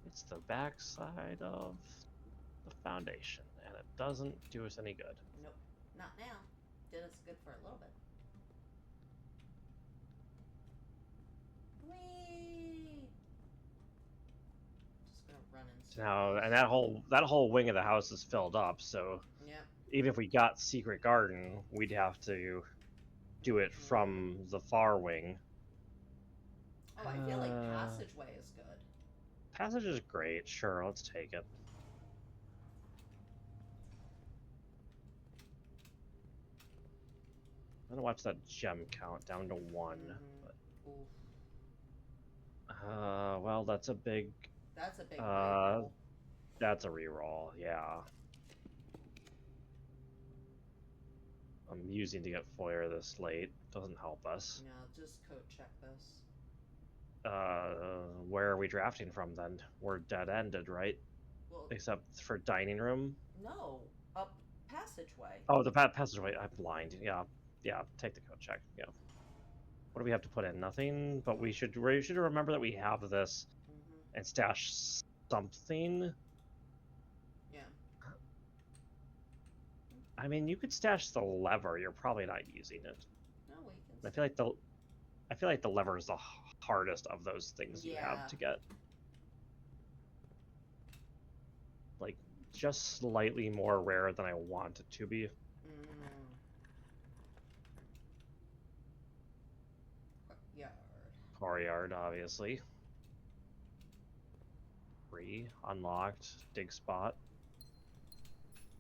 It's the backside of the Foundation, and it doesn't do us any good. Nope, not now. Did us good for a little bit. Whee! Just gonna run in circles. Now, and that whole wing of the house is filled up, so Yep. even if we got Secret Garden, we'd have to do it from the far wing. Oh, I feel like Passageway is good. Passage is great. Sure, let's take it. I'm gonna watch that gem count down to 1. Oof. Well, that's a big. That's a big reroll. That's a reroll, yeah. I'm using to get Foyer this late. Doesn't help us. No, just code check this. Where are we drafting from then? We're dead ended, right? Well, except for dining room. No, up Passageway. Oh, the passageway. I'm blind. Yeah, take the code check. Yeah. What do we have to put in? Nothing. But we should remember that we have this and stash something. Yeah. I mean, you could stash the lever. You're probably not using it. No, we can. I feel like the lever is the hardest of those things you have to get. Like, just slightly more rare than I want it to be. Courtyard, obviously. Free, unlocked, dig spot.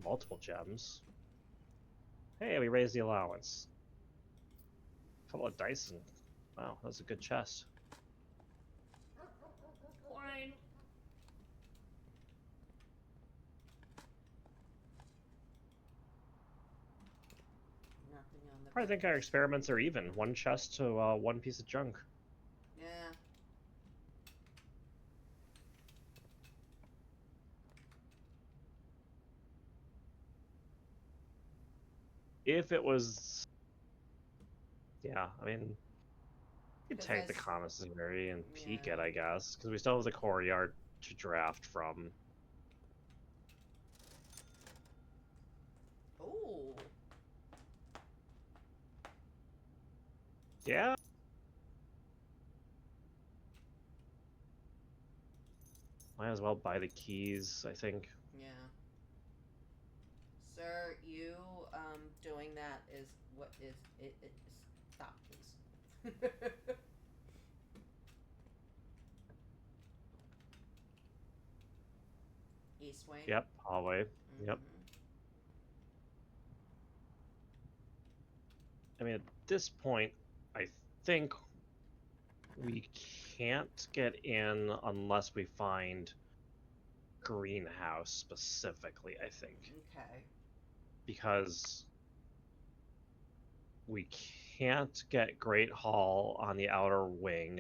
Multiple gems. Hey, we raised the allowance. A couple of dice and wow, that's a good chest. Fine. Nothing on the. I think our experiments are even. One chest to one piece of junk. Yeah. If it was, yeah, I mean, you could take the commissary and peek it, I guess, because we still have the courtyard to draft from. Oh. Yeah. Might as well buy the keys, I think. Yeah. Sir, you doing that is what is it? Stop, please. East wing. Yep, hallway. Yep. I mean, at this point, I think we can't get in unless we find greenhouse specifically, I think. Okay. Because we can't get Great Hall on the outer wing.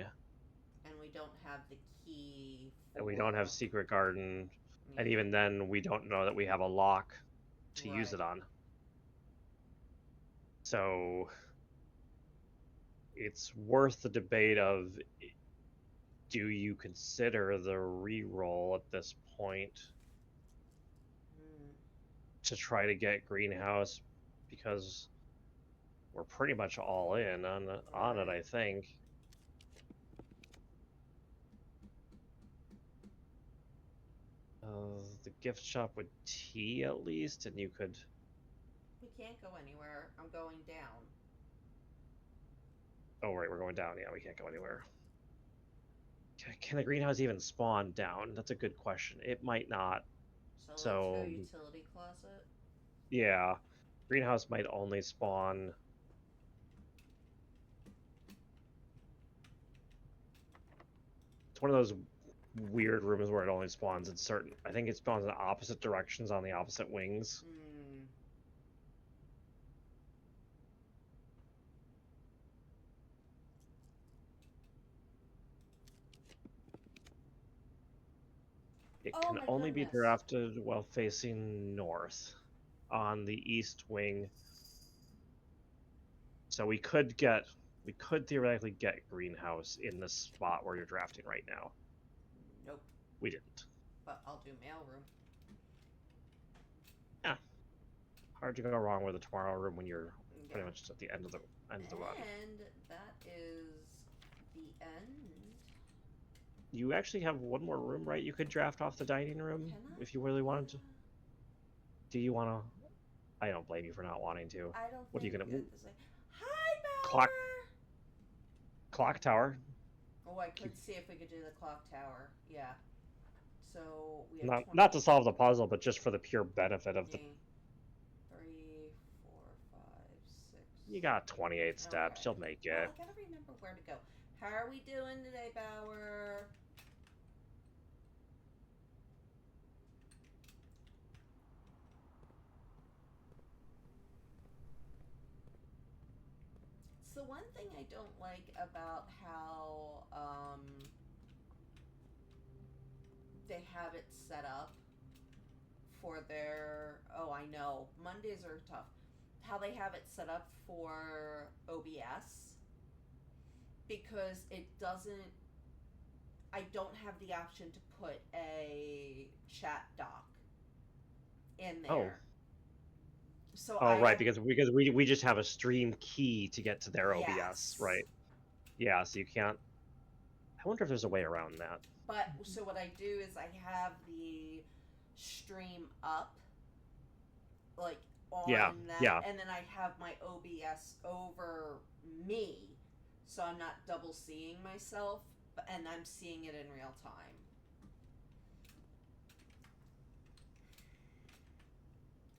And we don't have the key. And we don't have Secret Garden. Yeah. And even then, we don't know that we have a lock to use it on. So it's worth the debate of, do you consider the reroll at this point to try to get greenhouse, because we're pretty much all in on it, I think. The gift shop with tea at least, and you could. We can't go anywhere. I'm going down. Oh right, we're going down. Yeah, we can't go anywhere. Can the greenhouse even spawn down? That's a good question. It might not. So let's go utility closet. Yeah, greenhouse might only spawn. It's one of those weird rooms where it only spawns in certain. I think it spawns in opposite directions on the opposite wings. It Oh can my only be goodness. drafted while facing north on the east wing. So we could theoretically get greenhouse in the spot where you're drafting right now. Nope. We didn't. But I'll do mailroom. Yeah. Hard to go wrong with a tomorrow room when you're Yeah. pretty much at the end of the run. And that is the end. You actually have one more room, right? You could draft off the dining room Can I? if you really wanted to. Do you want to? I don't blame you for not wanting to. I don't What are you think gonna? it's like, hi, Clock Bauer! tower. Oh, I could see if we could do the clock tower. Yeah. So we have Not to solve the puzzle, but just for the pure benefit of the. 3, 4, 5, 6. You got 28 steps. Okay. You'll make Well, it. I gotta remember where to go. How are we doing today, Bauer? So one thing I don't like about how they have it set up for their, oh, I know, Mondays are tough. How they have it set up for OBS, because it doesn't, I don't have the option to put a chat doc in there. Oh. So Right, because we just have a stream key to get to their OBS, yes. right? Yeah, so you can't. I wonder if there's a way around that. But so what I do is I have the stream up, like on that, yeah. and then I have my OBS over me, so I'm not double seeing myself, and I'm seeing it in real time.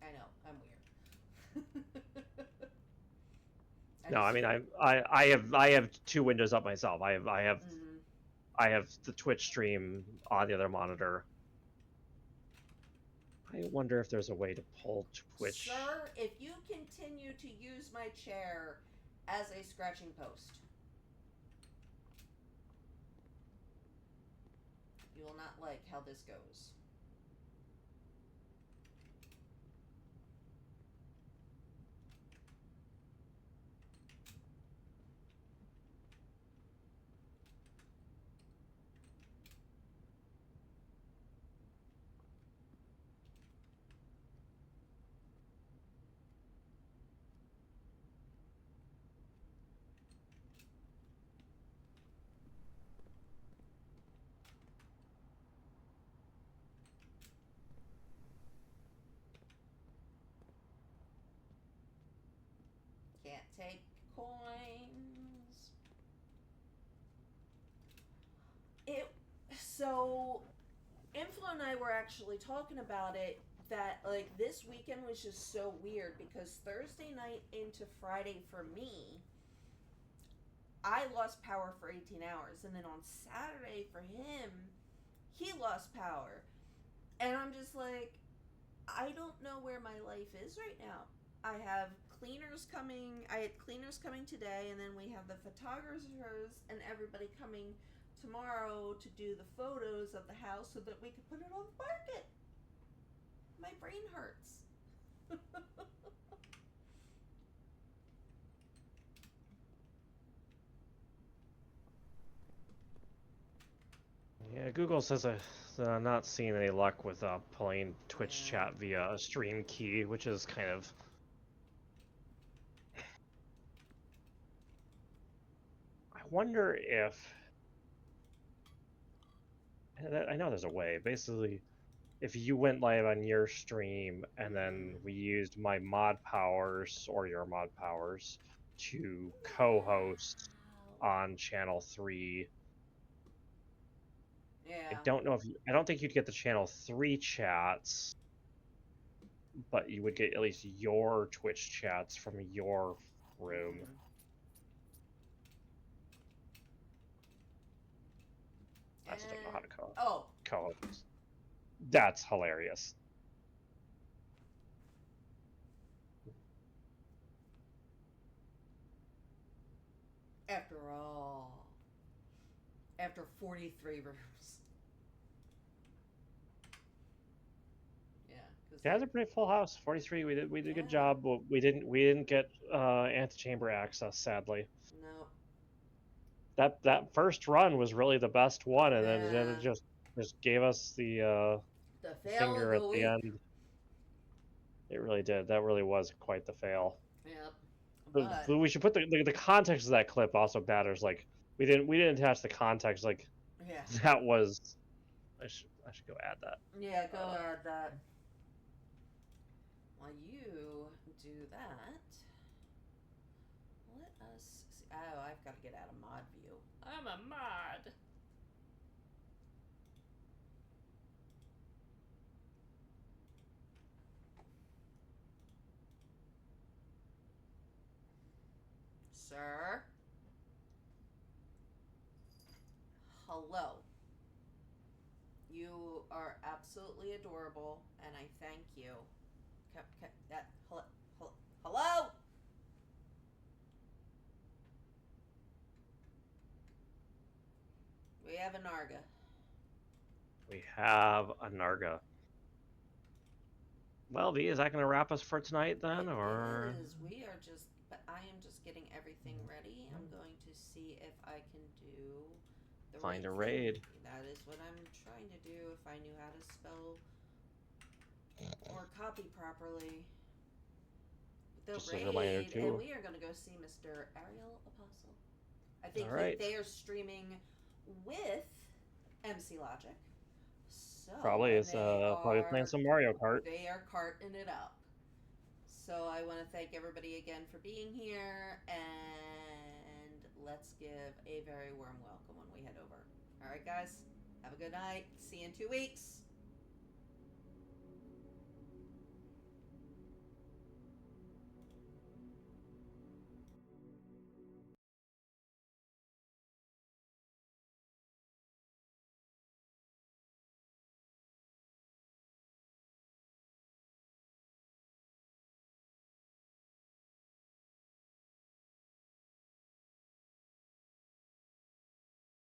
I know, I'm weird. No, I mean I have two windows up myself. I have Mm-hmm. I have the Twitch stream on the other monitor. I wonder if there's a way to pull Twitch. Sir, if you continue to use my chair as a scratching post, you will not like how this goes. Can't take coins. So Inflo and I were actually talking about it, that like this weekend was just so weird because Thursday night into Friday for me, I lost power for 18 hours, and then on Saturday for him, he lost power. And I'm just like, I don't know where my life is right now. I have cleaners coming. I had cleaners coming today, and then we have the photographers and everybody coming tomorrow to do the photos of the house so that we could put it on the market. My brain hurts. Yeah, Google says I'm not seeing any luck with pulling Twitch chat via a stream key, which is kind of. I wonder if. I know there's a way. Basically, if you went live on your stream and then we used my mod powers or your mod powers to co-host on channel 3. Yeah. I don't think you'd get the channel 3 chats, but you would get at least your Twitch chats from your room. Mm-hmm. I just don't know how to co-host. That's hilarious. After all, after 43 rooms. Yeah, it's a pretty full house. 43. We did a good Yeah. job. But we didn't get antechamber access, sadly. No. That first run was really the best one, and then Yeah. it just gave us The the fail of finger at the the week. end. It really did. That really was quite the fail. Yep. But But we should put the context of that clip also matters. Like we didn't attach the context. Like yeah. that was. I should go add that. Yeah, go ahead that. While you do that, let us see. Oh, I've got to get out of mod view. I'm a mod. Sir? Hello. You are absolutely adorable, and I thank you. Hello? We have a Narga. We have a Narga. Well, V, is that going to wrap us for tonight then, or? It is. We are just. But I am just getting everything ready. I'm going to see if I can do the Find right a raid. thing. That is what I'm trying to do. If I knew how to spell or copy properly. The Just as raid, a reminder too. and we are going to go see Mr. Ariel Apostle. I think Alright. they are streaming with MC Logic. So Probably is probably playing some Mario Kart. They are carting it up. So I want to thank everybody again for being here, and let's give a very warm welcome when we head over. All right, guys, have a good night. See you in 2 weeks.